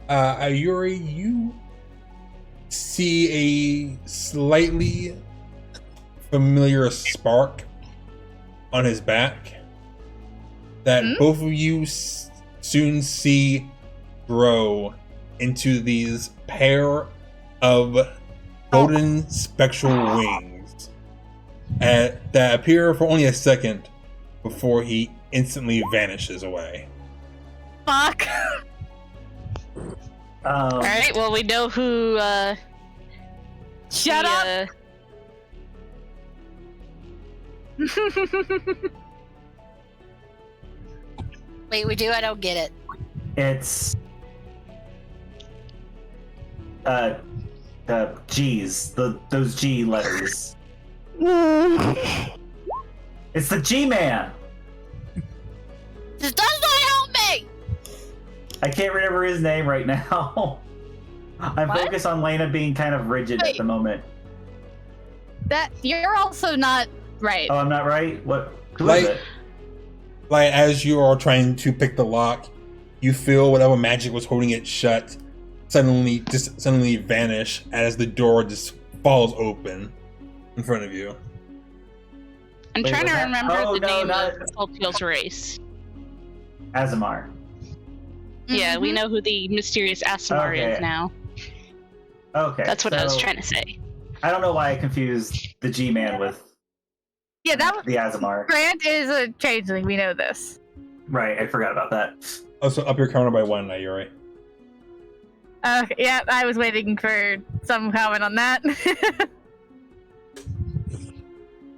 Ayuri, you see a slightly familiar spark on his back that both of you soon see grow into these pair of golden spectral wings that appear for only a second before he instantly vanishes away. Fuck. All right. Well, we know who. Shut up. Wait, we do? I don't get it. It's G's, those G letters. It's the G-Man. This does not help me. I can't remember his name right now. I'm What? focused on Lena being kind of rigid at the moment. That you're also not right. Oh, I'm not right? What? Who Like- is it? Like, as you are trying to pick the lock, you feel whatever magic was holding it shut suddenly vanish as the door just falls open in front of you. I'm Wait, trying was to that- remember oh, the no, name not- of Coltiel's race. Azamar. Yeah, we know who the mysterious Asimar Okay. is now. Okay. That's what I was so trying to say. I don't know why I confused the G-Man with Yeah, that was the Azamar. Grant is a changeling. We know this. Right, I forgot about that. Also, up your counter by 1 now, you're right. Yeah, I was waiting for some comment on that.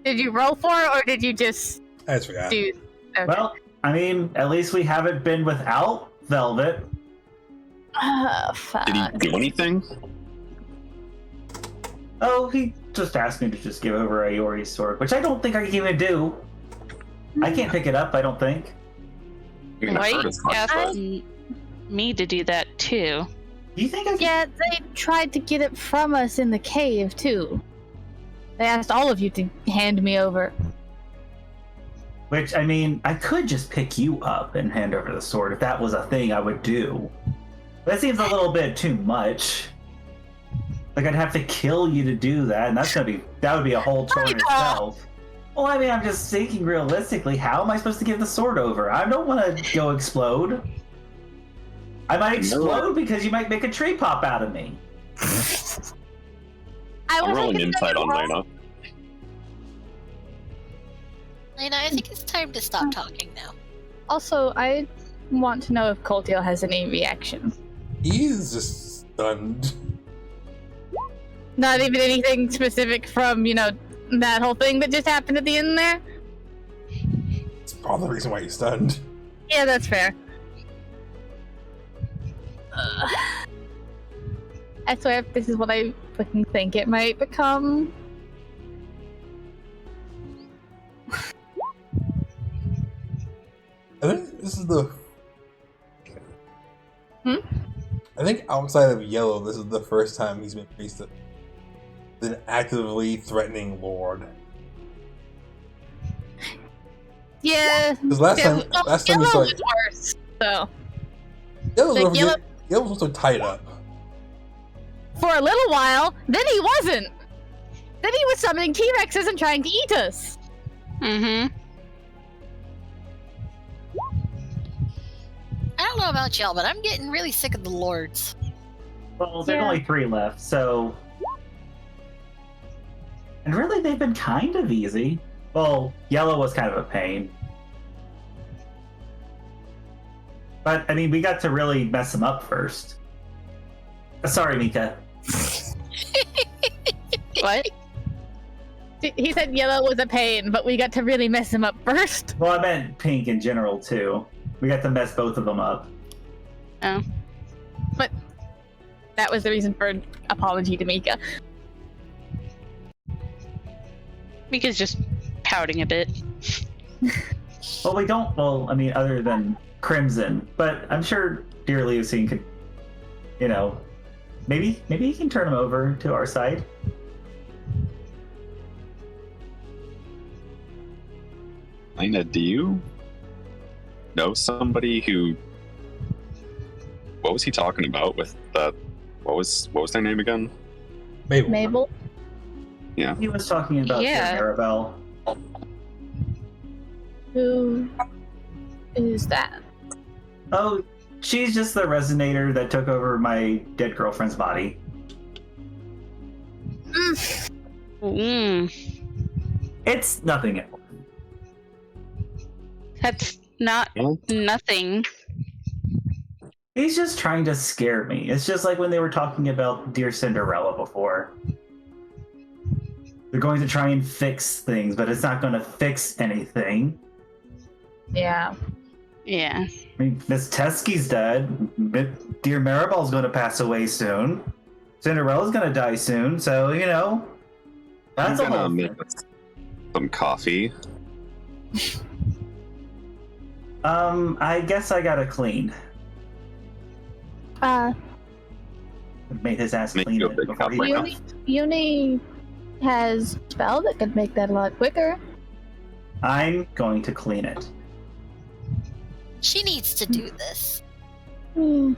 Did you roll for it, or did you just I just forgot. do? Okay. Well, I mean, at least we haven't been without Velvet. Fuck. Did he do anything? Oh, he just asked me to just give over Iori's sword, which I don't think I can even do. I can't pick it up, I don't think. You're gonna Wait, hurt us much, asked but- me to do that too. Do you think I can? Yeah, they tried to get it from us in the cave too. They asked all of you to hand me over. Which, I mean, I could just pick you up and hand over the sword. If that was a thing I would do. That seems a little bit too much. Like, I'd have to kill you to do that, and that would be a whole chore in itself. Well, I mean, I'm just thinking realistically, how am I supposed to give the sword over? I don't want to go explode. I might explode because you might make a tree pop out of me. I'm rolling insight on Lena. Lena, I think it's time to stop talking now. Also, I want to know if Coltiel has any reaction. He's just stunned. Not even anything specific from, that whole thing that just happened at the end there? It's probably the reason why he's stunned. Yeah, that's fair. I swear, if this is what I fucking think it might become. I think this is the. Hmm? I think outside of Yellow, this is the first time he's been faced with an actively threatening lord. Yeah. Because last time we saw was worse. So Yellow Like, was Yellow was also tied up. for a little while, then he wasn't. Then he was summoning T-Rexes and trying to eat us. Mm-hmm. I don't know about y'all, but I'm getting really sick of the lords. Well, there are Yeah. only 3 left, so... And really, they've been kind of easy. Well, Yellow was kind of a pain. But, I mean, we got to really mess him up first. Sorry, Mika. What? He said Yellow was a pain, but we got to really mess him up first. Well, I meant Pink in general, too. We got to mess both of them up. Oh. But that was the reason for an apology to Mika. Mika's just pouting a bit. Well, we don't... Well, I mean, other than Crimson. But I'm sure Dear Leosine could... Maybe he can turn him over to our side. Lena, do you know somebody who? What was he talking about with that? What was their name again? Mabel? Yeah. He was talking about Yeah. Maribel. Who is that? Oh, she's just the resonator that took over my dead girlfriend's body. It's nothing else. That's not nothing. He's just trying to scare me. It's just like when they were talking about Dear Cinderella before. They're going to try and fix things, but it's not going to fix anything. Yeah. Yeah. I mean, Miss Teskey's dead. Dear Maribel's going to pass away soon. Cinderella's going to die soon, so, you know. That's I'm a gonna whole make us some coffee. I guess I gotta clean. Made his ass Make clean you a it big before cup he right now. left. Uni has a spell that could make that a lot quicker. I'm going to clean it. She needs to do this. Hmm.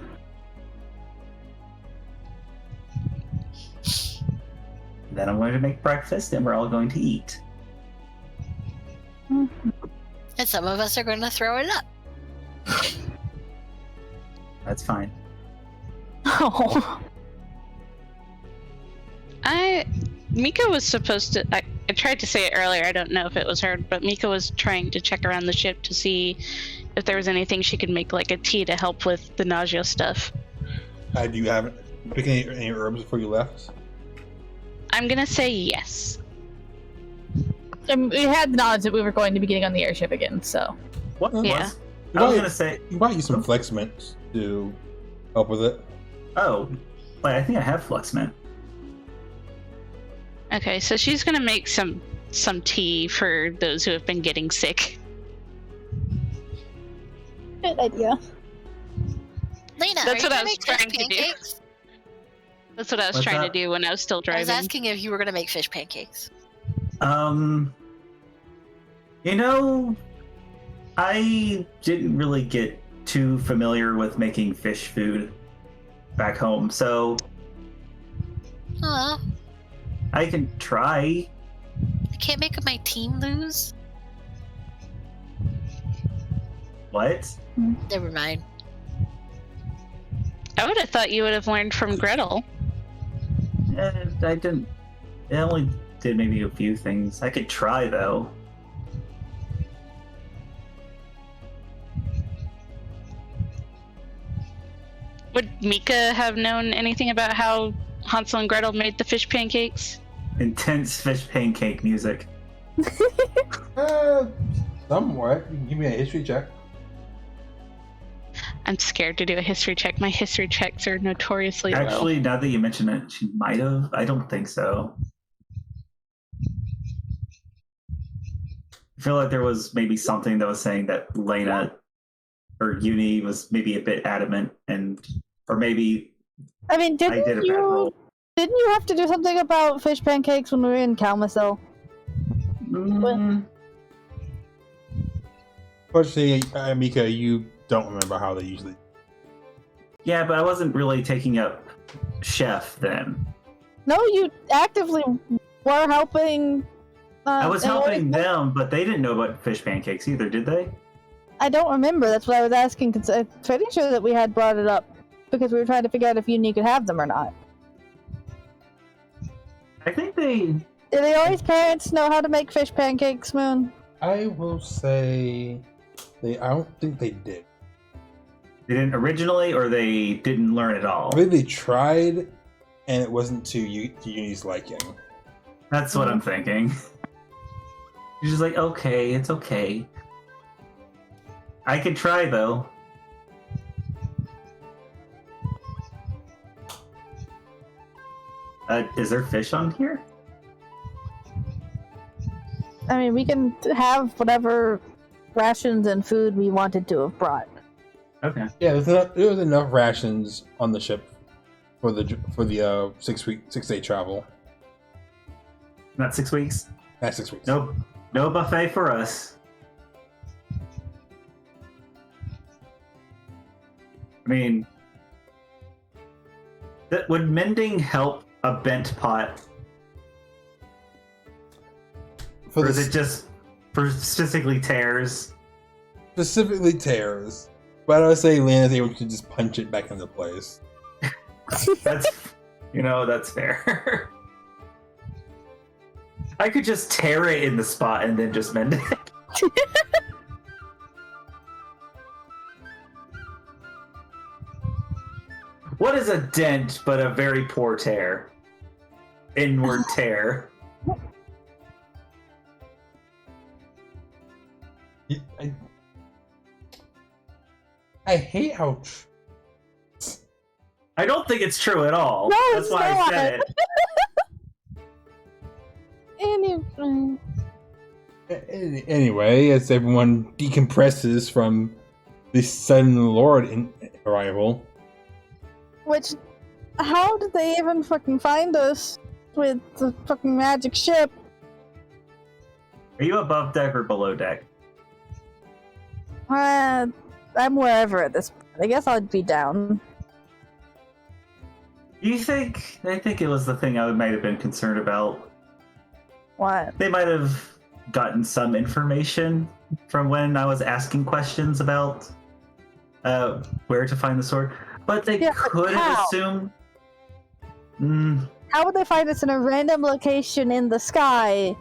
Then I'm going to make breakfast and we're all going to eat. And some of us are going to throw it up. That's fine. Oh. Mika was supposed to. I tried to say it earlier. I don't know if it was heard, but Mika was trying to check around the ship to see if there was anything she could make, like a tea to help with the nausea stuff. Do you have pick any herbs before you left? I'm gonna say yes. And we had the knowledge that we were going to be getting on the airship again, so. What Yeah. was? I was gonna say. You might use some Flex Mint to help with it. Oh, wait, I think I have Flux Mint. Okay, so she's gonna make some tea for those who have been getting sick. Good idea. Lena, That's are what you I gonna was make trying fish to do. pancakes? That's what I was What's trying that? to do when I was still I driving. was asking if you were gonna make fish pancakes. You know, I didn't really get too familiar with making fish food back home, so Aw, I can try. I can't make my team lose. What? Never mind. I would have thought you would have learned from Gretel. I didn't. I only did maybe a few things. I could try though. Would Mika have known anything about how Hansel and Gretel made the fish pancakes? Intense fish pancake music. Somewhat. You can give me a history check. I'm scared to do a history check. My history checks are notoriously low. Actually, now that you mention it, she might have. I don't think so. I feel like there was maybe something that was saying that Lena or Uni was maybe a bit adamant, or maybe I mean, I did a bad roll. didn't you have to do something about fish pancakes when we were in Kalmasel? Unfortunately, Mika, you don't remember how they usually. Yeah, but I wasn't really taking up chef then. No, you actively were helping. I was in order- helping them, but they didn't know about fish pancakes either, did they? I don't remember. That's what I was asking. Cause I'm pretty sure that we had brought it up because we were trying to figure out if Uni could have them or not. I think they. Do the Ori's parents know how to make fish pancakes, Moon? I will say, I don't think they did. They didn't originally, or they didn't learn at all. I think they tried, and it wasn't to Uni's liking. That's what I'm thinking. She's just like, okay, it's okay. I could try though. Is there fish on here? I mean, we can have whatever rations and food we wanted to have brought. Okay. Yeah, there was enough rations on the ship for the 6 day travel. Not 6 weeks? That's 6 weeks. Nope. No buffet for us. I mean, would mending help a bent pot? For or the is it just for specifically tears? specifically tears, But I would say Lena's able to just punch it back into place. That's fair. I could just tear it in the spot and then just mend it. What is a dent but a very poor tear? Inward tear. I hate how. I don't think it's true at all. No, That's it's why I not. said it. Anyway, as everyone decompresses from the sudden Lord arrival. Which, how did they even fucking find us with the fucking magic ship? Are you above deck or below deck? I'm wherever at this point. I guess I'd be down. I think it was the thing I might have been concerned about. What? They might have gotten some information from when I was asking questions about where to find the sword, but they could have assumed. How would they find us in a random location in the sky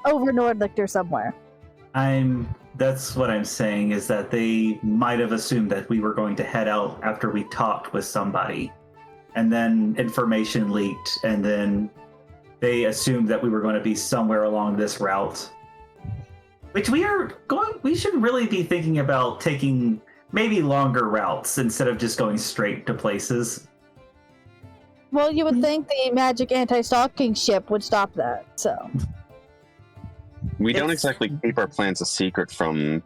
over Nordlichter somewhere? That's what I'm saying, is that they might have assumed that we were going to head out after we talked with somebody, and then information leaked, and then they assumed that we were going to be somewhere along this route. Which we should really be thinking about taking maybe longer routes instead of just going straight to places. Well, you would think the magic anti-stalking ship would stop that, so. We don't exactly keep our plans a secret from,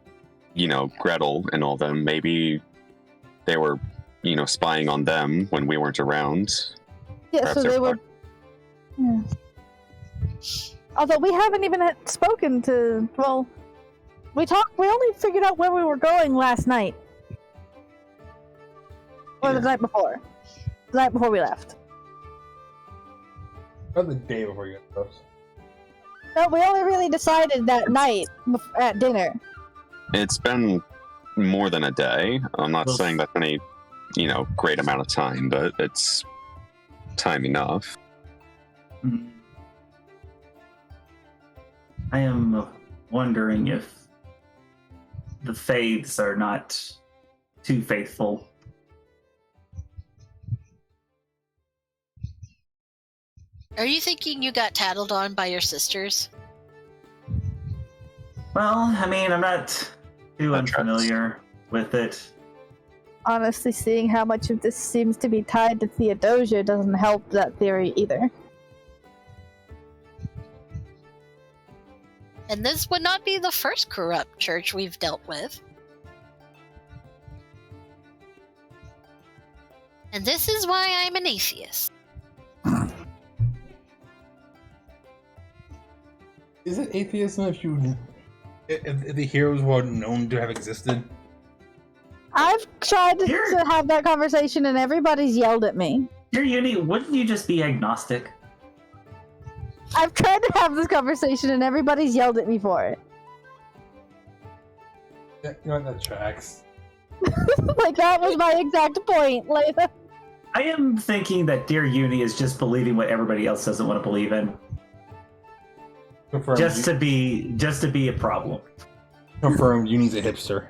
Gretel and all them. Maybe they were, spying on them when we weren't around. Yeah, Perhaps so they were. Yeah. Although we haven't even spoken to. Well, we only figured out where we were going last night. Or the night before. The night before we left. Or the day before you got close. No, we only really decided that night at dinner. It's been more than a day. I'm not saying that's any, great amount of time, but it's time enough. I am wondering if the Faiths are not too faithful. Are you thinking you got tattled on by your sisters? Well, I'm not too unfamiliar with it. Honestly, seeing how much of this seems to be tied to Theodosia doesn't help that theory either. And this would not be the first corrupt church we've dealt with. And this is why I'm an atheist. Is it atheism if the heroes were known to have existed? I've tried to have that conversation and everybody's yelled at me. Your uni, wouldn't you just be agnostic? I've tried to have this conversation and everybody's yelled at me for it. Yeah, you know what, that tracks. Like, that was my exact point, Layla. I am thinking that Dear Uni is just believing what everybody else doesn't want to believe in. Confirmed. Just to be a problem. Confirmed, Uni's a hipster.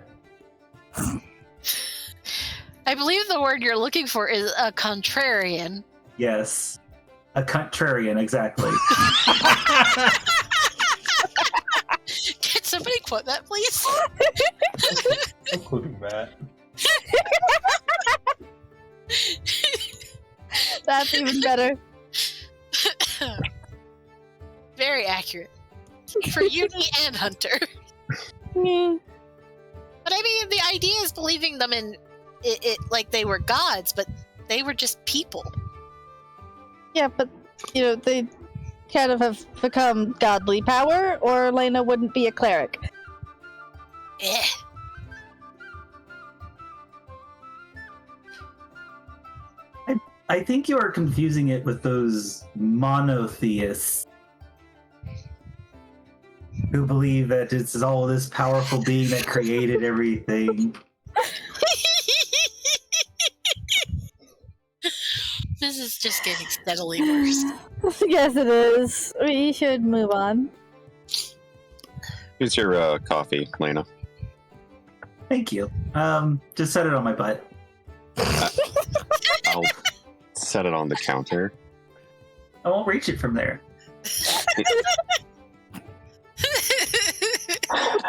I believe the word you're looking for is a contrarian. Yes. A contrarian, exactly. Can somebody quote that, please? I'm quoting that. That's even better. Very accurate. For Uni and Hunter. Yeah. But I mean, the idea is believing them in it like they were gods, but they were just people. Yeah, but, they kind of have become godly power, or Lena wouldn't be a cleric. Eh. I think you are confusing it with those monotheists who believe that it's all this powerful being that created everything. This is just getting steadily worse. Yes, it is. We should move on. Here's your coffee, Lena. Thank you. Just set it on my butt. I'll set it on the counter. I won't reach it from there.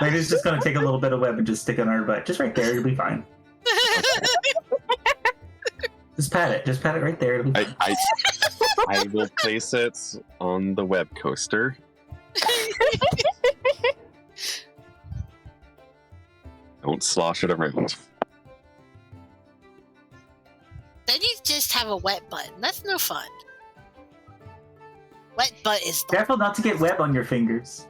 Lena's just gonna take a little bit of web and just stick it on her butt. Just right there, it'll be fine. Just pat it. Just pat it right there. It'll be fine. I will place it on the web coaster. Don't slosh it around. Then you just have a wet butt. That's no fun. Wet butt is the Careful not to get web on your fingers.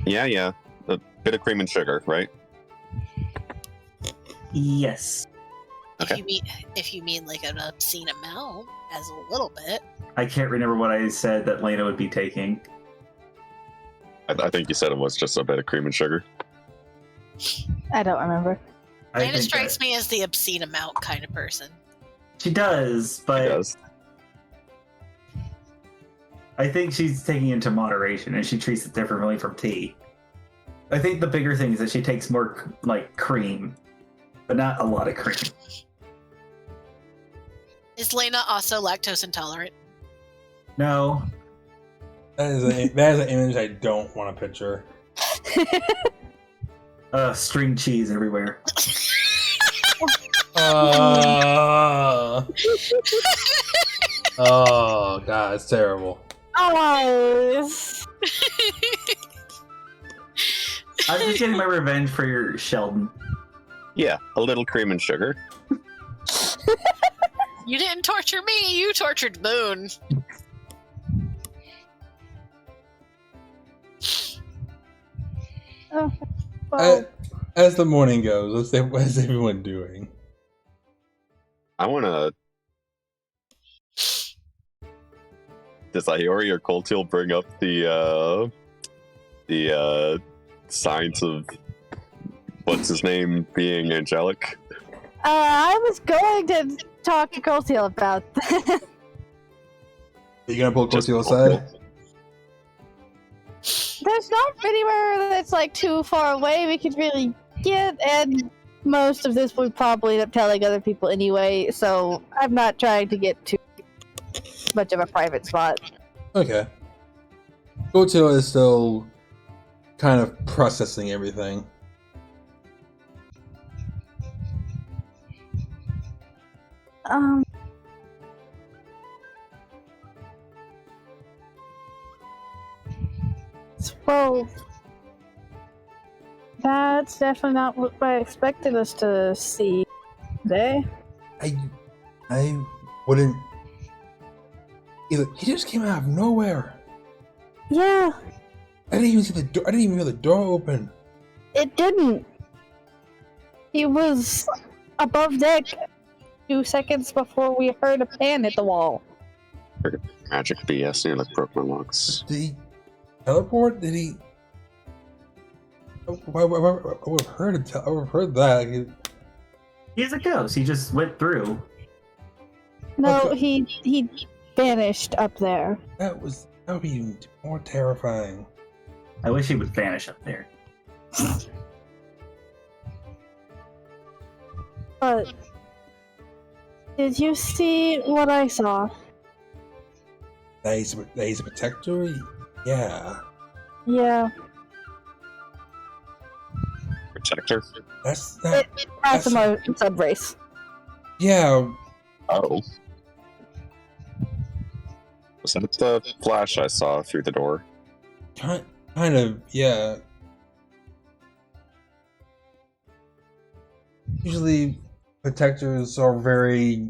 Yeah. A bit of cream and sugar, right? Yes. Okay. If you mean like an obscene amount, as a little bit. I can't remember what I said that Lena would be taking. I think you said it was just a bit of cream and sugar. I don't remember. Lena strikes me as the obscene amount kind of person. She does, but It does. I think she's taking it into moderation and she treats it differently from tea. I think the bigger thing is that she takes more like cream, but not a lot of cream. Is Lena also lactose intolerant? No. That is an image I don't want to picture. String cheese everywhere. Oh god, it's terrible. Oh. I'm just getting my revenge for your Sheldon. Yeah, a little cream and sugar. You didn't torture me, you tortured Moon. Oh, well, As the morning goes, what's everyone doing? I want to. Does Iori or Coltil bring up the signs of what's his name being angelic? I was going to talk to Coltil about that. Are you gonna pull Just Coltil aside? There's not anywhere that's like too far away we could really get, and most of this would probably end up telling other people anyway, so I'm not trying to get too much of a private spot. Okay. Coltil is still kind of processing everything. Well, that's definitely not what I expected us to see today. I wouldn't. He just came out of nowhere. Yeah, I didn't even see the door. I didn't even hear the door open. it didn't. He was above deck 2 seconds before we heard a pan hit the wall. Magic BS near like Brooklyn Locks. Did he teleport? Did he? I would have heard it. I would have heard that. He's a ghost. He just went through. No, Okay. he vanished up there. That would be even more terrifying. I wish he would vanish up there. But did you see what I saw? That he's a protector. Yeah, Yeah, Protector? that's not. that's my sub race. Yeah, Oh. Was that the flash I saw through the door? kind of. Yeah. Usually, protectors are very.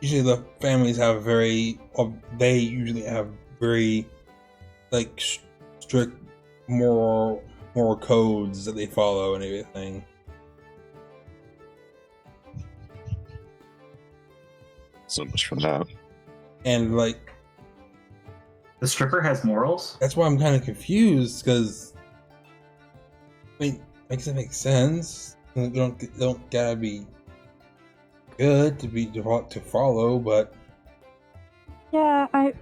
Usually, the families have very, or they usually have very, like strict moral codes that they follow and everything. So much for that. And like, The stripper has morals? that's why I'm kind of confused because, I mean, makes it make sense. They don't gotta be good to be to follow, but Yeah, I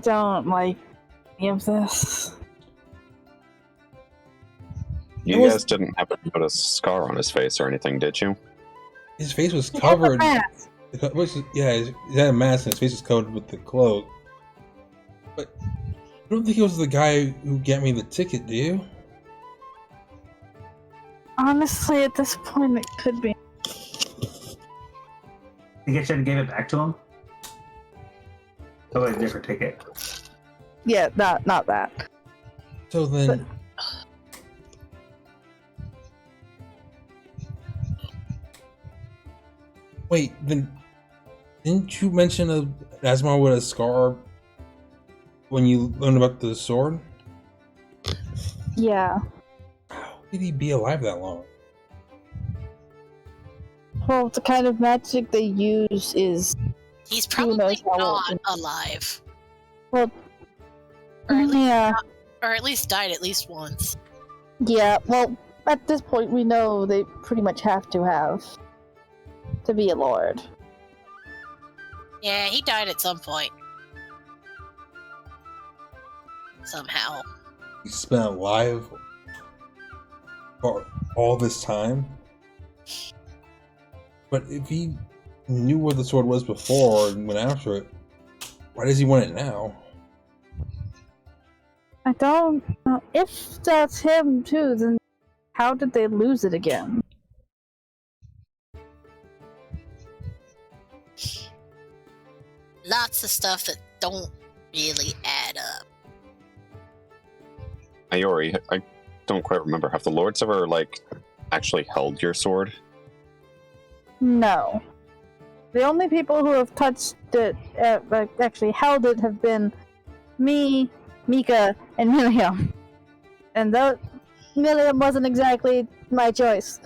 don't like any of this. You guys didn't happen to put a scar on his face or anything, did you? his face was He has a covered. mask. He had a mask and his face was covered with the cloak. But I don't think he was the guy who got me the ticket, do you? Honestly, at this point, it could be. You should have gave it back to him. Oh, a different ticket. Yeah, not that. So then, wait. Then didn't you mention a Asmar with a scar when you learned about the sword? Yeah. How did he be alive that long? Well, the kind of magic they use is. He's Who probably knows how not old. alive. Well, Or at least, yeah. or at least died at least once. Yeah, well, at this point, we know they pretty much have to be a lord. Yeah, he died at some point. Somehow. He's been alive for all this time? But if he knew what the sword was before and went after it, why does he want it now? I don't know. If that's him, too, then how did they lose it again? Lots of stuff that don't really add up. Iori, I don't quite remember. Have the lords ever, actually held your sword? No. The only people who have touched it, actually held it, have been me, Mika, and Miriam. And though Miriam wasn't exactly my choice.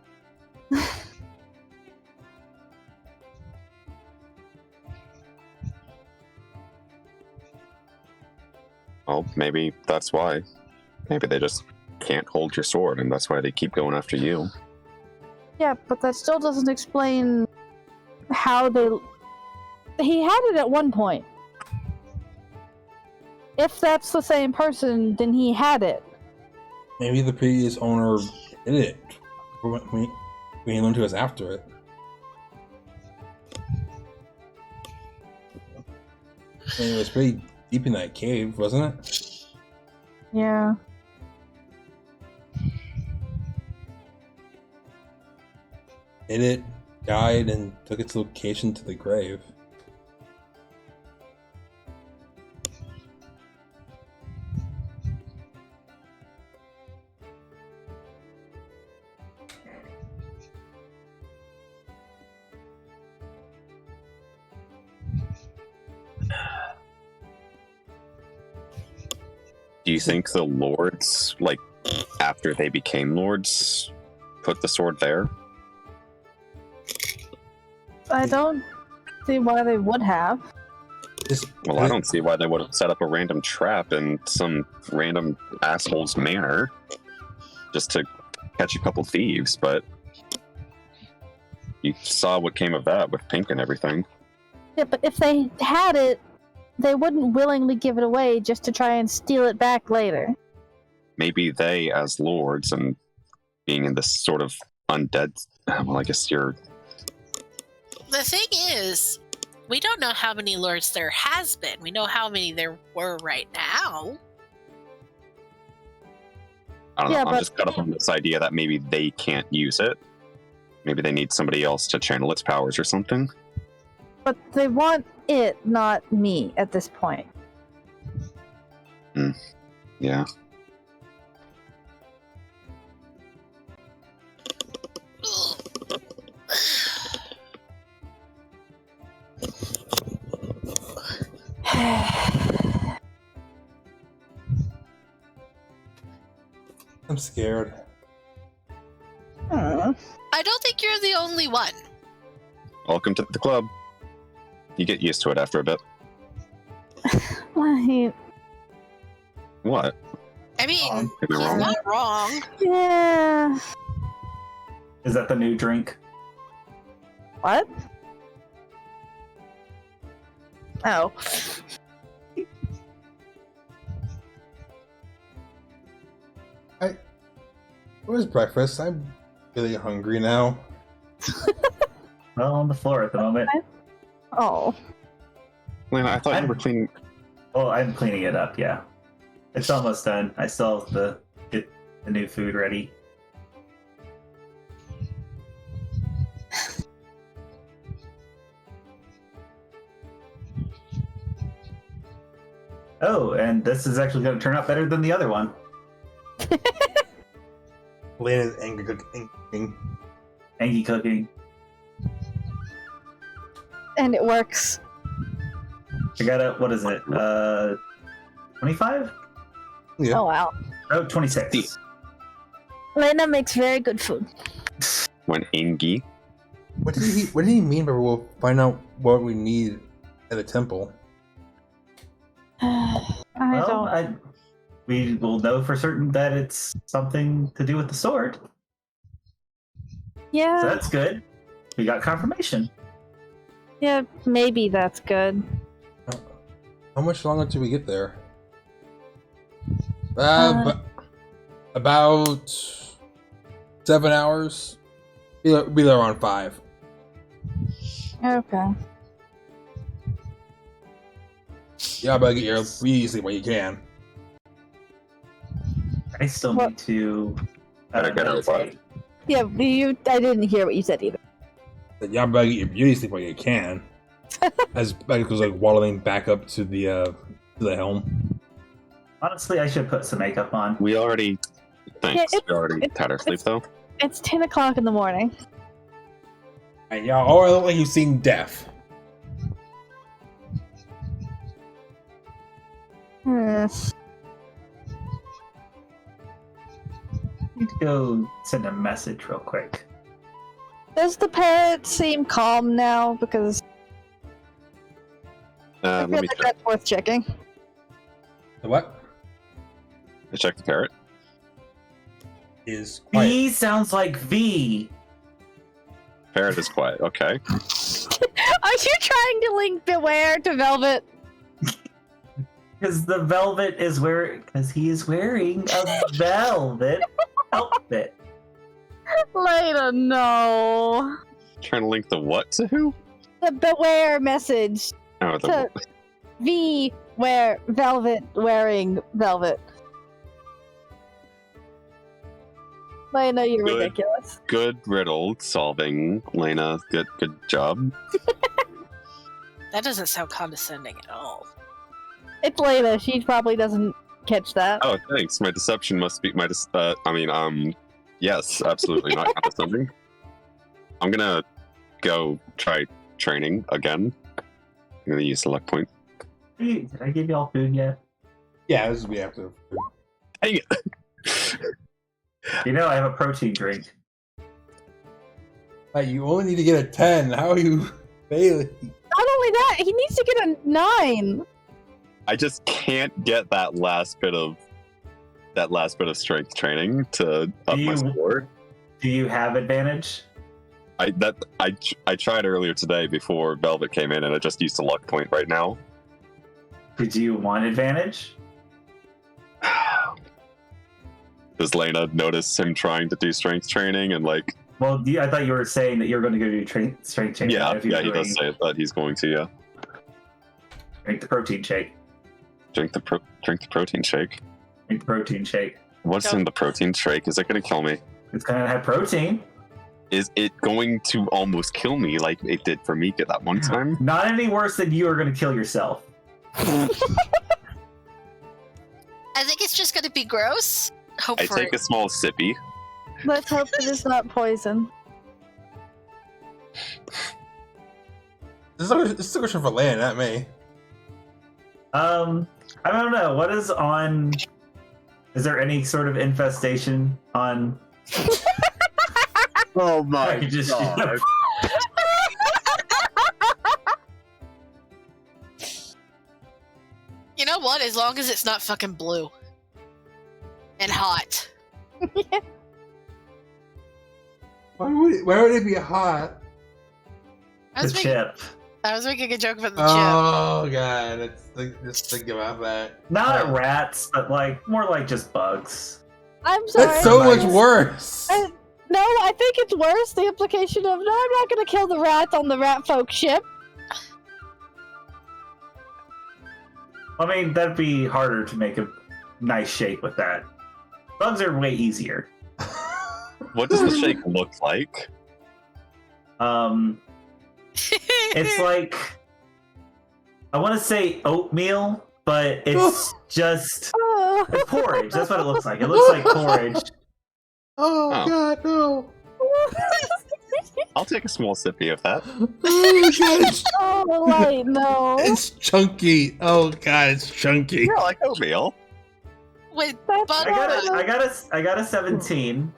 Well, maybe that's why. Maybe they just can't hold your sword, and that's why they keep going after you. Yeah, but that still doesn't explain how they... He had it at one point. If that's the same person, then he had it. Maybe the previous owner did it when he learned to us after it. I mean, it was pretty deep in that cave, wasn't it? Yeah. Hit it, died, and took its location to the grave. Do you think the lords, after they became lords, put the sword there? I don't see why they would have. Well, I don't see why they would have set up a random trap in some random asshole's manor just to catch a couple thieves, but you saw what came of that with Pink and everything. Yeah, but if they had it, they wouldn't willingly give it away just to try and steal it back later. Maybe they, as lords and being in this sort of undead, well, I guess you're... The thing is, we don't know how many lords there has been. We know how many there were right now. I don't Yeah, know, I'm but- just caught up on this idea that maybe they can't use it. Maybe they need somebody else to channel its powers or something. But they want it, not me, at this point. Yeah. I'm scared. Hmm. I don't think you're the only one. Welcome to the club. You get used to it after a bit. Like, What? I mean, Am he's I wrong? not wrong. yeah. Is that the new drink? What? Oh. Where's breakfast? I'm really hungry now. Well, on the floor at the moment. Oh. Lena, I thought you were cleaning. Oh, I'm cleaning it up, yeah. It's almost done. I still have to get the new food ready. Oh, and this is actually going to turn out better than the other one. Lena's angry cooking. Angie cooking. And it works. I got a, what is it? 25? Yeah. Oh wow. Oh, 26. Lena makes very good food. When Ingi. What did he mean by we'll find out what we need at the temple? We will know for certain that it's something to do with the sword. Yeah. So that's good. We got confirmation. Yeah, maybe that's good. How much longer till we get there? About 7 hours. Be there around 5. Okay. Yeah, but get your sleep when you can. I still need to. Meditate. Yeah, I didn't hear what you said either. Yeah, but get your beauty sleep when you can. As Becca was like waddling back up to the helm. Honestly, I should put some makeup on. We already. Thanks. We already had our sleep though. It's 10 o'clock in the morning. And y'all all look like you've seen death. I need to go send a message real quick. Does the parrot seem calm now? Because I feel like that's worth checking. The what? I checked the parrot. Is quiet. V sounds like V. Parrot is quiet. Okay. Are you trying to link Beware to Velvet? Because the velvet is because he is wearing a velvet outfit. Later, no. Trying to link the what to who? The Beware message Oh, to V wearing velvet. Lena, you're Good. ridiculous. Good riddle solving, Lena. Good job. That doesn't sound condescending at all. It's Lena. She probably doesn't catch that. Oh, thanks. My deception must be yes, absolutely not condescending. I'm gonna go try training again. I'm gonna use the luck point. Did I give y'all food yet? Yeah, this is we have to. Dang it. You know I have a protein drink. You only need to get a 10. How are you failing? Not only that, he needs to get a 9. I just can't get that last bit of strength training to up my score. Do you have advantage? I tried earlier today before Velvet came in, and I just used a luck point right now. Do you want advantage? Does Lena notice him trying to do strength training and like? Well, I thought you were saying that you're going to go do strength training. Yeah, he does say that he's going to. Yeah. Drink the protein shake. Drink the protein shake. Drink the protein shake. What's in the protein shake? Is it going to kill me? It's going to have protein. Is it going to almost kill me like it did for Mika that one time? Not any worse than you are going to kill yourself. I think it's just going to be gross. I take a small sippy. Let's hope that it's not poison. This is a question for Lan, not me. I don't know. What is on? Is there any sort of infestation on? Oh my god! You know what? As long as it's not fucking blue and hot. Why would it be hot? I The was making, chip. I was making a joke about the chip. Oh god, just think about that. Not rats, but like more like just bugs. I'm sorry. That's so much worse. No, I think it's worse. The implication of, no, I'm not going to kill the rats on the rat folk ship. I mean, that'd be harder to make a nice shake with that. Bugs are way easier. What does the shake look like? It's like, I want to say oatmeal, but it's just it's porridge. That's what it looks like. It looks like porridge. Oh Oh. god, no. I'll take a small sippy of that. Oh god, Oh, wait, no. it's chunky. Oh god, it's chunky. Yeah, like oatmeal. With That's bug I got a 17.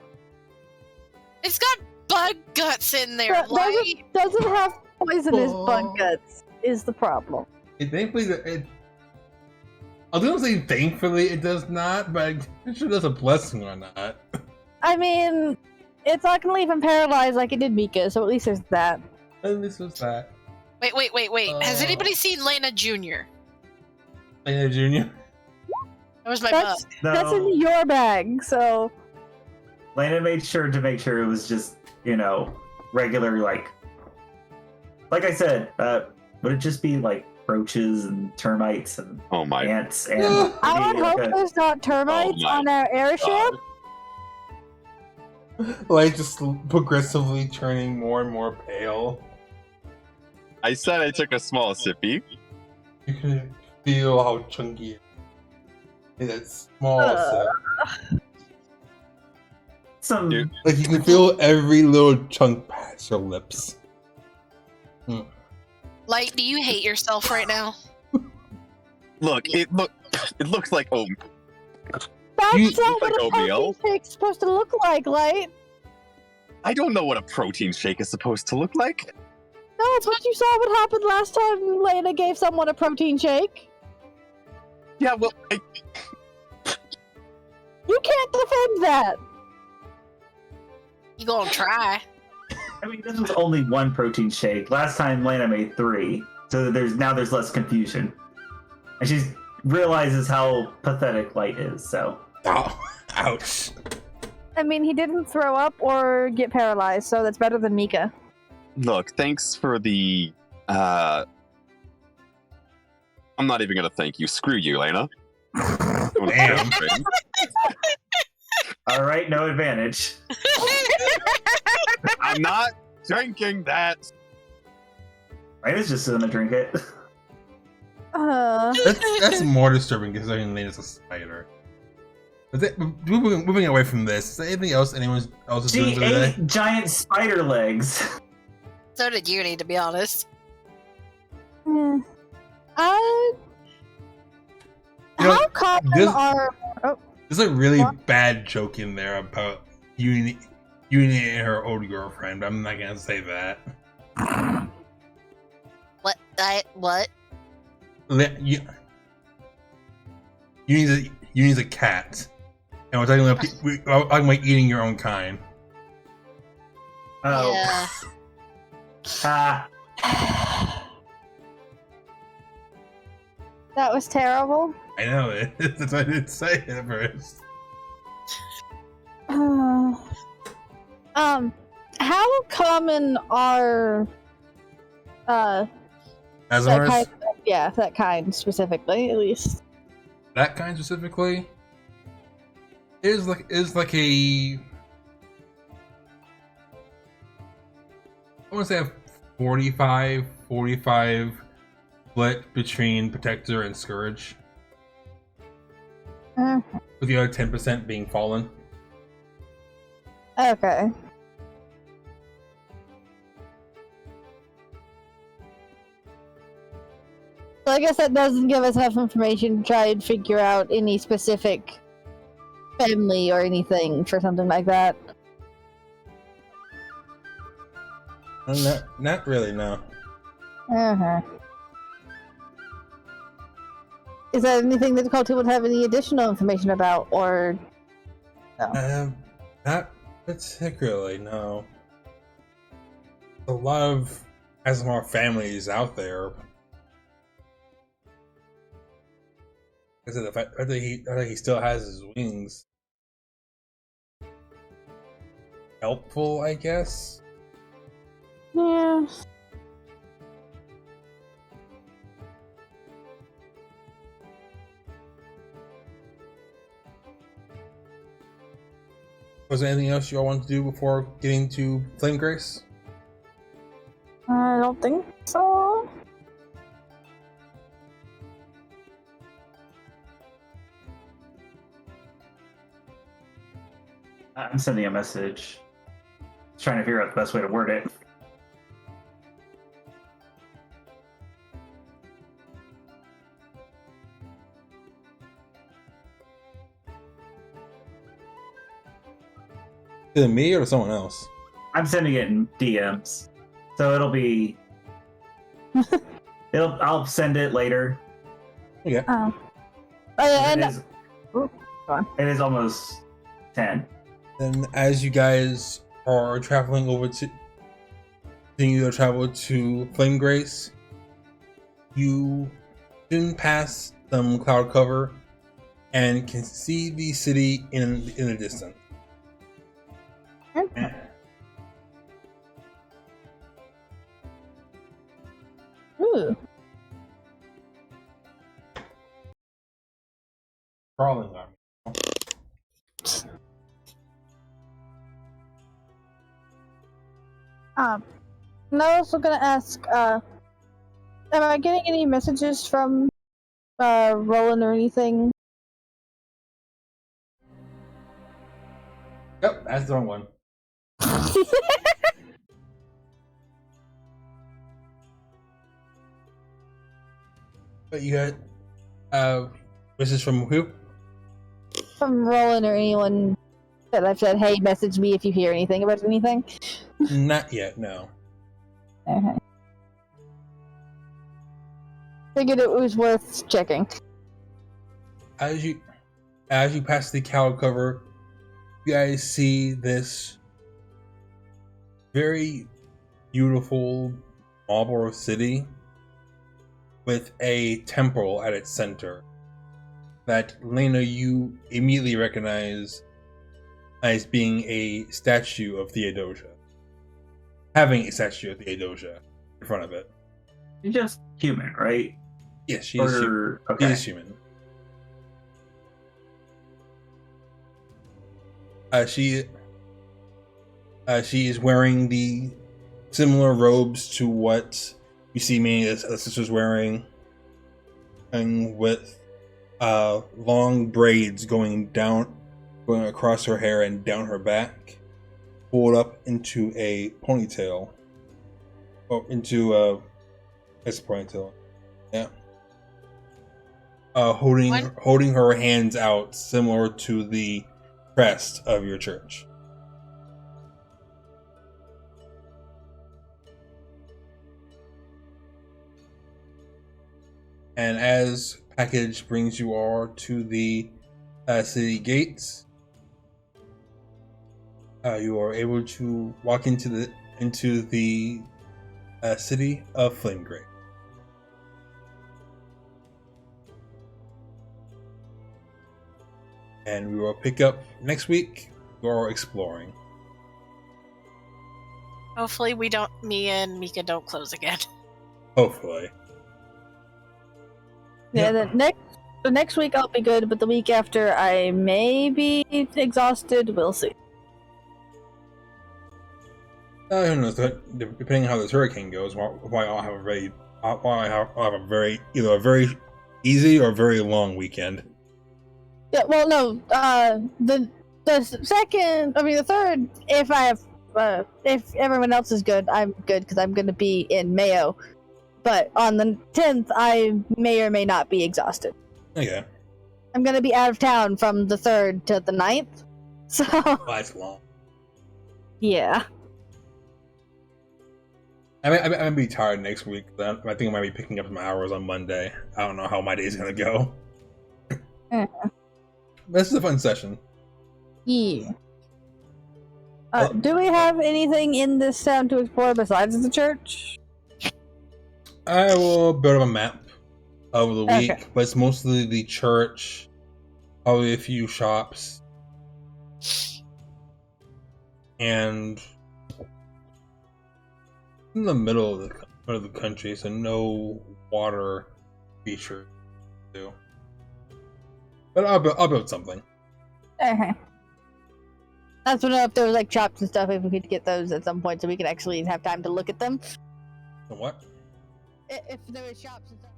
It's got bug guts in there, Light. Doesn't have poisonous Oh. bug guts, is the problem. Thankfully, I was gonna say thankfully it does not, but I'm sure that's a blessing or not. I mean, it's not going to leave him paralyzed like it did Mika, so at least there's that. At least was that. Wait. Has anybody seen Lena Jr.? Lena Jr. That was my bug. That's No, in your bag, so... Lana made sure to make sure it was just, regular, like I said, would it just be like roaches and termites and Oh my ants and I would maybe hope like a- there's not termites my on our airship. God. Like just progressively turning more and more pale. I said I took a small sippy. You can feel how chunky it is. That small sip. some Dude. Like you can feel every little chunk pass your lips. Light, do you hate yourself right now? Look, it looks like oatmeal. That's You- not what like a oatmeal. protein shake's supposed to look like, Light. I don't know what a protein shake is supposed to look like. No, it's what you saw what happened last time Lena gave someone a protein shake. Yeah, well, You can't defend that. You gonna try? I mean, this was only one protein shake. Last time Lana made 3, so there's less confusion, and she realizes how pathetic Light is. So Ow. Ouch. I mean, he didn't throw up or get paralyzed, so that's better than Mika. look, thanks for the. I'm not even gonna thank you. Screw you, Lena. Damn. all right, no advantage. I'm not drinking that. Lena's just gonna drink it. That's more disturbing considering Lena's a spider. Moving away from this, is there anything else anyone else is doing She for the day? ate giant spider legs. So did Uni, to be honest. Hmm. You know, How common this- are... There's a really What? bad joke in there about Uni and her old girlfriend, but I'm not gonna say that. What? What? Uni's a cat, and we're talking about eating your own kind. Oh, Yeah. ah, That was terrible. I know it. That's why I didn't say it at first. How common are that Azamars, kind? Yeah, that kind specifically, at least. that kind specifically, is like a. I want to say a 45 split between Protector and Scourge, with the other 10% being Fallen. Okay. So I guess that doesn't give us enough information to try and figure out any specific family or anything for something like that. Not really, no. Uh-huh. Is there anything that Culty would have any additional information about, or no? Not particularly, no. A lot of has more families out there. Because of the fact that he still has his wings. Helpful, I guess. Yeah. Was there anything else you all want to do before getting to Flame Grace? I don't think so. I'm sending a message. Trying to figure out the best way to word it. To me or to someone else? I'm sending it in DMs. So it'll be I'll send it later. Okay. It is almost 10. Then as you guys are traveling over to continue to travel to Flame Grace, you soon pass some cloud cover and can see the city in the distance. Ooh. Crawling army. I was also gonna ask, am I getting any messages from Roland or anything? Yep, that's the wrong one. But you had message from who? From Roland or anyone that I've said, hey, message me if you hear anything about anything? Not yet, no. Okay. Figured it was worth checking. As you pass the cloud cover, you guys see this very beautiful Marlborough city with a temple at its center that, Lena, you immediately recognize as being a statue of Theodosia. Having a statue of Theodosia in front of it. She's just human, right? Yes, she is human. Okay. She is human. She is wearing the similar robes to what you see many of the sisters wearing, and with long braids going across her hair and down her back, pulled up into a ponytail. It's a ponytail. Yeah. Holding her hands out, similar to the crest of your church. And as package brings you all to the city gates, you are able to walk into the city of Flamegrave. And we will pick up next week for exploring. Hopefully me and Mika don't close again. Hopefully. Yeah, the next week I'll be good, but the week after I may be exhausted. We'll see. Who knows? Depending on how this hurricane goes, why I'll have a very either a very easy or very long weekend. Yeah, well, no. The third. If everyone else is good, I'm good because I'm going to be in Mayo. But on the 10th, I may or may not be exhausted. Okay. I'm going to be out of town from the 3rd to the 9th. So. That's long. Yeah. I'm gonna be tired next week. I think I might be picking up some hours on Monday. I don't know how my day's gonna go. This is a fun session. Yeah. Do we have anything in this town to explore besides the church? I will build up a map of the week, Okay. but it's mostly the church, probably a few shops, and in the middle of the country, so no water feature. But I'll build something. Okay. I just want to know if there was like shops and stuff, if we could get those at some point so we could actually have time to look at them. What? If there was shops and stuff.